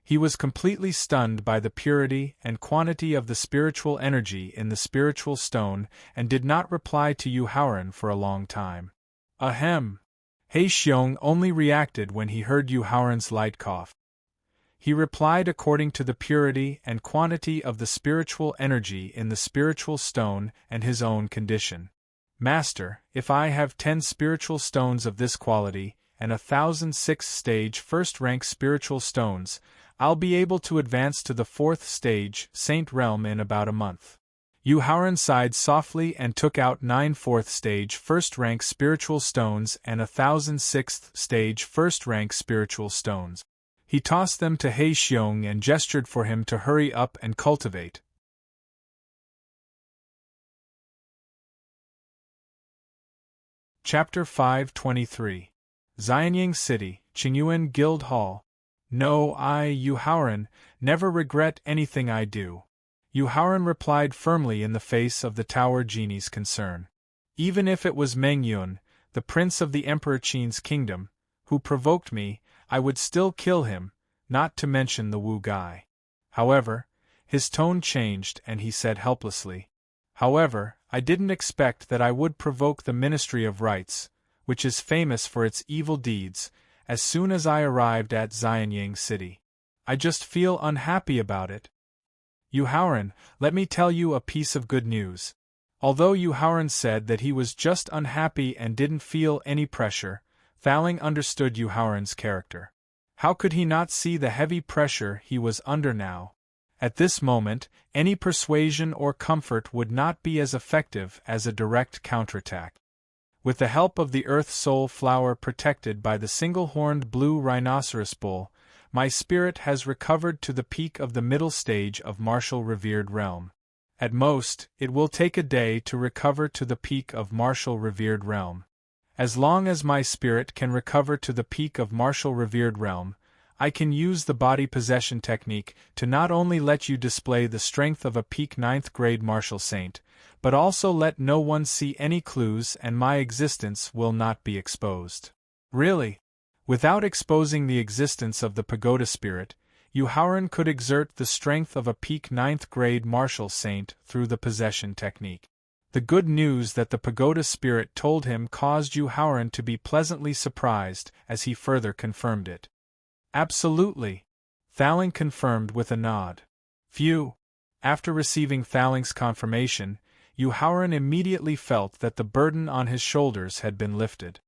He was completely stunned by the purity and quantity of the spiritual energy in the spiritual stone and did not reply to Yu Haoran for a long time. Ahem! He Xiong only reacted when he heard Yu Haoran's light cough. He replied according to the purity and quantity of the spiritual energy in the spiritual stone and his own condition. "Master, if I have 10 spiritual stones of this quality, and 1,000 6th stage 1st rank spiritual stones, I'll be able to advance to the 4th stage Saint Realm in about a month." Yu Haoran sighed softly and took out 9 4th stage 1st rank spiritual stones and 1,000 6th stage 1st rank spiritual stones. He tossed them to He Xiong and gestured for him to hurry up and cultivate. Chapter 523. Xianying City, Qingyuan Guild Hall. "No, Yu Haoran, never regret anything I do." Yu Haoran replied firmly in the face of the Tower Genie's concern. Even if it was Meng Yun, the prince of the Emperor Qin's kingdom, who provoked me, I would still kill him, not to mention the Wu Gai. However, his tone changed and he said helplessly, "However, I didn't expect that I would provoke the Ministry of Rights, which is famous for its evil deeds, as soon as I arrived at Xianyang City. I just feel unhappy about it." Yu Haoran, let me tell you a piece of good news. Although Yu Haoran said that he was just unhappy and didn't feel any pressure, Faling understood Yu Haoran's character. How could he not see the heavy pressure he was under now? At this moment, any persuasion or comfort would not be as effective as a direct counterattack. With the help of the Earth Soul Flower protected by the single-horned blue rhinoceros bull, my spirit has recovered to the peak of the middle stage of martial revered realm. At most, it will take a day to recover to the peak of martial revered realm. As long as my spirit can recover to the peak of martial revered realm, I can use the body possession technique to not only let you display the strength of a peak 9th grade martial saint, but also let no one see any clues and my existence will not be exposed. Really? Without exposing the existence of the pagoda spirit, Yu Haoran could exert the strength of a peak 9th grade martial saint through the possession technique. The good news that the pagoda spirit told him caused Yu Haoran to be pleasantly surprised as he further confirmed it. Absolutely. Faling confirmed with a nod. Phew. After receiving Faling's confirmation, Yu Haoran immediately felt that the burden on his shoulders had been lifted.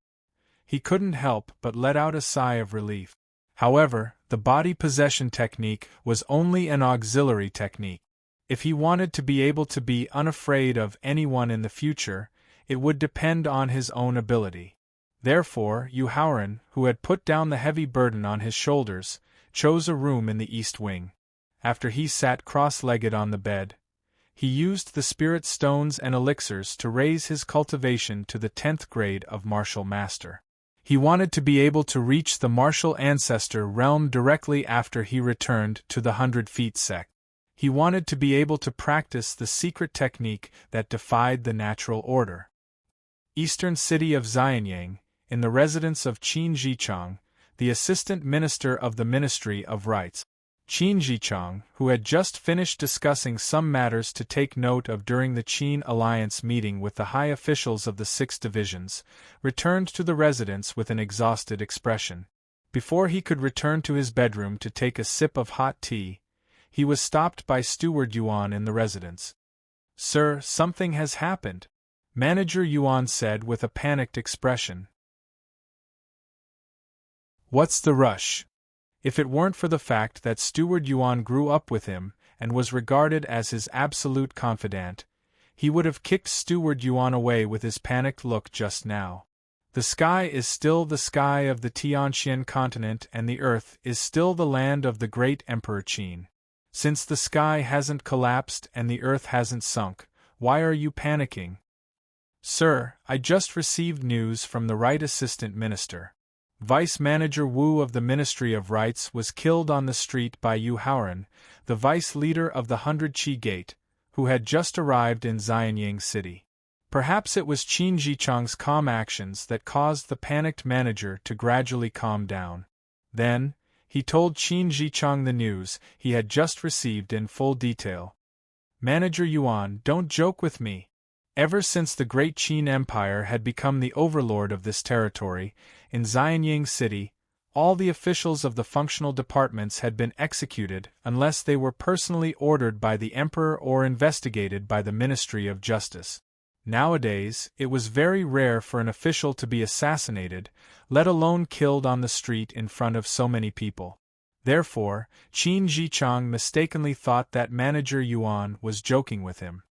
He couldn't help but let out a sigh of relief. However, the body possession technique was only an auxiliary technique. If he wanted to be able to be unafraid of anyone in the future, it would depend on his own ability. Therefore, Yu Haoran, who had put down the heavy burden on his shoulders, chose a room in the east wing. After he sat cross-legged on the bed, he used the spirit stones and elixirs to raise his cultivation to the 10th grade of martial master. He wanted to be able to reach the martial ancestor realm directly after he returned to the 100 Feet sect. He wanted to be able to practice the secret technique that defied the natural order. Eastern city of Xianyang, in the residence of Qin Zhichang, the assistant minister of the Ministry of Rights. Qin Zhichang, who had just finished discussing some matters to take note of during the Qin Alliance meeting with the high officials of the 6 divisions, returned to the residence with an exhausted expression. Before he could return to his bedroom to take a sip of hot tea, he was stopped by Steward Yuan in the residence. "Sir, something has happened," Manager Yuan said with a panicked expression. "What's the rush?" If it weren't for the fact that Steward Yuan grew up with him and was regarded as his absolute confidant, he would have kicked Steward Yuan away with his panicked look just now. The sky is still the sky of the Tianxian continent and the earth is still the land of the great Emperor Qin. Since the sky hasn't collapsed and the earth hasn't sunk, why are you panicking? "Sir, I just received news from the Right Assistant Minister. Vice Manager Wu of the Ministry of Rights was killed on the street by Yu Haoran, the vice leader of the 100 Qi Gate, who had just arrived in Xianyang City." Perhaps it was Qin Zhichang's calm actions that caused the panicked manager to gradually calm down. Then, he told Qin Zhichang the news he had just received in full detail. "Manager Yuan, don't joke with me. Ever since the Great Qin Empire had become the overlord of this territory, in Xianyang City, all the officials of the functional departments had been executed unless they were personally ordered by the Emperor or investigated by the Ministry of Justice. Nowadays, it was very rare for an official to be assassinated, let alone killed on the street in front of so many people. Therefore, Qin Zhichang mistakenly thought that Manager Yuan was joking with him.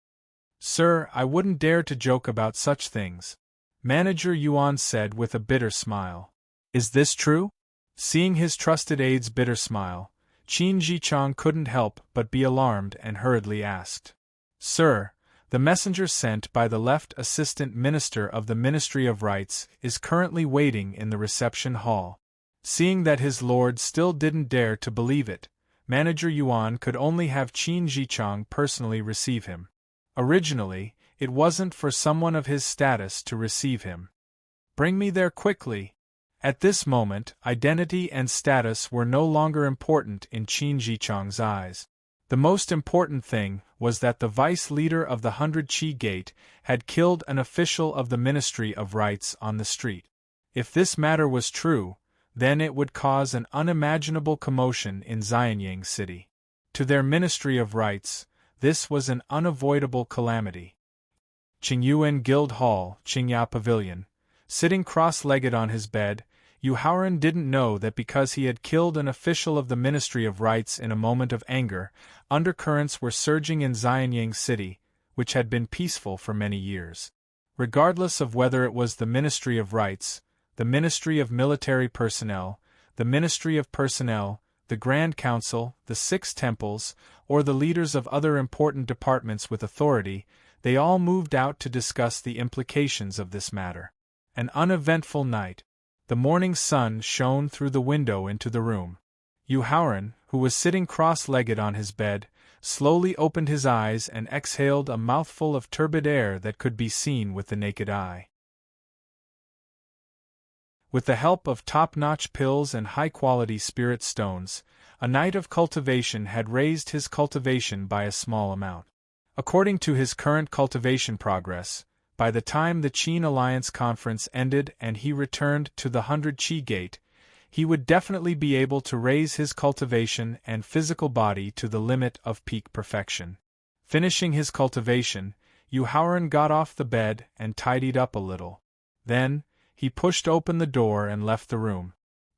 "Sir, I wouldn't dare to joke about such things," Manager Yuan said with a bitter smile. "Is this true?" Seeing his trusted aide's bitter smile, Qin Zhichang couldn't help but be alarmed and hurriedly asked, "Sir, the messenger sent by the left assistant minister of the Ministry of Rights is currently waiting in the reception hall." Seeing that his lord still didn't dare to believe it, Manager Yuan could only have Qin Zhichang personally receive him. Originally, It wasn't for someone of his status to receive him. Bring me there quickly! At this moment, identity and status were no longer important in Qin Jichang's eyes. The most important thing was that the vice leader of the 100 Qi Gate had killed an official of the Ministry of Rites on the street. If this matter was true, then it would cause an unimaginable commotion in Xianyang City. To their Ministry of Rites, this was an unavoidable calamity. Qingyuan Guild Hall, Qingya Pavilion. Sitting cross-legged on his bed, Yu Haoran didn't know that because he had killed an official of the Ministry of Rites in a moment of anger, undercurrents were surging in Xianyang City, which had been peaceful for many years. Regardless of whether it was the Ministry of Rites, the Ministry of Military Personnel, the Ministry of Personnel, the Grand Council, the Six Temples, or the leaders of other important departments with authority, they all moved out to discuss the implications of this matter. An uneventful night. The morning sun shone through the window into the room. Yu Haoran, who was sitting cross-legged on his bed, slowly opened his eyes and exhaled a mouthful of turbid air that could be seen with the naked eye. With the help of top-notch pills and high-quality spirit stones, a night of cultivation had raised his cultivation by a small amount. According to his current cultivation progress, by the time the Qin Alliance conference ended and he returned to the 100 Qi Gate, he would definitely be able to raise his cultivation and physical body to the limit of peak perfection. Finishing his cultivation, Yu Haoran got off the bed and tidied up a little. Then, he pushed open the door and left the room.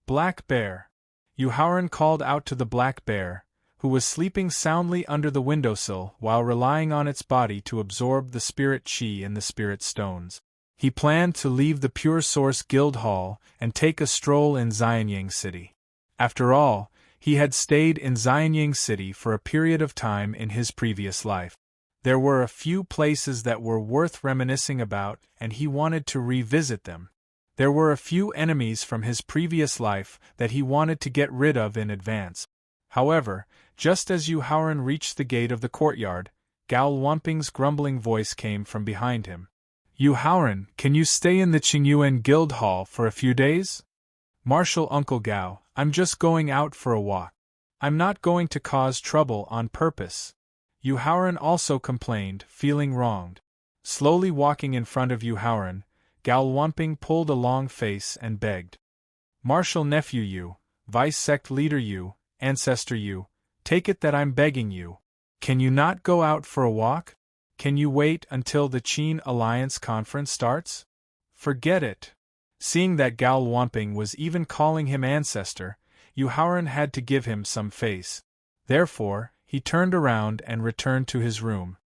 Black Bear! Yu Haoran called out to the black bear, who was sleeping soundly under the windowsill while relying on its body to absorb the spirit qi in the spirit stones. He planned to leave the Pure Source Guild Hall and take a stroll in Xianyang City. After all, he had stayed in Xianyang City for a period of time in his previous life. There were a few places that were worth reminiscing about, and he wanted to revisit them. There were a few enemies from his previous life that he wanted to get rid of in advance. However, just as Yu Haoran reached the gate of the courtyard, Gao Luanping's grumbling voice came from behind him. Yu Haoran, can you stay in the Qingyuan Guild Hall for a few days? Marshal Uncle Gao, I'm just going out for a walk. I'm not going to cause trouble on purpose. Yu Haoran also complained, feeling wronged. Slowly walking in front of Yu Haoran, Gao Luanping pulled a long face and begged. Marshal Nephew Yu, Vice Sect Leader Yu, Ancestor Yu, take it that I'm begging you. Can you not go out for a walk? Can you wait until the Qin Alliance conference starts? Forget it. Seeing that Gao Luanping was even calling him ancestor, Yu Haoran had to give him some face. Therefore, he turned around and returned to his room.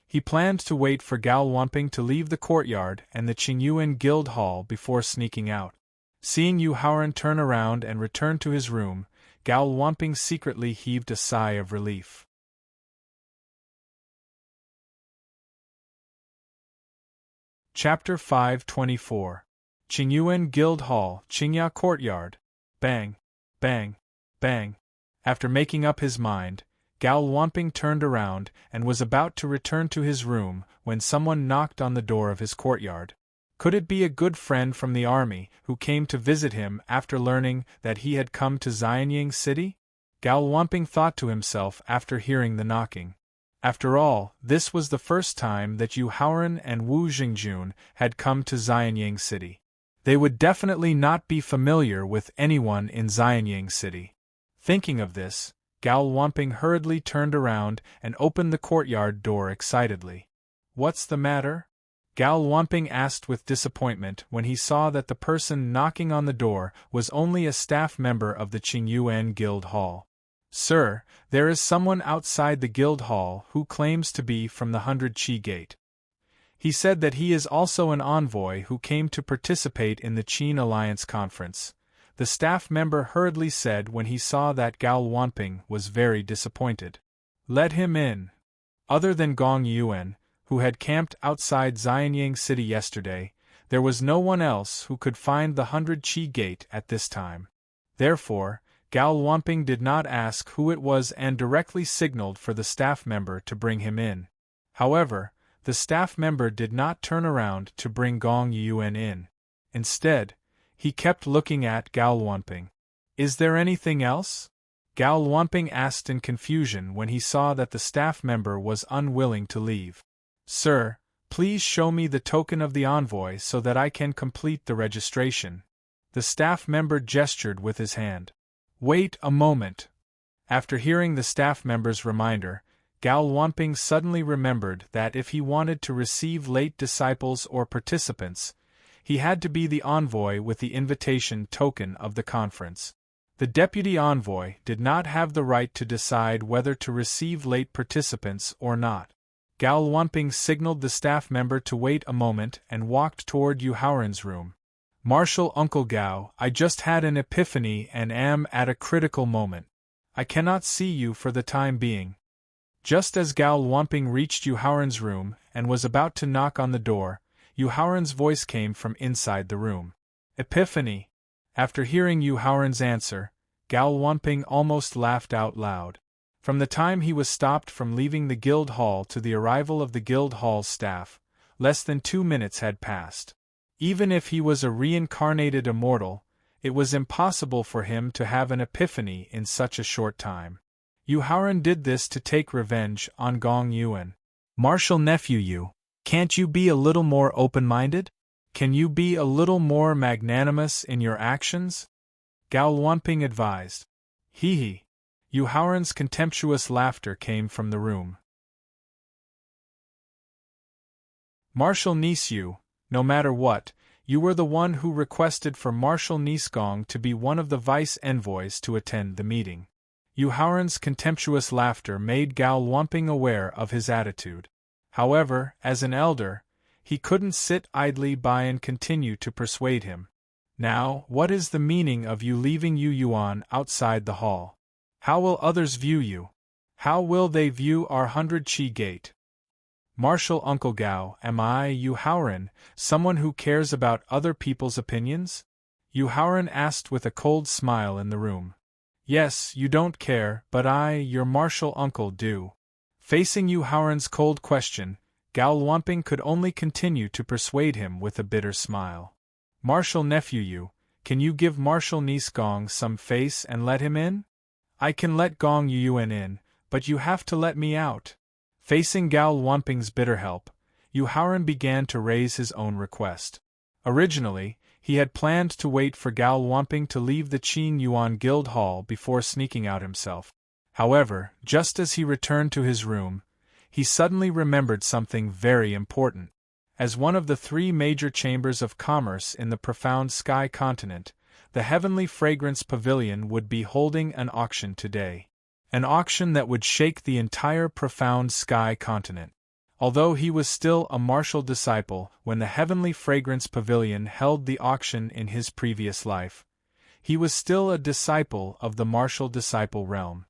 He planned to wait for Gao Luanping to leave the courtyard and the Qingyuan Guild Hall before sneaking out. Seeing Yu Haoran turn around and return to his room, Gao Luanping secretly heaved a sigh of relief. Chapter 524. Qingyuan Guild Hall, Qingya Courtyard. Bang, bang, bang. After making up his mind, Gao Luanping turned around and was about to return to his room when someone knocked on the door of his courtyard. Could it be a good friend from the army who came to visit him after learning that he had come to Xianyang City? Gao Luanping thought to himself after hearing the knocking. After all, this was the first time that Yu Haoran and Wu Jingjun had come to Xianyang City. They would definitely not be familiar with anyone in Xianyang City. Thinking of this, Gao Luanping hurriedly turned around and opened the courtyard door excitedly. What's the matter? Gao Luanping asked with disappointment when he saw that the person knocking on the door was only a staff member of the Qingyuan Guild Hall. Sir, there is someone outside the Guild Hall who claims to be from the 100 Qi Gate. He said that he is also an envoy who came to participate in the Qin Alliance conference. The staff member hurriedly said when he saw that Gao Luanping was very disappointed. Let him in. Other than Gong Yuan, who had camped outside Xianyang City yesterday, there was no one else who could find the 100 Qi Gate at this time. Therefore, Gao Luanping did not ask who it was and directly signaled for the staff member to bring him in. However, the staff member did not turn around to bring Gong Yuan in. Instead, he kept looking at Gao Luanping. "Is there anything else?" Gao Luanping asked in confusion when he saw that the staff member was unwilling to leave. "Sir, please show me the token of the envoy so that I can complete the registration." The staff member gestured with his hand. "Wait a moment." After hearing the staff member's reminder, Gao Luanping suddenly remembered that if he wanted to receive late disciples or participants, he had to be the envoy with the invitation token of the conference. The deputy envoy did not have the right to decide whether to receive late participants or not. Gao Luanping signaled the staff member to wait a moment and walked toward Yu Haoran's room. "Marshal Uncle Gao, I just had an epiphany and am at a critical moment. I cannot see you for the time being." Just as Gao Luanping reached Yu Haoran's room and was about to knock on the door, Yu Haoran's voice came from inside the room. "Epiphany." After hearing Yu Haoran's answer, Gao Luanping almost laughed out loud. From the time he was stopped from leaving the guild hall to the arrival of the guild hall's staff, less than 2 minutes had passed. Even if he was a reincarnated immortal, it was impossible for him to have an epiphany in such a short time. Yu Haoran did this to take revenge on Gong Yuan. "Marshal nephew Yu, can't you be a little more open-minded? Can you be a little more magnanimous in your actions?" Gao Luanping advised. "Hee." Yu Haoran's contemptuous laughter came from the room. "Marshal niece Yu, no matter what, you were the one who requested for Marshal niece Gong to be one of the vice envoys to attend the meeting." Yu Haoran's contemptuous laughter made Gao Luanping aware of his attitude. However, as an elder, he couldn't sit idly by and continue to persuade him. "Now, what is the meaning of you leaving Yu Yuan outside the hall? How will others view you? How will they view our 100-Qi gate?" "Marshal Uncle Gao, am I, Yu Haoran, someone who cares about other people's opinions?" Yu Haoran asked with a cold smile in the room. "Yes, you don't care, but I, your martial uncle, do." Facing Yu Haoran's cold question, Gao Luanping could only continue to persuade him with a bitter smile. "Marshal nephew Yu, can you give Marshal niece Gong some face and let him in?" "I can let Gong Yuan in, but you have to let me out." Facing Gao Luanping's bitter help, Yu Haoran began to raise his own request. Originally, he had planned to wait for Gao Luanping to leave the Qin Yuan Guild Hall before sneaking out himself. However, just as he returned to his room, he suddenly remembered something very important. As one of the 3 major chambers of commerce in the profound sky continent, the Heavenly Fragrance Pavilion would be holding an auction today. An auction that would shake the entire profound sky continent. Although he was still a martial disciple when the Heavenly Fragrance Pavilion held the auction in his previous life, he was still a disciple of the martial disciple realm.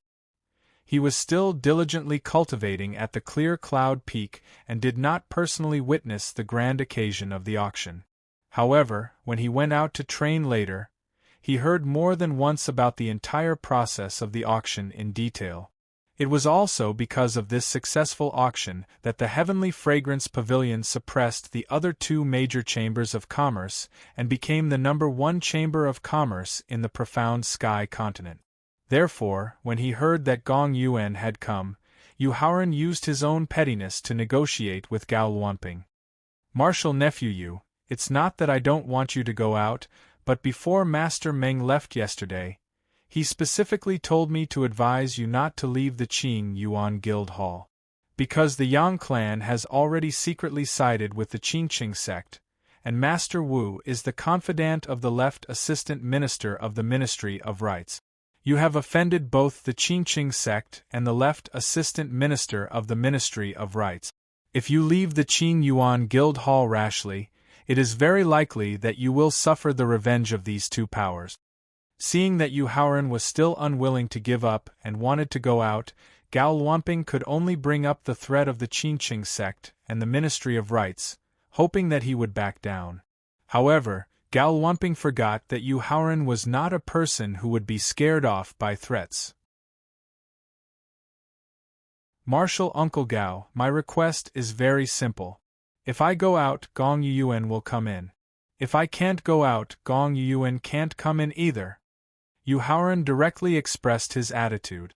He was still diligently cultivating at the Clear Cloud Peak and did not personally witness the grand occasion of the auction. However, when he went out to train later, he heard more than once about the entire process of the auction in detail. It was also because of this successful auction that the Heavenly Fragrance Pavilion suppressed the other 2 major chambers of commerce and became the #1 chamber of commerce in the profound sky continent. Therefore, when he heard that Gong Yuan had come, Yu Haoran used his own pettiness to negotiate with Gao Luanping. "Marshal nephew Yu, it's not that I don't want you to go out, but before Master Meng left yesterday, he specifically told me to advise you not to leave the Qin Yuan Guild Hall. Because the Yang clan has already secretly sided with the Qingqing sect, and Master Wu is the confidant of the left assistant minister of the Ministry of Rights. You have offended both the Qingqing sect and the left assistant minister of the Ministry of Rights. If you leave the Qin Yuan Guild Hall rashly, it is very likely that you will suffer the revenge of these 2 powers." Seeing that Yu Haoran was still unwilling to give up and wanted to go out, Gao Luanping could only bring up the threat of the Qingqing sect and the Ministry of Rights, hoping that he would back down. However, Gao Luanping forgot that Yu Haoran was not a person who would be scared off by threats. Marshal Uncle Gao, my request is very simple. If I go out, Gong Yuan will come in. If I can't go out, Gong Yuan can't come in either. Yu Haoran directly expressed his attitude.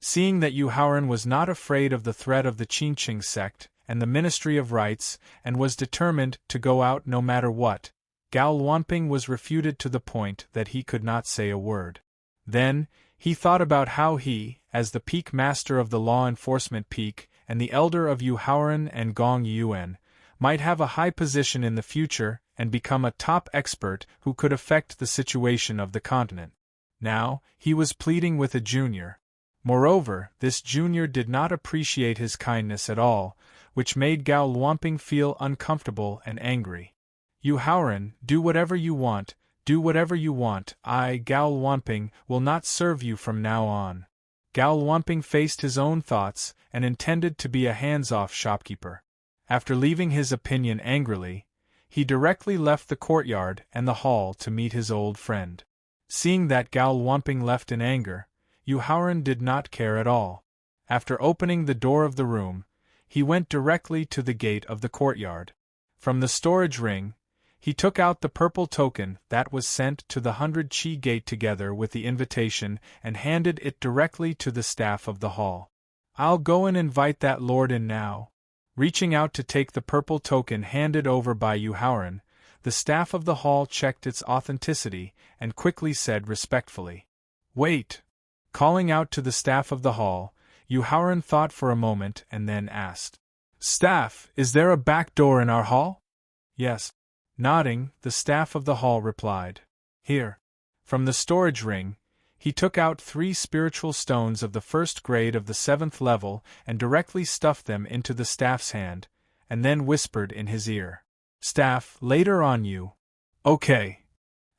Seeing that Yu Haoran was not afraid of the threat of the Qingqing sect and the Ministry of Rites, and was determined to go out no matter what, Gao Luanping was refuted to the point that he could not say a word. Then, he thought about how he, as the peak master of the law enforcement peak and the elder of Yu Haoran and Gong Yuan, might have a high position in the future and become a top expert who could affect the situation of the continent. Now, he was pleading with a junior. Moreover, this junior did not appreciate his kindness at all, which made Gao Luanping feel uncomfortable and angry. Yu Haoran, do whatever you want, I, Gao Luanping, will not serve you from now on. Gao Luanping faced his own thoughts and intended to be a hands-off shopkeeper. After leaving his opinion angrily, he directly left the courtyard and the hall to meet his old friend. Seeing that Gao Luanping left in anger, Yu Haoran did not care at all. After opening the door of the room, he went directly to the gate of the courtyard. From the storage ring, he took out the purple token that was sent to the 100 Qi gate together with the invitation and handed it directly to the staff of the hall. I'll go and invite that lord in now. Reaching out to take the purple token handed over by Yu Haoran, the staff of the hall checked its authenticity and quickly said respectfully, "Wait." Calling out to the staff of the hall, Yu Haoran thought for a moment and then asked, "Staff, is there a back door in our hall?" "Yes." Nodding, the staff of the hall replied, "Here." From the storage ring, he took out 3 spiritual stones of the 1st grade of the 7th level and directly stuffed them into the staff's hand, and then whispered in his ear, "Staff, later on you." "Okay."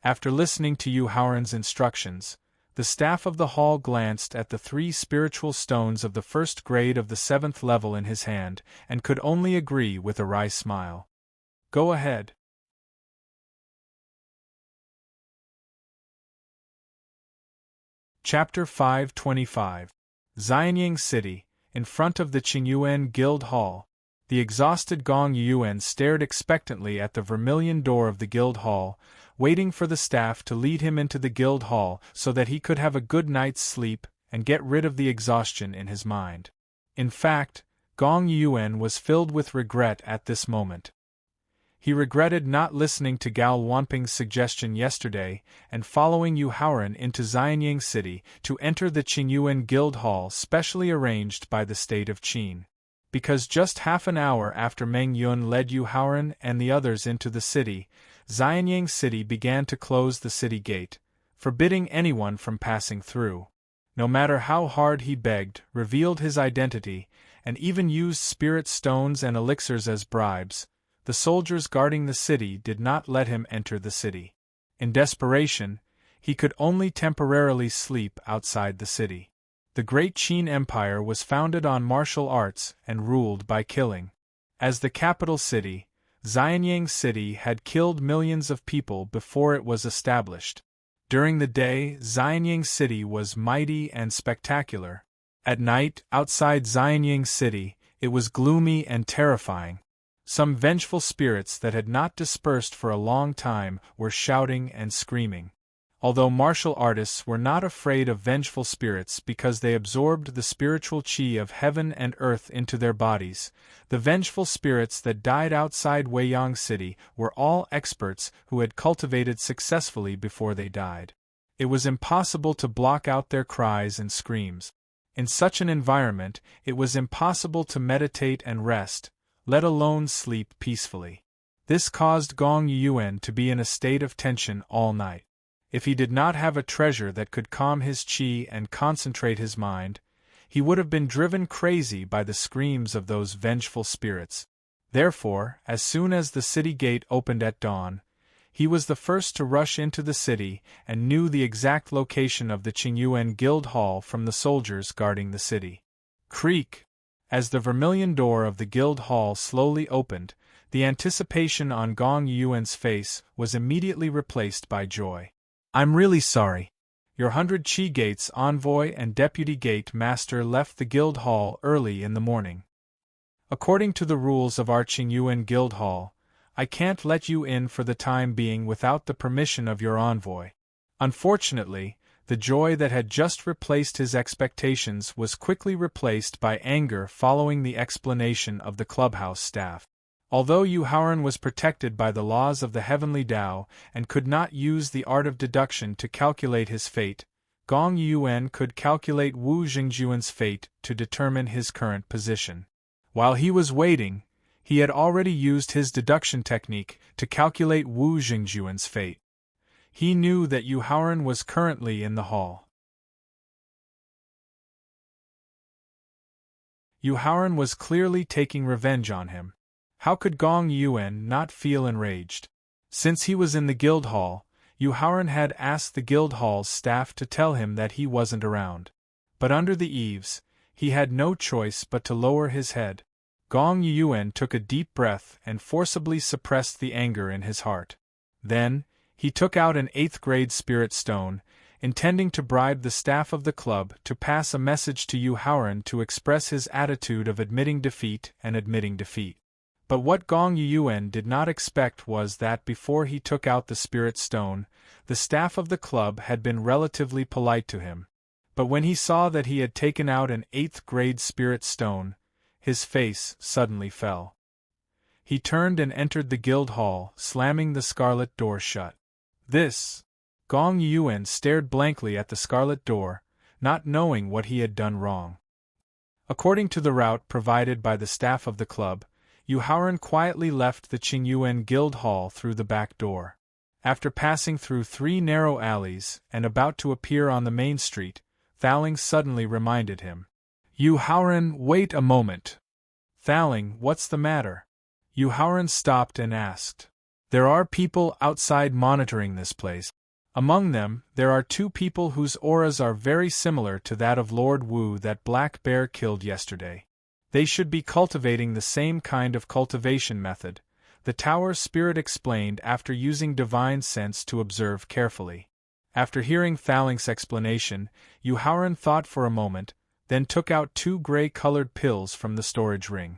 After listening to Yu Haoran's instructions, the staff of the hall glanced at the 3 spiritual stones of the 1st grade of the 7th level in his hand, and could only agree with a wry smile. "Go ahead." Chapter 525. Xianying City, in front of the Qingyuan Guild Hall. The exhausted Gong Yuan stared expectantly at the vermilion door of the guild hall, waiting for the staff to lead him into the guild hall so that he could have a good night's sleep and get rid of the exhaustion in his mind. In fact, Gong Yuan was filled with regret at this moment. He regretted not listening to Gao Luanping's suggestion yesterday and following Yu Haoran into Xianying City to enter the Qingyuan Guild Hall specially arranged by the state of Qin. Because just half an hour after Meng Yun led Yu Haoran and the others into the city, Xianying City began to close the city gate, forbidding anyone from passing through. No matter how hard he begged, revealed his identity, and even used spirit stones and elixirs as bribes, the soldiers guarding the city did not let him enter the city. In desperation, he could only temporarily sleep outside the city. The great Qin Empire was founded on martial arts and ruled by killing. As the capital city, Xianying City had killed millions of people before it was established. During the day, Xianying City was mighty and spectacular. At night, outside Xianying City, it was gloomy and terrifying. Some vengeful spirits that had not dispersed for a long time were shouting and screaming. Although martial artists were not afraid of vengeful spirits because they absorbed the spiritual qi of heaven and earth into their bodies, the vengeful spirits that died outside Weiyang City were all experts who had cultivated successfully before they died. It was impossible to block out their cries and screams. In such an environment, it was impossible to meditate and rest, let alone sleep peacefully. This caused Gong Yuan to be in a state of tension all night. If he did not have a treasure that could calm his qi and concentrate his mind, he would have been driven crazy by the screams of those vengeful spirits. Therefore, as soon as the city gate opened at dawn, he was the first to rush into the city and knew the exact location of the Qingyuan Guild Hall from the soldiers guarding the city. Creak! As the vermilion door of the guild hall slowly opened, the anticipation on Gong Yuan's face was immediately replaced by joy. "I'm really sorry." Your 100 Chi Gates envoy and deputy gate master left the guild hall early in the morning. According to the rules of our Qingyuan Guild Hall, I can't let you in for the time being without the permission of your envoy. Unfortunately, the joy that had just replaced his expectations was quickly replaced by anger following the explanation of the clubhouse staff. Although Yu Haoran was protected by the laws of the heavenly Tao and could not use the art of deduction to calculate his fate, Gong Yuan could calculate Wu Jingjuan's fate to determine his current position. While he was waiting, he had already used his deduction technique to calculate Wu Jingjuan's fate. He knew that Yu Haoran was currently in the hall. Yu Haoran was clearly taking revenge on him. How could Gong Yuan not feel enraged? Since he was in the guild hall, Yu Haoran had asked the guild hall's staff to tell him that he wasn't around. But under the eaves, he had no choice but to lower his head. Gong Yuan took a deep breath and forcibly suppressed the anger in his heart. Then, he took out an 8th-grade spirit stone, intending to bribe the staff of the club to pass a message to Yu Haoran to express his attitude of admitting defeat and admitting defeat. But what Gong Yuan did not expect was that before he took out the spirit stone, the staff of the club had been relatively polite to him. But when he saw that he had taken out an 8th-grade spirit stone, his face suddenly fell. He turned and entered the guild hall, slamming the scarlet door shut. This! Gong Yuan stared blankly at the scarlet door, not knowing what he had done wrong. According to the route provided by the staff of the club, Yu Haoran quietly left the Qingyuan Guild Hall through the back door. After passing through 3 narrow alleys and about to appear on the main street, Thaling suddenly reminded him. Yu Haoran, wait a moment. Thaling, what's the matter? Yu Haoran stopped and asked. There are people outside monitoring this place. Among them, there are 2 people whose auras are very similar to that of Lord Wu that Black Bear killed yesterday. They should be cultivating the same kind of cultivation method, the tower spirit explained after using divine sense to observe carefully. After hearing Thaling's explanation, Yu Haoran thought for a moment, then took out 2 gray-colored pills from the storage ring.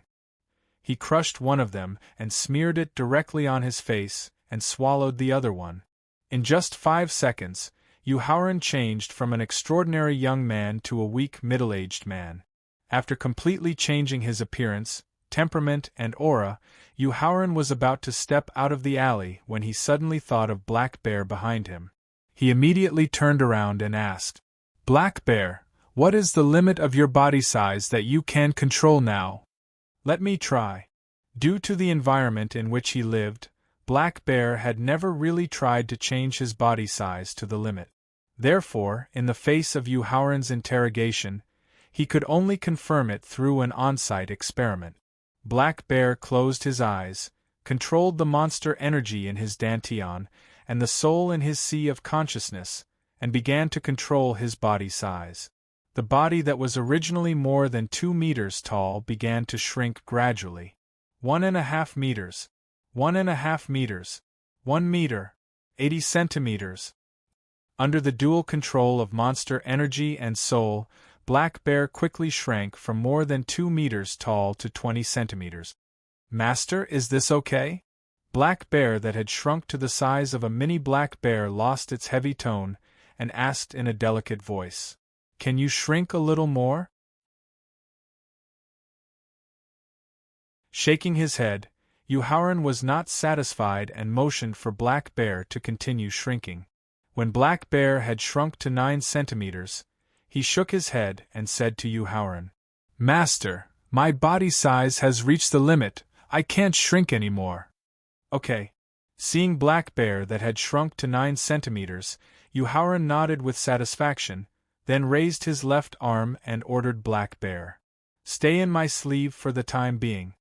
He crushed one of them and smeared it directly on his face, and swallowed the other one. In just 5 seconds, Yu Haoran changed from an extraordinary young man to a weak middle-aged man. After completely changing his appearance, temperament and aura, Yu Haoran was about to step out of the alley when he suddenly thought of Black Bear behind him. He immediately turned around and asked, Black Bear, what is the limit of your body size that you can control now? Let me try. Due to the environment in which he lived, Black Bear had never really tried to change his body size to the limit. Therefore, in the face of Yu Haoran's interrogation, he could only confirm it through an on-site experiment. Black Bear closed his eyes, controlled the monster energy in his dantian, and the soul in his sea of consciousness, and began to control his body size. The body that was originally more than 2 meters tall began to shrink gradually. 1.5 meters. 1.5 meters. 1 meter. 80 centimeters. Under the dual control of monster energy and soul, Black Bear quickly shrank from more than 2 meters tall to 20 centimeters. Master, is this okay? Black Bear that had shrunk to the size of a mini black bear lost its heavy tone, and asked in a delicate voice. Can you shrink a little more? Shaking his head, Yu Haoran was not satisfied and motioned for Black Bear to continue shrinking. When Black Bear had shrunk to 9 centimeters, he shook his head and said to Yu Haoran, Master, my body size has reached the limit, I can't shrink anymore. Okay. Seeing Black Bear that had shrunk to 9 centimeters, Yu Haoran nodded with satisfaction, then raised his left arm and ordered Black Bear. Stay in my sleeve for the time being.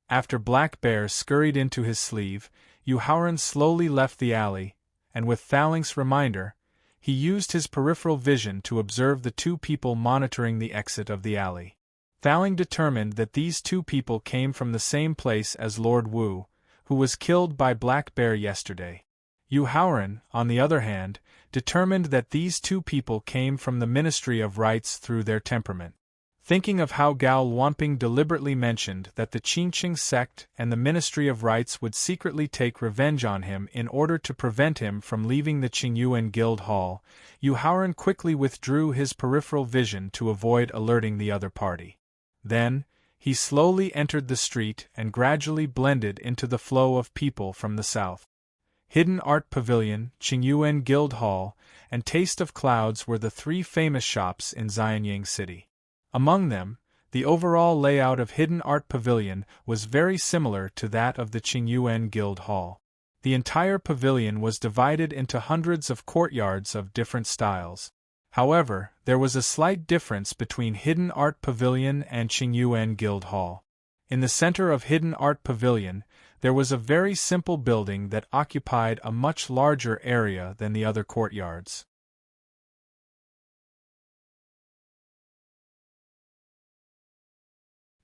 After Black Bear scurried into his sleeve, Yu Haoran slowly left the alley, and with Thaling's reminder, he used his peripheral vision to observe the 2 people monitoring the exit of the alley. Thaling determined that these 2 people came from the same place as Lord Wu, who was killed by Black Bear yesterday. Yu Haoran, on the other hand, determined that these two people came from the Ministry of Rites through their temperament. Thinking of how Gao Luanping deliberately mentioned that the Qingqing sect and the Ministry of Rites would secretly take revenge on him in order to prevent him from leaving the Qingyuan Guild Hall, Yu Haoran quickly withdrew his peripheral vision to avoid alerting the other party. Then, he slowly entered the street and gradually blended into the flow of people from the south. Hidden Art Pavilion, Qingyuan Guild Hall, and Taste of Clouds were the three famous shops in Xianyang City. Among them, the overall layout of Hidden Art Pavilion was very similar to that of the Qingyuan Guild Hall. The entire pavilion was divided into hundreds of courtyards of different styles. However, there was a slight difference between Hidden Art Pavilion and Qingyuan Guild Hall. In the center of Hidden Art Pavilion, there was a very simple building that occupied a much larger area than the other courtyards.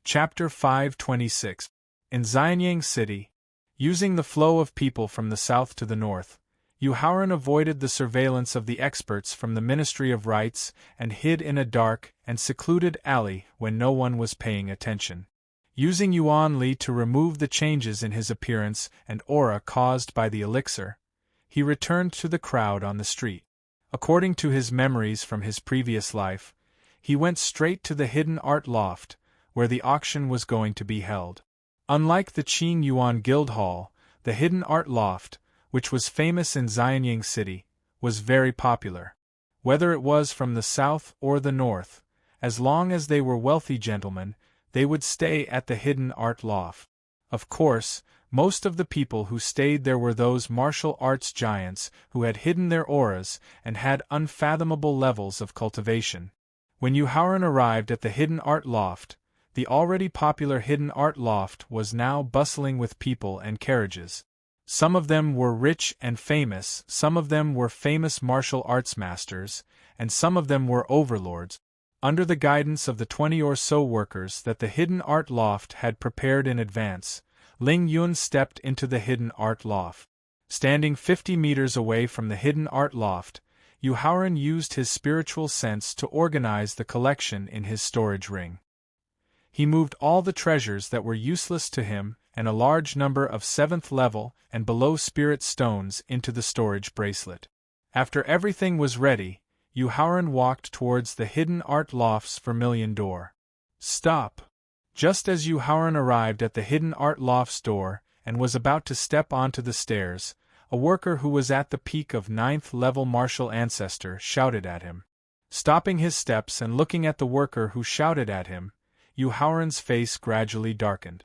Chapter 526. In Xianyang City, using the flow of people from the south to the north, Yu Haoran avoided the surveillance of the experts from the Ministry of Rites and hid in a dark and secluded alley when no one was paying attention. Using Yuan Li to remove the changes in his appearance and aura caused by the elixir, he returned to the crowd on the street. According to his memories from his previous life, he went straight to the Hidden Art Loft, where the auction was going to be held. Unlike the Qingyuan Guild Hall, the Hidden Art Loft, which was famous in Xianyang City, was very popular. Whether it was from the south or the north, as long as they were wealthy gentlemen, they would stay at the Hidden Art Loft. Of course, most of the people who stayed there were those martial arts giants who had hidden their auras and had unfathomable levels of cultivation. When Yu Haoran arrived at the Hidden Art Loft, the already popular Hidden Art Loft was now bustling with people and carriages. Some of them were rich and famous, some of them were famous martial arts masters, and some of them were overlords. Under the guidance of the 20 or so workers that the Hidden Art Loft had prepared in advance, Ling Yun stepped into the Hidden Art Loft. Standing 50 meters away from the Hidden Art Loft, Yu Haoran used his spiritual sense to organize the collection in his storage ring. He moved all the treasures that were useless to him and a large number of 7th level and below spirit stones into the storage bracelet. After everything was ready, Yu Haoran walked towards the Hidden Art Loft's vermilion door. Stop! Just as Yu Haoran arrived at the Hidden Art Loft's door and was about to step onto the stairs, a worker who was at the peak of 9th level martial ancestor shouted at him. Stopping his steps and looking at the worker who shouted at him, Yu Haoran's face gradually darkened.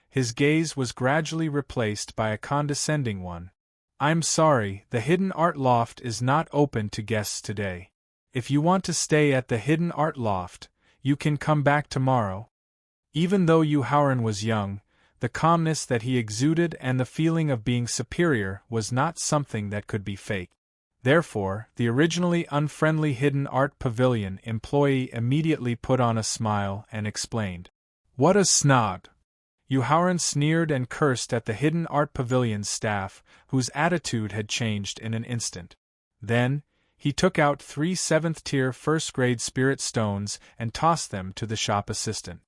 His gaze was gradually replaced by a condescending one. I'm sorry, the Hidden Art Loft is not open to guests today. If you want to stay at the Hidden Art Loft, you can come back tomorrow. Even though Yu Haoran was young, the calmness that he exuded and the feeling of being superior was not something that could be faked. Therefore, the originally unfriendly Hidden Art Pavilion employee immediately put on a smile and explained. What a snob! Yu Haoran sneered and cursed at the Hidden Art Pavilion's staff, whose attitude had changed in an instant. Then, he took out 3 7th-tier first-grade spirit stones and tossed them to the shop assistant.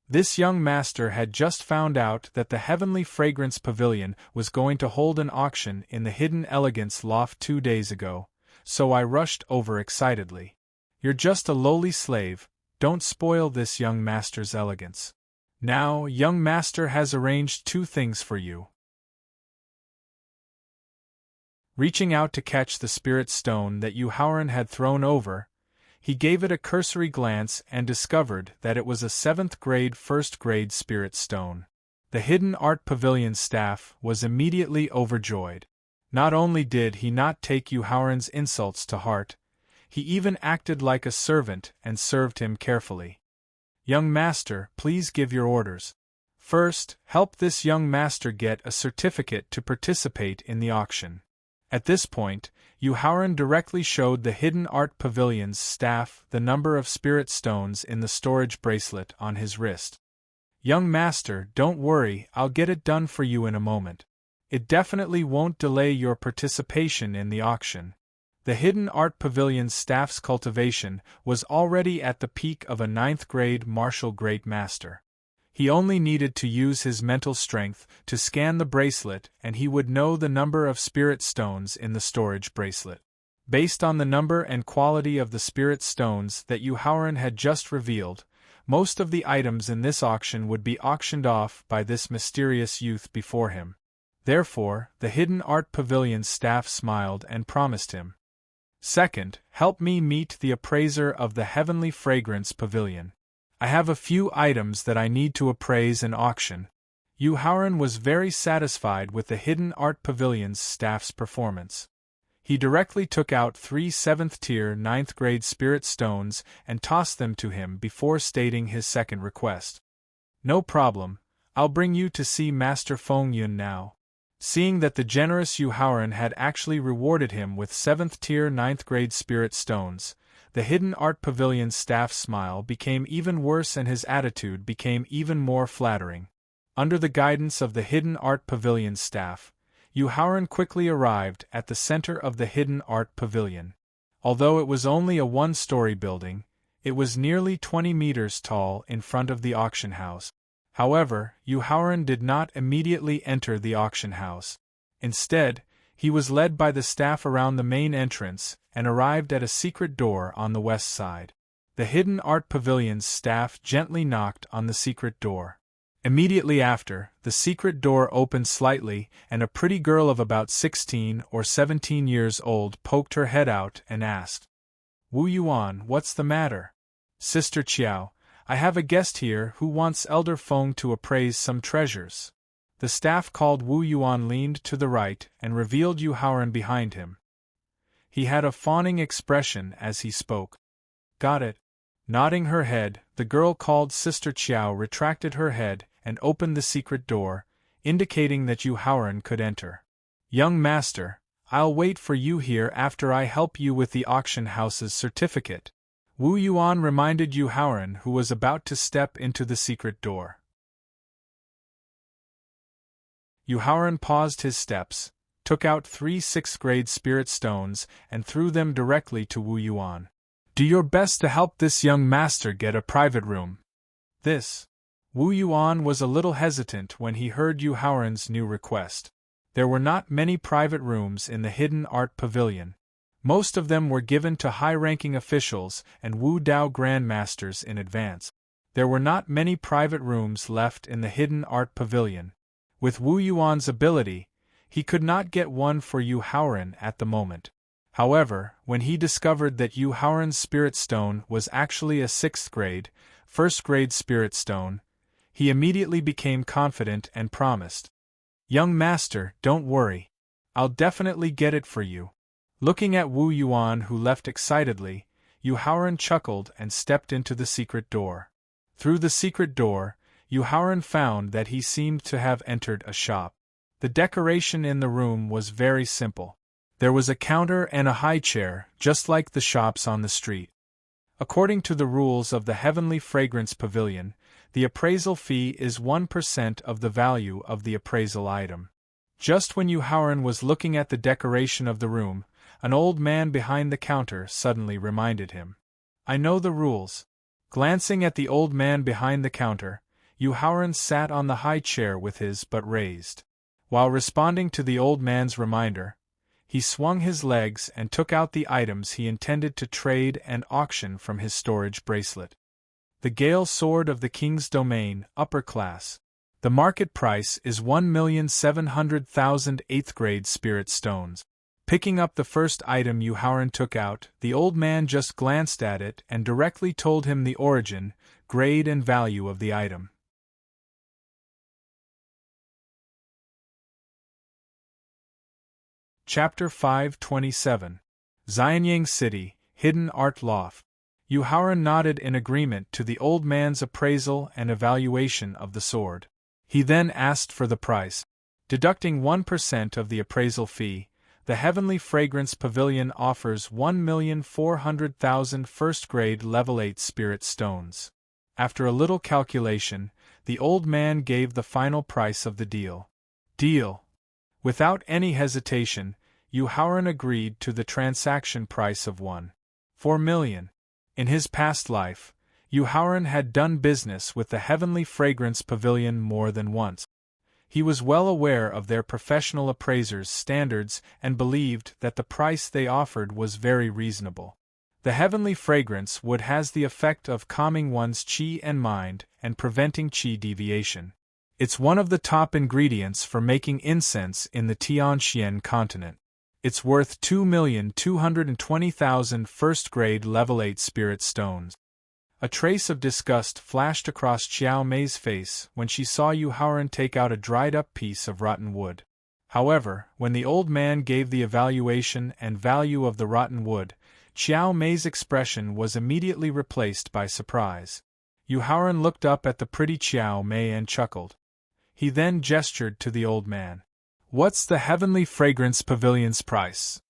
This young master had just found out that the Heavenly Fragrance Pavilion was going to hold an auction in the Hidden Elegance Loft 2 days ago, so I rushed over excitedly. You're just a lowly slave, don't spoil this young master's elegance. Now, young master has arranged 2 things for you. Reaching out to catch the spirit stone that Yu Haoran had thrown over, he gave it a cursory glance and discovered that it was a 7th-grade first-grade spirit stone. The Hidden Art Pavilion staff was immediately overjoyed. Not only did he not take Yu Haoran's insults to heart, he even acted like a servant and served him carefully. Young master, please give your orders. First, help this young master get a certificate to participate in the auction. At this point, Yu Haoran directly showed the Hidden Art Pavilion's staff the number of spirit stones in the storage bracelet on his wrist. Young master, don't worry, I'll get it done for you in a moment. It definitely won't delay your participation in the auction. The Hidden Art Pavilion's staff's cultivation was already at the peak of a 9th grade martial great master. He only needed to use his mental strength to scan the bracelet and he would know the number of spirit stones in the storage bracelet. Based on the number and quality of the spirit stones that Yuhauran had just revealed, most of the items in this auction would be auctioned off by this mysterious youth before him. Therefore, the Hidden Art Pavilion's staff smiled and promised him. Second, help me meet the appraiser of the Heavenly Fragrance Pavilion. I have a few items that I need to appraise and auction. Yuhauran was very satisfied with the Hidden Art Pavilion's staff's performance. He directly took out 3 7th-tier 9th grade spirit stones and tossed them to him before stating his second request. No problem, I'll bring you to see Master Feng Yun now. Seeing that the generous Yuhauran had actually rewarded him with 7th-tier 9th grade spirit stones, the Hidden Art Pavilion's staff's smile became even worse and his attitude became even more flattering. Under the guidance of the Hidden Art Pavilion's staff, Yuhauran quickly arrived at the center of the Hidden Art Pavilion. Although it was only a 1-story building, it was nearly 20 meters tall in front of the auction house. However, Yuhauran did not immediately enter the auction house. Instead, he was led by the staff around the main entrance and arrived at a secret door on the west side. The Hidden Art Pavilion's staff gently knocked on the secret door. Immediately after, the secret door opened slightly and a pretty girl of about 16 or 17 years old poked her head out and asked, "Wu Yuan, what's the matter?" "Sister Qiao, I have a guest here who wants Elder Feng to appraise some treasures." The staff called Wu Yuan leaned to the right and revealed Yuhauran behind him. He had a fawning expression as he spoke. "Got it." Nodding her head, the girl called Sister Qiao retracted her head and opened the secret door, indicating that Yuhauran could enter. "Young master, I'll wait for you here after I help you with the auction house's certificate," Wu Yuan reminded Yuhauran, who was about to step into the secret door. Yuhauran paused his steps, took out 3 6th-grade spirit stones and threw them directly to Wu Yuan. "Do your best to help this young master get a private room." Wu Yuan was a little hesitant when he heard Yuhauran's new request. There were not many private rooms in the Hidden Art Pavilion. Most of them were given to high-ranking officials and Wu Dao grandmasters in advance. There were not many private rooms left in the Hidden Art Pavilion. With Wu Yuan's ability, he could not get one for Yuhauran at the moment. However, when he discovered that Yuhauran's spirit stone was actually a 6th-grade, 1st-grade spirit stone, he immediately became confident and promised, "Young master, don't worry. I'll definitely get it for you." Looking at Wu Yuan, who left excitedly, Yuhauran chuckled and stepped into the secret door. Through the secret door, Yuhauran found that he seemed to have entered a shop. The decoration in the room was very simple. There was a counter and a high chair, just like the shops on the street. According to the rules of the Heavenly Fragrance Pavilion, the appraisal fee is 1% of the value of the appraisal item. Just when Yuhauran was looking at the decoration of the room, an old man behind the counter suddenly reminded him. "I know the rules." Glancing at the old man behind the counter, Yuhauran sat on the high chair with his butt raised. While responding to the old man's reminder, he swung his legs and took out the items he intended to trade and auction from his storage bracelet. The Gale Sword of the King's Domain, upper class. The market price is 1,700,000 8th-grade spirit stones. Picking up the first item Yuhauran took out, the old man just glanced at it and directly told him the origin, grade and value of the item. Chapter 527. Xianyang City, Hidden Art Loft. Yuhauran nodded in agreement to the old man's appraisal and evaluation of the sword. He then asked for the price. Deducting 1% of the appraisal fee, the Heavenly Fragrance Pavilion offers 1,400,000 first-grade level 8 spirit stones. After a little calculation, the old man gave the final price of the deal. "Deal." Without any hesitation, Yuhaoran agreed to the transaction price of 1.4 million. In his past life, Yuhaoran had done business with the Heavenly Fragrance Pavilion more than once. He was well aware of their professional appraisers' standards and believed that the price they offered was very reasonable. The Heavenly Fragrance Wood has the effect of calming one's qi and mind and preventing qi deviation. It's one of the top ingredients for making incense in the Tianxian continent. It's worth 2,220,000 first-grade level 8 spirit stones. A trace of disgust flashed across Xiao Mei's face when she saw Yuhaoran take out a dried-up piece of rotten wood. However, when the old man gave the evaluation and value of the rotten wood, Xiao Mei's expression was immediately replaced by surprise. Yuhaoran looked up at the pretty Xiao Mei and chuckled. He then gestured to the old man. "What's the Heavenly Fragrance Pavilion's price?"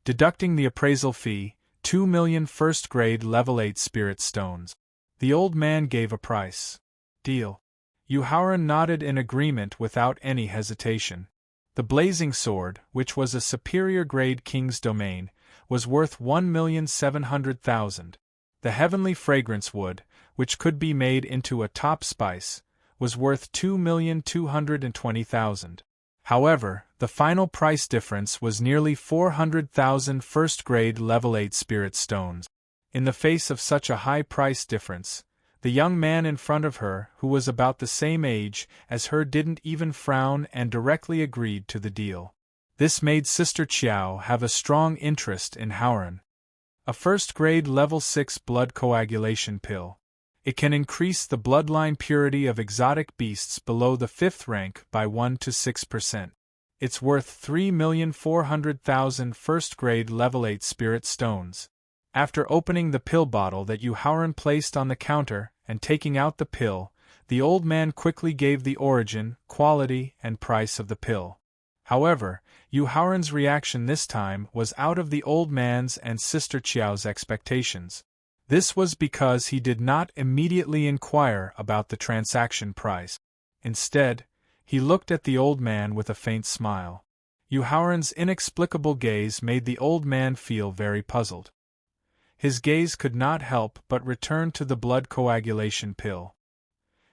Deducting the appraisal fee, 2 million first-grade level 8 spirit stones. The old man gave a price. "Deal." Yuhaoran nodded in agreement without any hesitation. The blazing sword, which was a superior-grade king's domain, was worth 1,700,000. The Heavenly Fragrance Wood, which could be made into a top spice, was worth 2,220,000. However, the final price difference was nearly 400,000 first-grade level 8 spirit stones. In the face of such a high price difference, the young man in front of her, who was about the same age as her, didn't even frown and directly agreed to the deal. This made Sister Qiao have a strong interest in Haoran. A first-grade level 6 blood coagulation pill. It can increase the bloodline purity of exotic beasts below the 5th rank by 1 to 6%. It's worth 3,400,000 first-grade level 8 spirit stones. After opening the pill bottle that Yuhaoran placed on the counter and taking out the pill, the old man quickly gave the origin, quality, and price of the pill. However, Yuhaoran's reaction this time was out of the old man's and Sister Qiao's expectations. This was because he did not immediately inquire about the transaction price. Instead, he looked at the old man with a faint smile. Yuhaoran's inexplicable gaze made the old man feel very puzzled. His gaze could not help but return to the blood coagulation pill.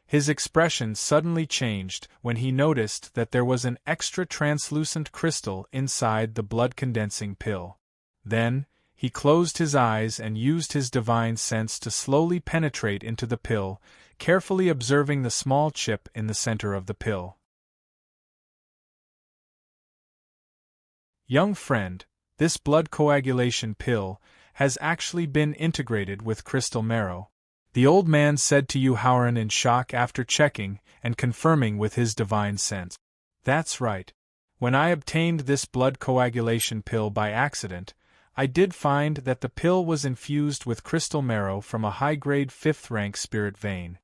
His expression suddenly changed when he noticed that there was an extra translucent crystal inside the blood-condensing pill. Then, he closed his eyes and used his divine sense to slowly penetrate into the pill, carefully observing the small chip in the center of the pill. "Young friend, this blood coagulation pill has actually been integrated with crystal marrow," the old man said to Yuhaoran in shock after checking and confirming with his divine sense. "That's right. When I obtained this blood coagulation pill by accident, I did find that the pill was infused with crystal marrow from a high-grade 5th-rank spirit vein."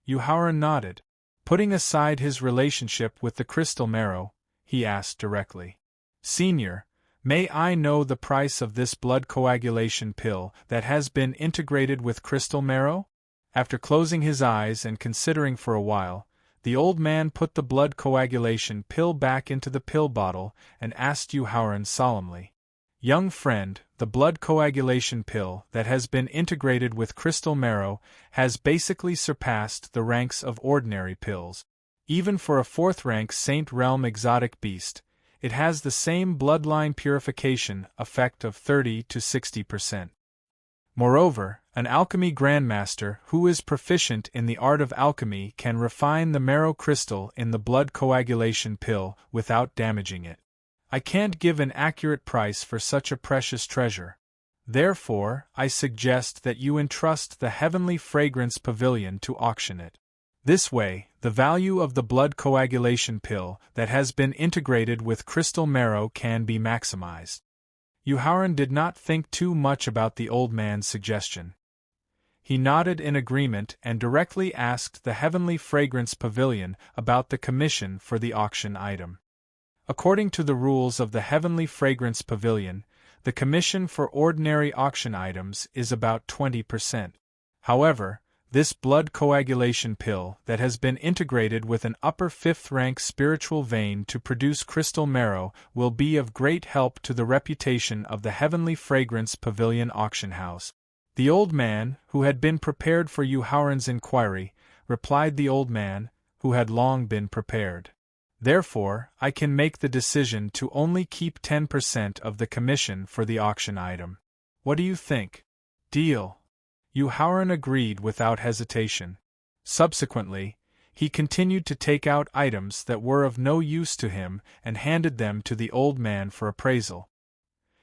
Yuhaoran nodded. Putting aside his relationship with the crystal marrow, he asked directly, "Senior, may I know the price of this blood coagulation pill that has been integrated with crystal marrow?" After closing his eyes and considering for a while, the old man put the blood coagulation pill back into the pill bottle and asked Yuhaoran solemnly, "Young friend, the blood coagulation pill that has been integrated with crystal marrow has basically surpassed the ranks of ordinary pills. Even for a 4th-rank Saint Realm exotic beast, it has the same bloodline purification effect of 30 to 60%. Moreover, an alchemy grandmaster who is proficient in the art of alchemy can refine the marrow crystal in the blood coagulation pill without damaging it. I can't give an accurate price for such a precious treasure. Therefore, I suggest that you entrust the Heavenly Fragrance Pavilion to auction it. This way, the value of the blood coagulation pill that has been integrated with crystal marrow can be maximized." Yuhaoran did not think too much about the old man's suggestion. He nodded in agreement and directly asked the Heavenly Fragrance Pavilion about the commission for the auction item. According to the rules of the Heavenly Fragrance Pavilion, the commission for ordinary auction items is about 20%. However, This blood coagulation pill that has been integrated with an upper fifth-rank spiritual vein to produce crystal marrow will be of great help to the reputation of the Heavenly Fragrance Pavilion auction house. The old man, who had been prepared for Yu Haoran's inquiry, replied the old man, who had long been prepared. Therefore, I can make the decision to only keep 10% of the commission for the auction item. What do you think? Deal. Yu Haoran agreed without hesitation. Subsequently, he continued to take out items that were of no use to him and handed them to the old man for appraisal.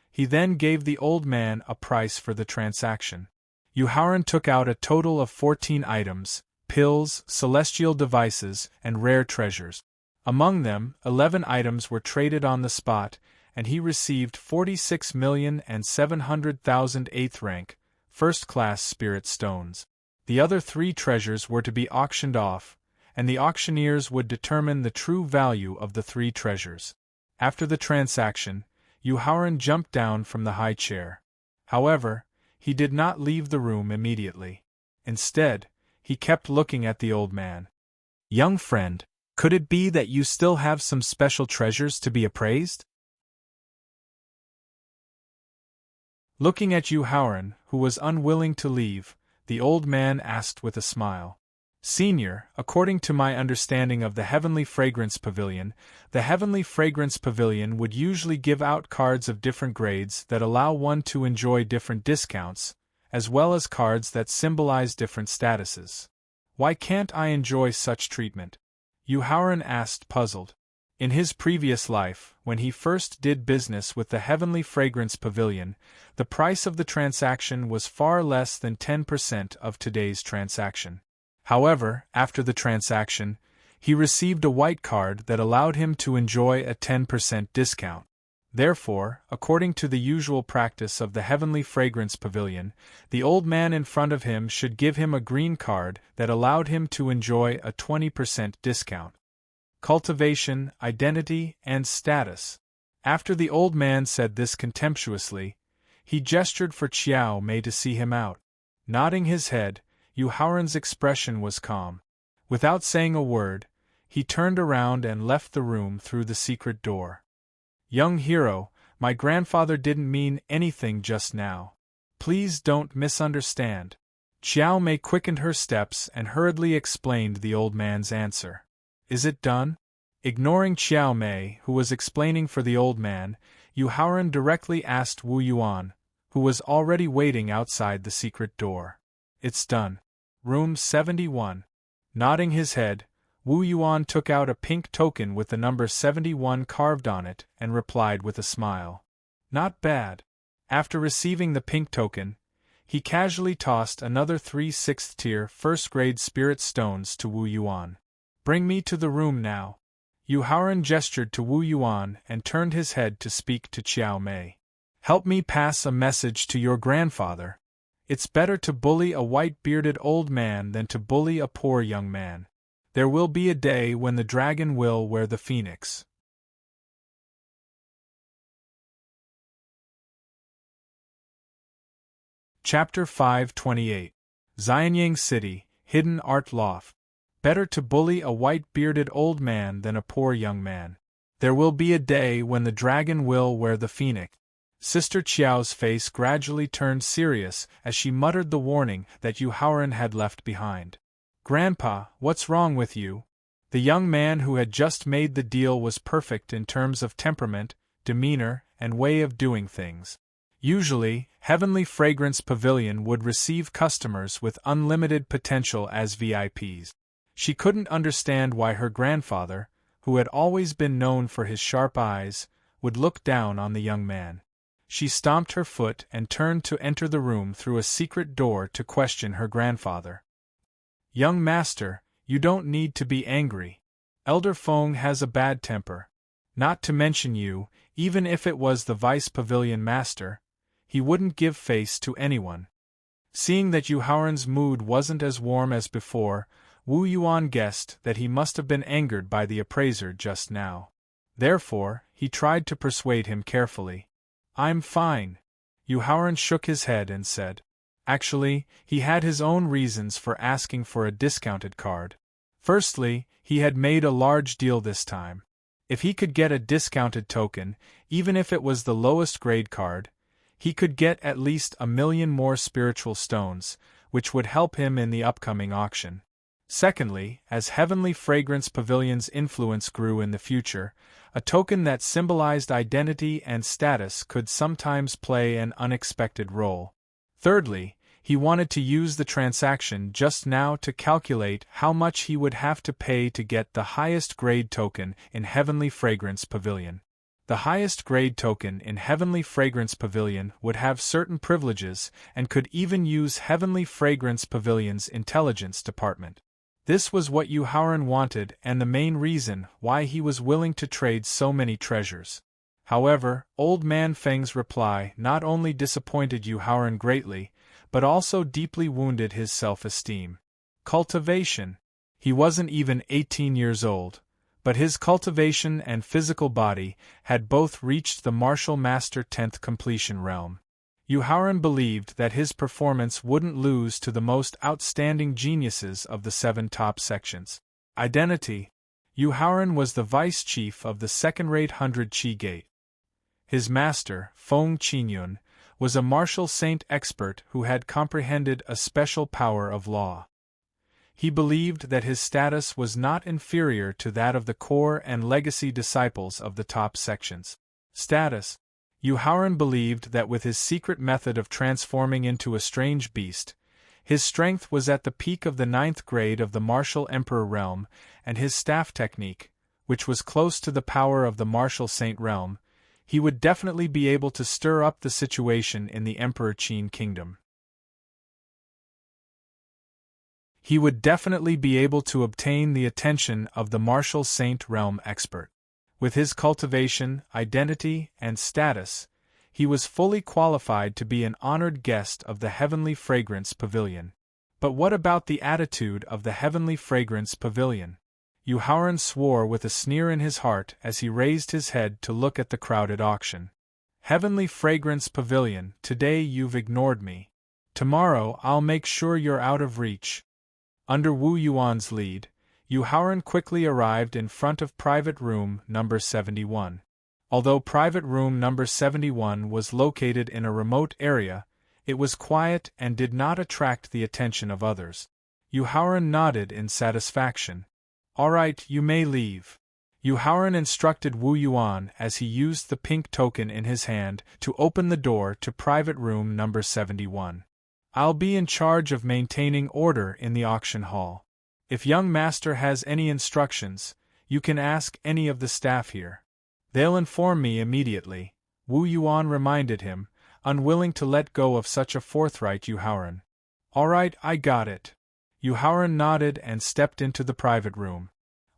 He then gave the old man a price for the transaction. Yu Haoran took out a total of 14 items, pills, celestial devices, and rare treasures. Among them, 11 items were traded on the spot, and he received 46,700,000 eighth-rank, first-class spirit stones. The other 3 treasures were to be auctioned off, and the auctioneers would determine the true value of the 3 treasures. After the transaction, Yu Haoran jumped down from the high chair. However, he did not leave the room immediately. Instead, he kept looking at the old man. "Young friend, could it be that you still have some special treasures to be appraised?" Looking at Yu Haoran, who was unwilling to leave, the old man asked with a smile. "Senior, according to my understanding of the Heavenly Fragrance Pavilion, the Heavenly Fragrance Pavilion would usually give out cards of different grades that allow one to enjoy different discounts, as well as cards that symbolize different statuses. Why can't I enjoy such treatment?" Yu Haoran asked, puzzled. In his previous life, when he first did business with the Heavenly Fragrance Pavilion, the price of the transaction was far less than 10% of today's transaction. However, after the transaction, he received a white card that allowed him to enjoy a 10% discount. Therefore, according to the usual practice of the Heavenly Fragrance Pavilion, the old man in front of him should give him a green card that allowed him to enjoy a 20% discount. Cultivation, identity, and status. After the old man said this contemptuously, he gestured for Xiao Mei to see him out. Nodding his head, Yu Haoran's expression was calm. Without saying a word, he turned around and left the room through the secret door. "Young hero, my grandfather didn't mean anything just now. Please don't misunderstand." Xiao Mei quickened her steps and hurriedly explained the old man's answer. "Is it done?" Ignoring Xiao Mei, who was explaining for the old man, Yu Haoran directly asked Wu Yuan, who was already waiting outside the secret door. "It's done. Room 71. Nodding his head, Wu Yuan took out a pink token with the number 71 carved on it and replied with a smile. "Not bad." After receiving the pink token, he casually tossed another 3 sixth-tier first-grade spirit stones to Wu Yuan. "Bring me to the room now." Yu Haoran gestured to Wu Yuan and turned his head to speak to Xiao Mei. "Help me pass a message to your grandfather. It's better to bully a white-bearded old man than to bully a poor young man. There will be a day when the dragon will wear the phoenix." Chapter 528. Xianyang City, Hidden Art Loft. Better to bully a white-bearded old man than a poor young man. There will be a day when the dragon will wear the phoenix. Sister Qiao's face gradually turned serious as she muttered the warning that Yu Haoran had left behind. "Grandpa, what's wrong with you?" The young man who had just made the deal was perfect in terms of temperament, demeanor, and way of doing things. Usually, Heavenly Fragrance Pavilion would receive customers with unlimited potential as VIPs. She couldn't understand why her grandfather, who had always been known for his sharp eyes, would look down on the young man. She stomped her foot and turned to enter the room through a secret door to question her grandfather. "Young master, you don't need to be angry. Elder Feng has a bad temper. Not to mention you, even if it was the vice pavilion master, he wouldn't give face to anyone." Seeing that Yu Haoran's mood wasn't as warm as before, Wu Yuan guessed that he must have been angered by the appraiser just now. Therefore, he tried to persuade him carefully. "I'm fine." Yu Haoran shook his head and said. Actually, he had his own reasons for asking for a discounted card. Firstly, he had made a large deal this time. If he could get a discounted token, even if it was the lowest grade card, he could get at least 1,000,000 more spiritual stones, which would help him in the upcoming auction. Secondly, as Heavenly Fragrance Pavilion's influence grew in the future, a token that symbolized identity and status could sometimes play an unexpected role. Thirdly, he wanted to use the transaction just now to calculate how much he would have to pay to get the highest grade token in Heavenly Fragrance Pavilion. The highest grade token in Heavenly Fragrance Pavilion would have certain privileges and could even use Heavenly Fragrance Pavilion's intelligence department. This was what Yuhauran wanted and the main reason why he was willing to trade so many treasures. However, Old Man Feng's reply not only disappointed Yuhauran greatly, but also deeply wounded his self-esteem. Cultivation. He wasn't even 18 years old, but his cultivation and physical body had both reached the Martial Master 10th completion realm. Yuhauran believed that his performance wouldn't lose to the most outstanding geniuses of the 7 top sections. Identity. Yuhauran was the vice chief of the second-rate 100 Qi Gate. His master, Feng Qinyun, was a martial saint expert who had comprehended a special power of law. He believed that his status was not inferior to that of the core and legacy disciples of the top sections. Status. Yuhauran believed that with his secret method of transforming into a strange beast, his strength was at the peak of the 9th grade of the Martial Emperor realm, and his staff technique, which was close to the power of the Martial Saint realm, he would definitely be able to stir up the situation in the Emperor Qin kingdom. He would definitely be able to obtain the attention of the Martial Saint realm expert. With his cultivation, identity, and status, he was fully qualified to be an honored guest of the Heavenly Fragrance Pavilion. But what about the attitude of the Heavenly Fragrance Pavilion? Yuhauran swore with a sneer in his heart as he raised his head to look at the crowded auction. Heavenly Fragrance Pavilion, today you've ignored me. Tomorrow I'll make sure you're out of reach. Under Wu Yuan's lead, Yuhauran quickly arrived in front of Private Room number 71. Although Private Room number 71 was located in a remote area, it was quiet and did not attract the attention of others. Yuhauran nodded in satisfaction. "All right, you may leave." Yuhauran instructed Wu Yuan as he used the pink token in his hand to open the door to Private Room number 71. "I'll be in charge of maintaining order in the auction hall. If young master has any instructions, you can ask any of the staff here. They'll inform me immediately," Wu Yuan reminded him, unwilling to let go of such a forthright Yuhauran. "All right, I got it." Yuhauran nodded and stepped into the private room.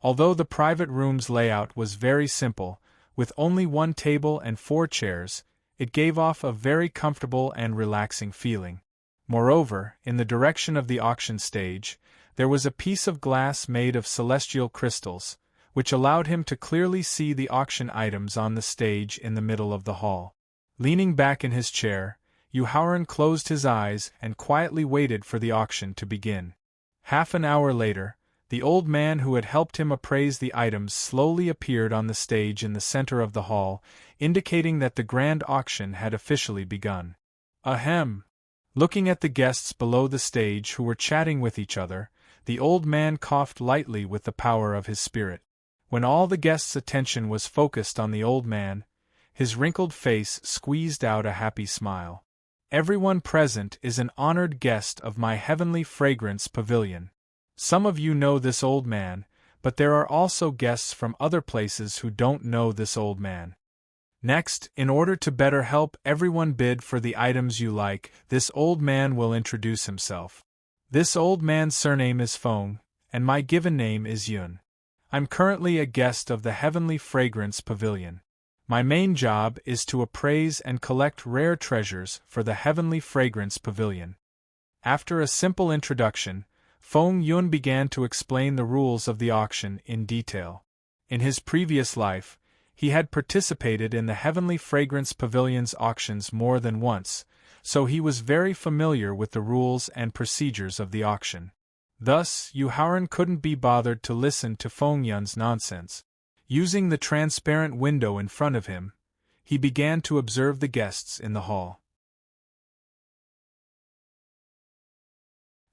Although the private room's layout was very simple, with only 1 table and 4 chairs, it gave off a very comfortable and relaxing feeling. Moreover, in the direction of the auction stage, there was a piece of glass made of celestial crystals, which allowed him to clearly see the auction items on the stage in the middle of the hall. Leaning back in his chair, Yuhauran closed his eyes and quietly waited for the auction to begin. Half an hour later, the old man who had helped him appraise the items slowly appeared on the stage in the center of the hall, indicating that the grand auction had officially begun. Ahem! Looking at the guests below the stage who were chatting with each other, the old man coughed lightly with the power of his spirit. When all the guests' attention was focused on the old man, his wrinkled face squeezed out a happy smile. "Everyone present is an honored guest of my Heavenly Fragrance Pavilion. Some of you know this old man, but there are also guests from other places who don't know this old man. Next, in order to better help everyone bid for the items you like, this old man will introduce himself. This old man's surname is Feng, and my given name is Yun. I'm currently a guest of the Heavenly Fragrance Pavilion. My main job is to appraise and collect rare treasures for the Heavenly Fragrance Pavilion." After a simple introduction, Feng Yun began to explain the rules of the auction in detail. In his previous life, he had participated in the Heavenly Fragrance Pavilion's auctions more than once, so he was very familiar with the rules and procedures of the auction. Thus, Yu Haoran couldn't be bothered to listen to Feng Yun's nonsense. Using the transparent window in front of him, he began to observe the guests in the hall.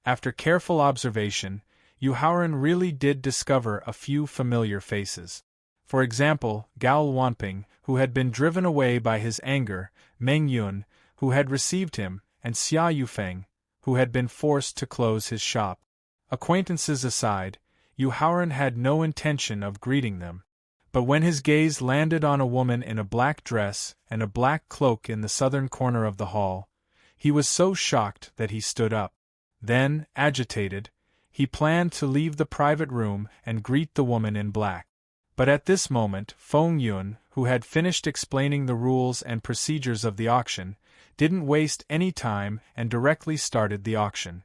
After careful observation, Yu Haoran really did discover a few familiar faces. For example, Gao Wanping, who had been driven away by his anger, Meng Yun, who had received him, and Xia Yufeng, who had been forced to close his shop. Acquaintances aside, Yu Haoran had no intention of greeting them. But when his gaze landed on a woman in a black dress and a black cloak in the southern corner of the hall, he was so shocked that he stood up. Then, agitated, he planned to leave the private room and greet the woman in black. But at this moment, Feng Yun, who had finished explaining the rules and procedures of the auction, didn't waste any time and directly started the auction.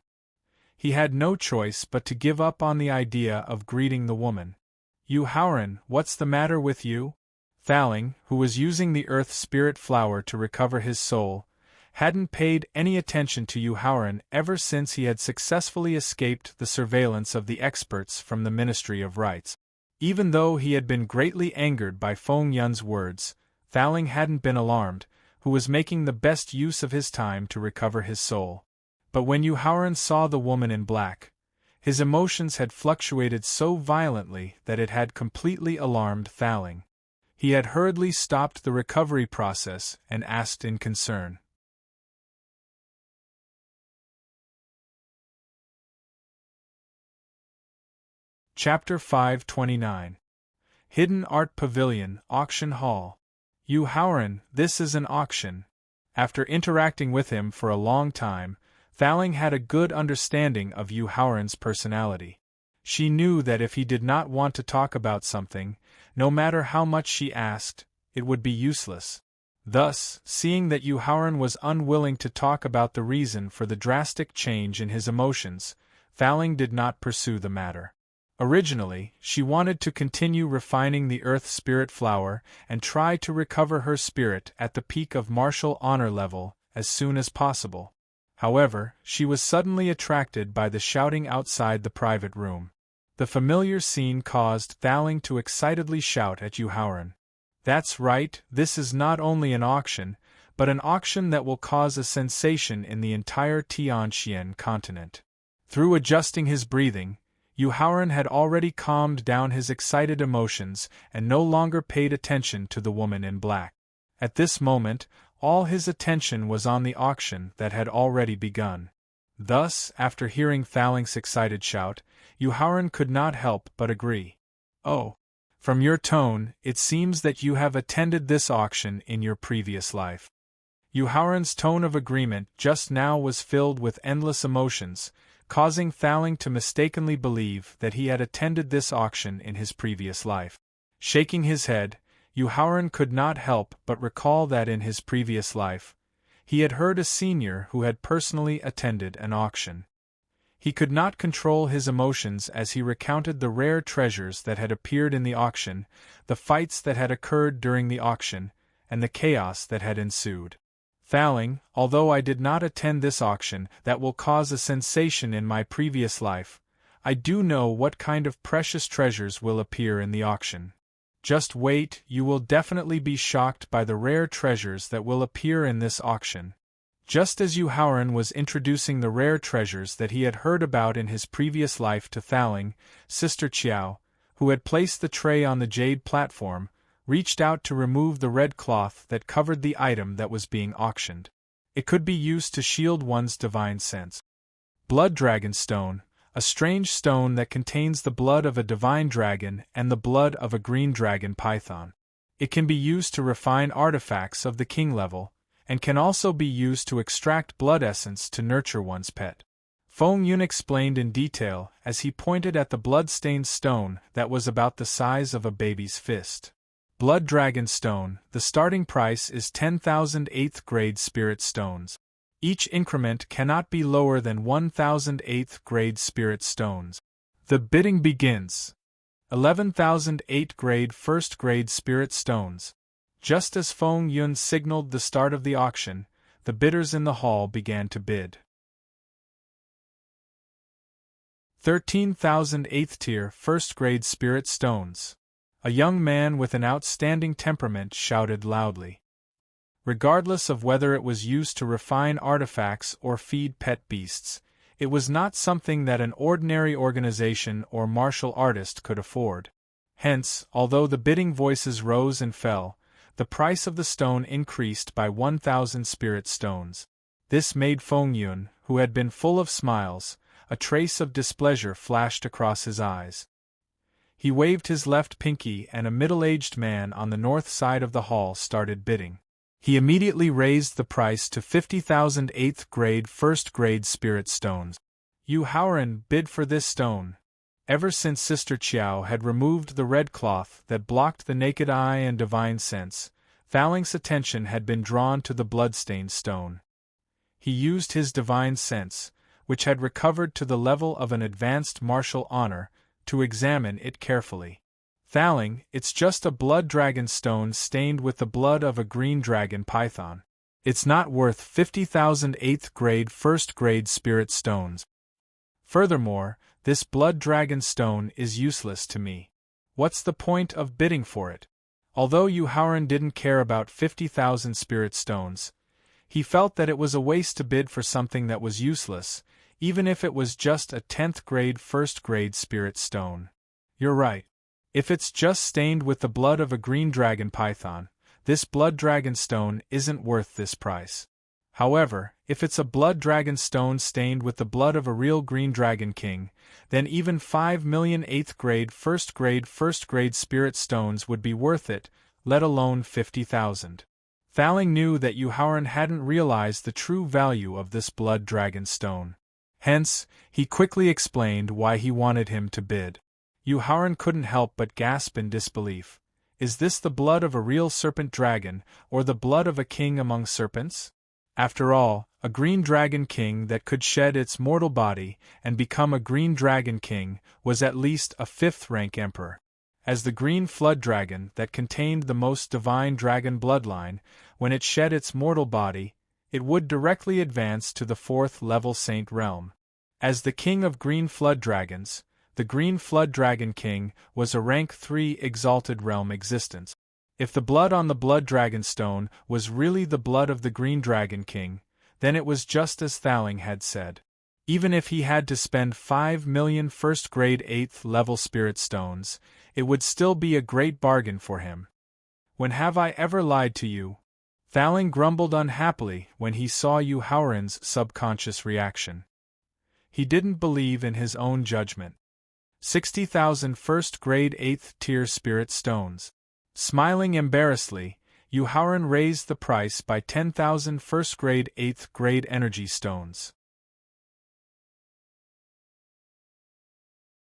He had no choice but to give up on the idea of greeting the woman. "Yu Haoran, what's the matter with you?" Thaling, who was using the earth spirit flower to recover his soul, hadn't paid any attention to Yu Haoran ever since he had successfully escaped the surveillance of the experts from the Ministry of Rites. Even though he had been greatly angered by Feng Yun's words, Thaling hadn't been alarmed, who was making the best use of his time to recover his soul. But when Yu Haoran saw the woman in black, his emotions had fluctuated so violently that it had completely alarmed Thaling. He had hurriedly stopped the recovery process and asked in concern. Chapter 529. Hidden Art Pavilion, Auction Hall. "Yu Haoran, this is an auction." After interacting with him for a long time, Thaling had a good understanding of Yu Haoran's personality. She knew that if he did not want to talk about something, no matter how much she asked, it would be useless. Thus, seeing that Yu Haoran was unwilling to talk about the reason for the drastic change in his emotions, Thaling did not pursue the matter. Originally, she wanted to continue refining the Earth Spirit Flower and try to recover her spirit at the peak of martial honor level as soon as possible. However, she was suddenly attracted by the shouting outside the private room. The familiar scene caused Thaling to excitedly shout at Yu Haoran. "That's right, this is not only an auction, but an auction that will cause a sensation in the entire Tianxian continent." Through adjusting his breathing, Yu Haoran had already calmed down his excited emotions and no longer paid attention to the woman in black. At this moment, all his attention was on the auction that had already begun. Thus, after hearing Thaling's excited shout, Yu Haoran could not help but agree. "Oh, from your tone, it seems that you have attended this auction in your previous life." Yu Haoran's tone of agreement just now was filled with endless emotions, causing Thaling to mistakenly believe that he had attended this auction in his previous life. Shaking his head, Yu Haoran could not help but recall that in his previous life, he had heard a senior who had personally attended an auction. He could not control his emotions as he recounted the rare treasures that had appeared in the auction, the fights that had occurred during the auction, and the chaos that had ensued. "Thaling, although I did not attend this auction that will cause a sensation in my previous life, I do know what kind of precious treasures will appear in the auction. Just wait, you will definitely be shocked by the rare treasures that will appear in this auction." Just as Yu Haoran was introducing the rare treasures that he had heard about in his previous life to Thaling, Sister Qiao, who had placed the tray on the jade platform, reached out to remove the red cloth that covered the item that was being auctioned. It could be used to shield one's divine sense. Blood Dragon Stone, a strange stone that contains the blood of a divine dragon and the blood of a green dragon python. It can be used to refine artifacts of the king level, and can also be used to extract blood essence to nurture one's pet. Feng Yun explained in detail as he pointed at the blood-stained stone that was about the size of a baby's fist. Blood Dragon Stone, the starting price is 10,000 8th grade spirit stones. Each increment cannot be lower than 1,000 8th grade spirit stones. The bidding begins. 11,000 8th grade 1st grade spirit stones. Just as Feng Yun signaled the start of the auction, the bidders in the hall began to bid. 13,000 8th tier first-grade spirit stones. A young man with an outstanding temperament shouted loudly. Regardless of whether it was used to refine artifacts or feed pet beasts, it was not something that an ordinary organization or martial artist could afford. Hence, although the bidding voices rose and fell, the price of the stone increased by 1,000 spirit stones. This made Feng Yun, who had been full of smiles, a trace of displeasure flashed across his eyes. He waved his left pinky and a middle-aged man on the north side of the hall started bidding. He immediately raised the price to 50,000 8th grade first-grade spirit stones. Yu Haoran bid for this stone. Ever since Sister Qiao had removed the red cloth that blocked the naked eye and divine sense, Thaling's attention had been drawn to the bloodstained stone. He used his divine sense, which had recovered to the level of an advanced martial honor, to examine it carefully. Thaling, it's just a blood dragon stone stained with the blood of a green dragon python. It's not worth 50,000 8th grade first-grade spirit stones. Furthermore, this blood dragon stone is useless to me. What's the point of bidding for it? Although Yu Haoran didn't care about 50,000 spirit stones, he felt that it was a waste to bid for something that was useless, even if it was just a 10th grade first-grade spirit stone. You're right. If it's just stained with the blood of a green dragon python, this blood dragon stone isn't worth this price. However, if it's a blood dragon stone stained with the blood of a real green dragon king, then even 5 million 8th grade first-grade spirit stones would be worth it, let alone 50,000. Thaling knew that Yu Haoran hadn't realized the true value of this blood dragon stone. Hence, he quickly explained why he wanted him to bid. Yu Haoran couldn't help but gasp in disbelief. Is this the blood of a real serpent dragon, or the blood of a king among serpents? After all, a green dragon king that could shed its mortal body and become a green dragon king was at least a 5th-rank emperor. As the green flood dragon that contained the most divine dragon bloodline, when it shed its mortal body, it would directly advance to the 4th-level saint realm. As the king of green flood dragons, the Green Flood Dragon King was a rank 3 exalted realm existence. If the blood on the blood dragon stone was really the blood of the Green Dragon King, then it was just as Thaling had said. Even if he had to spend 5 million first-grade 8th-level spirit stones, it would still be a great bargain for him. When have I ever lied to you? Thaling grumbled unhappily when he saw Yu Haoran's subconscious reaction. He didn't believe in his own judgment. 60,000 first-grade 8th-tier spirit stones. Smiling embarrassedly, Yu Haoran raised the price by 10,000 first-grade 8th-grade energy stones.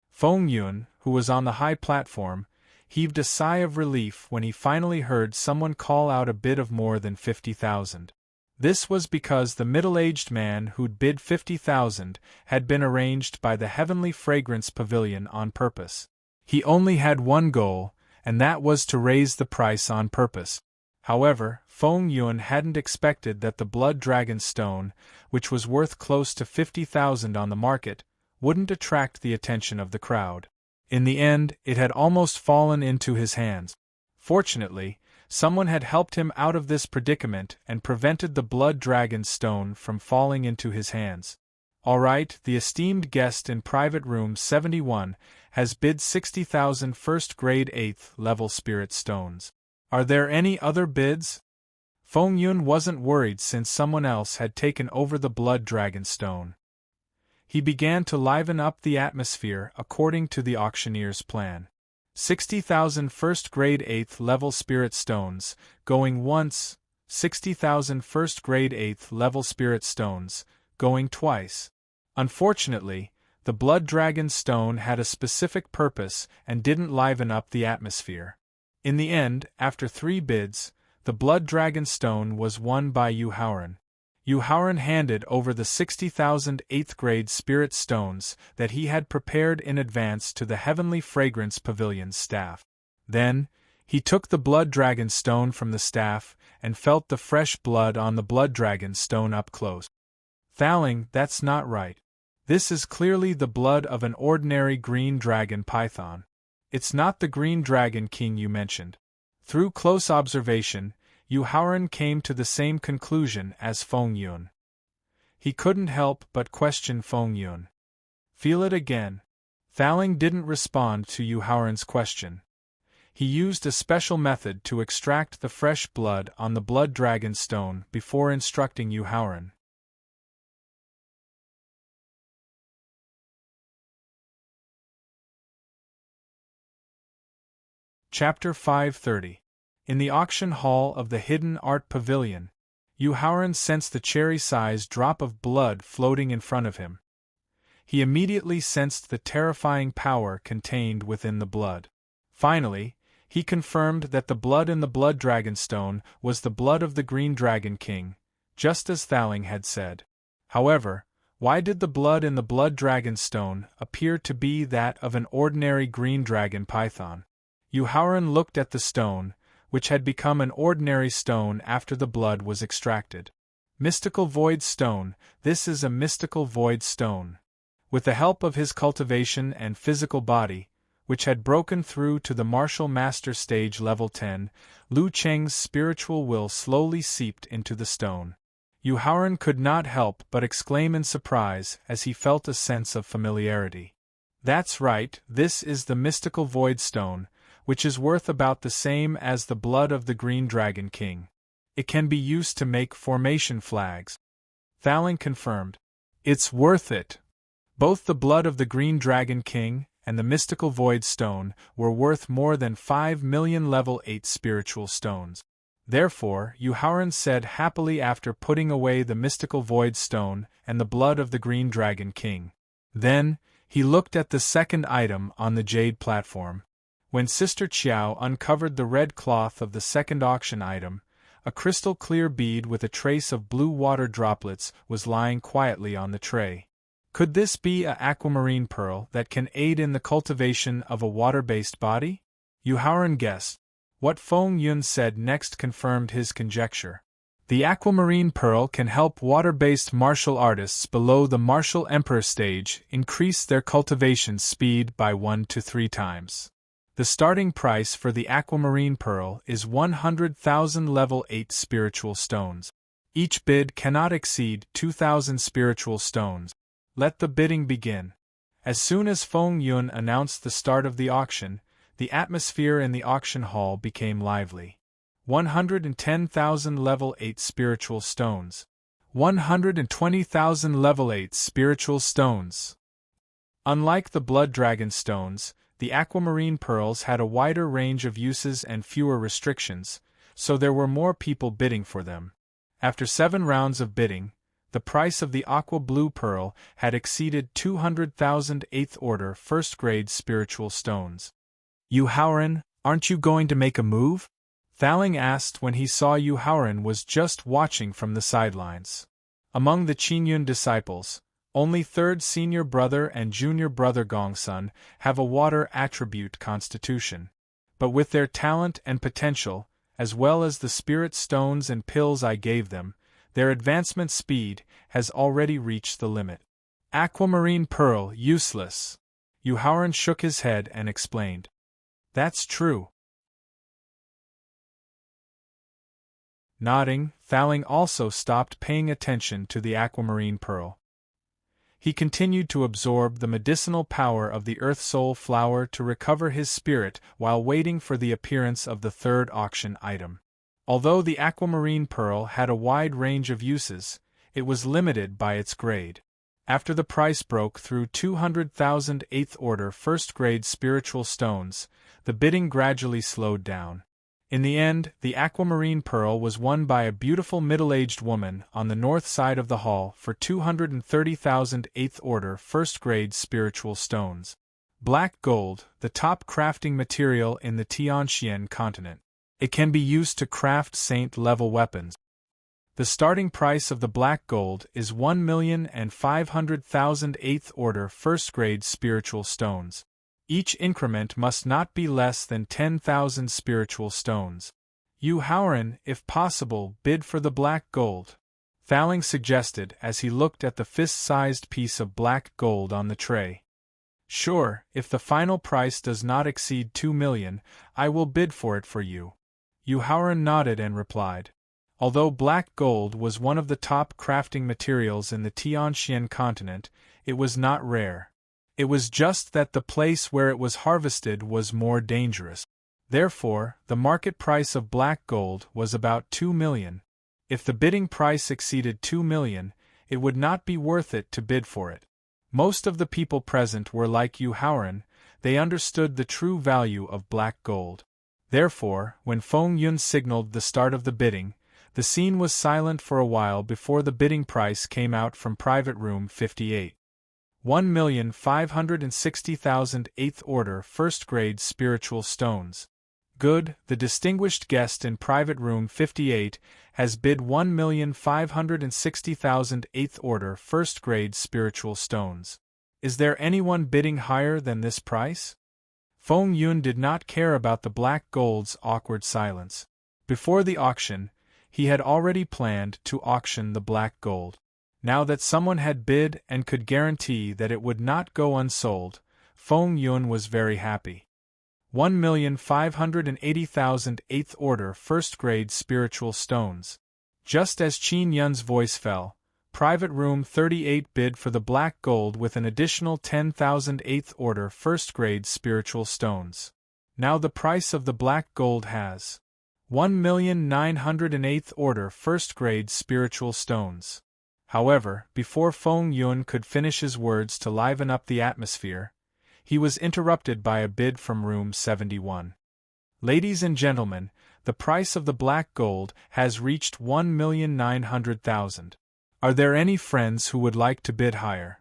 Feng Yun, who was on the high platform, heaved a sigh of relief when he finally heard someone call out a bid of more than 50,000. This was because the middle-aged man who'd bid 50,000 had been arranged by the Heavenly Fragrance Pavilion on purpose. He only had one goal, and that was to raise the price on purpose. However, Feng Yun hadn't expected that the Blood Dragon Stone, which was worth close to 50,000 on the market, wouldn't attract the attention of the crowd. In the end, it had almost fallen into his hands. Fortunately, someone had helped him out of this predicament and prevented the Blood Dragon Stone from falling into his hands. All right, the esteemed guest in private room 71 has bid 60,000 first-grade 8th-level spirit stones. Are there any other bids? Feng Yun wasn't worried since someone else had taken over the Blood Dragon Stone. He began to liven up the atmosphere according to the auctioneer's plan. 60,000 first-grade 8th-level spirit stones, going once, 60,000 first-grade 8th-level spirit stones, going twice. Unfortunately, the Blood Dragon Stone had a specific purpose and didn't liven up the atmosphere. In the end, after 3 bids, the Blood Dragon Stone was won by Yu Haoran. Yu Haoran handed over the 60,000 8th-grade spirit stones that he had prepared in advance to the Heavenly Fragrance Pavilion's staff. Then, He took the blood dragon stone from the staff and felt the fresh blood on the blood dragon stone up close. Thaling, that's not right. This is clearly the blood of an ordinary green dragon python. It's not the green dragon king you mentioned. Through close observation, Yu Haoran came to the same conclusion as Feng Yun. He couldn't help but question Feng Yun. Feel it again. Thaling didn't respond to Yu Haoran's question. He used a special method to extract the fresh blood on the blood dragon stone before instructing Yu Haoran. Chapter 530. In the auction hall of the Hidden Art Pavilion, Yu Haoran sensed the cherry-sized drop of blood floating in front of him. He immediately sensed the terrifying power contained within the blood. Finally, he confirmed that the blood in the blood dragon stone was the blood of the Green Dragon King, just as Thaling had said. However, why did the blood in the blood dragon stone appear to be that of an ordinary green dragon python? Yu Haoran looked at the stone, which had become an ordinary stone after the blood was extracted. Mystical Void Stone, this is a mystical void stone. With the help of his cultivation and physical body, which had broken through to the martial master stage level 10, Lu Cheng's spiritual will slowly seeped into the stone. Yu Haoran could not help but exclaim in surprise as he felt a sense of familiarity. That's right, this is the mystical void stone, which is worth about the same as the blood of the Green Dragon King. It can be used to make formation flags. Thaling confirmed. It's worth it. Both the blood of the Green Dragon King and the mystical void stone were worth more than 5 million level 8 spiritual stones. Therefore, Yu Haoran said happily after putting away the mystical void stone and the blood of the Green Dragon King. Then, he looked at the second item on the jade platform. When Sister Qiao uncovered the red cloth of the second auction item, a crystal-clear bead with a trace of blue water droplets was lying quietly on the tray. Could this be a aquamarine pearl that can aid in the cultivation of a water-based body? Yu Haoran guessed. What Feng Yun said next confirmed his conjecture. The aquamarine pearl can help water-based martial artists below the martial emperor stage increase their cultivation speed by 1 to 3 times. The starting price for the aquamarine pearl is 100,000 level 8 spiritual stones. Each bid cannot exceed 2,000 spiritual stones. Let the bidding begin. As soon as Feng Yun announced the start of the auction, the atmosphere in the auction hall became lively. 110,000 level 8 spiritual stones. 120,000 level 8 spiritual stones. Unlike the blood dragon stones, the aquamarine pearls had a wider range of uses and fewer restrictions, so there were more people bidding for them. After 7 rounds of bidding, the price of the aqua blue pearl had exceeded 200,000 8th order first-grade spiritual stones. Yu Haoran, aren't you going to make a move? Thaling asked when he saw Yu Haoran was just watching from the sidelines. Among the Qingyun disciples, only third senior brother and junior brother Gongsun have a water attribute constitution. But with their talent and potential, as well as the spirit stones and pills I gave them, their advancement speed has already reached the limit. Aquamarine pearl, useless. Yu Haoran shook his head and explained. That's true. Nodding, Thaling also stopped paying attention to the aquamarine pearl. He continued to absorb the medicinal power of the Earth Soul flower to recover his spirit while waiting for the appearance of the third auction item. Although the aquamarine pearl had a wide range of uses, it was limited by its grade. After the price broke through 200,000 8th order first-grade spiritual stones, the bidding gradually slowed down. In the end, the aquamarine pearl was won by a beautiful middle-aged woman on the north side of the hall for 230,000 8th order first-grade spiritual stones. Black gold, the top crafting material in the Tianxian continent. It can be used to craft saint-level weapons. The starting price of the black gold is 1,500,000 8th order first-grade spiritual stones. Each increment must not be less than 10,000 spiritual stones. You Howren, if possible, bid for the black gold, Thowling suggested as he looked at the fist-sized piece of black gold on the tray. Sure, if the final price does not exceed 2 million, I will bid for it for you. Yu Howren nodded and replied. Although black gold was one of the top crafting materials in the Tianxian continent, it was not rare. It was just that the place where it was harvested was more dangerous. Therefore, the market price of black gold was about 2 million. If the bidding price exceeded 2 million, it would not be worth it to bid for it. Most of the people present were like Yu Howren, they understood the true value of black gold. Therefore, when Feng Yun signaled the start of the bidding, the scene was silent for a while before the bidding price came out from private room 58. 1,560,000 8th order first-grade spiritual stones. Good, the distinguished guest in private room 58 has bid 1,560,000 8th order first-grade spiritual stones. Is there anyone bidding higher than this price? Feng Yun did not care about the black gold's awkward silence. Before the auction, he had already planned to auction the black gold. Now that someone had bid and could guarantee that it would not go unsold, Feng Yun was very happy. 1,580,000 8th order first-grade spiritual stones. Just as Qin Yun's voice fell, private room 38 bid for the black gold with an additional 10,000 8th order first-grade spiritual stones. Now the price of the black gold has 1,908th order first-grade spiritual stones. However, before Feng Yun could finish his words to liven up the atmosphere, he was interrupted by a bid from room 71. Ladies and gentlemen, the price of the black gold has reached 1,900,000. Are there any friends who would like to bid higher?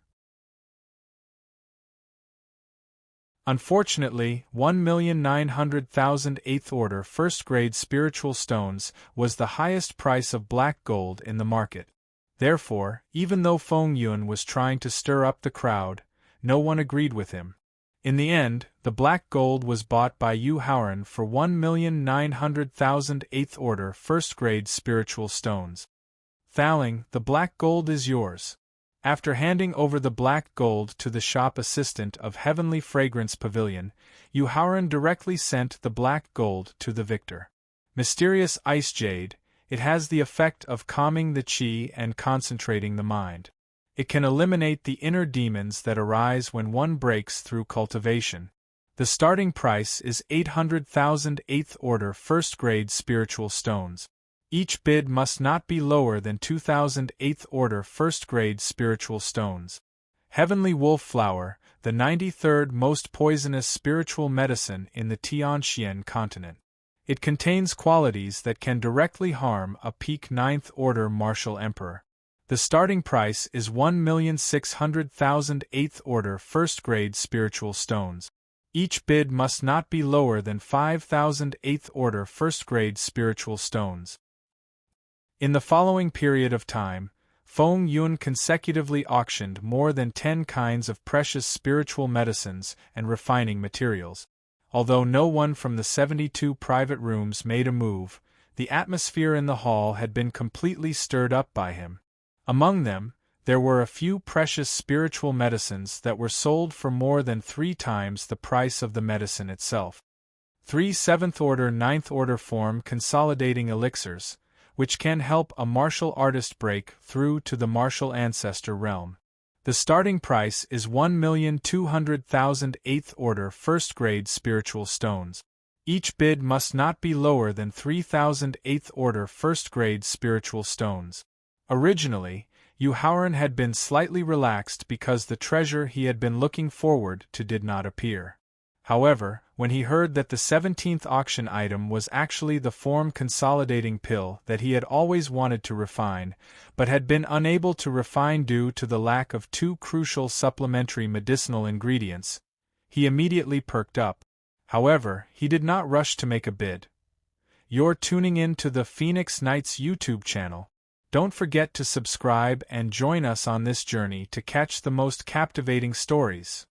Unfortunately, 1,900,000 8th order first-grade spiritual stones was the highest price of black gold in the market. Therefore, even though Feng Yun was trying to stir up the crowd, no one agreed with him. In the end, the black gold was bought by Yu Howren for 1,900,000 8th order first-grade spiritual stones. Thowling, the black gold is yours. After handing over the black gold to the shop assistant of Heavenly Fragrance Pavilion, Yu Howren directly sent the black gold to the victor. Mysterious ice jade, it has the effect of calming the qi and concentrating the mind. It can eliminate the inner demons that arise when one breaks through cultivation. The starting price is 800,000 8th order first-grade spiritual stones. Each bid must not be lower than 2,000 8th order first-grade spiritual stones. Heavenly Wolf Flower, the 93rd most poisonous spiritual medicine in the Tianxian continent. It contains qualities that can directly harm a peak 9th order martial emperor. The starting price is 1,600,000 8th order first-grade spiritual stones. Each bid must not be lower than 5,000 8th order first-grade spiritual stones. In the following period of time, Feng Yun consecutively auctioned more than 10 kinds of precious spiritual medicines and refining materials. Although no one from the 72 private rooms made a move, the atmosphere in the hall had been completely stirred up by him. Among them, there were a few precious spiritual medicines that were sold for more than 3 times the price of the medicine itself. 3 7th order 9th order form consolidating elixirs, which can help a martial artist break through to the martial ancestor realm. The starting price is 1,200,000 8th order first-grade spiritual stones. Each bid must not be lower than 3,000 8th order first-grade spiritual stones. Originally, Yu Howren had been slightly relaxed because the treasure he had been looking forward to did not appear. However, when he heard that the 17th auction item was actually the form consolidating pill that he had always wanted to refine, but had been unable to refine due to the lack of 2 crucial supplementary medicinal ingredients, he immediately perked up. However, he did not rush to make a bid. You're tuning in to the Phoenix Knights YouTube channel. Don't forget to subscribe and join us on this journey to catch the most captivating stories.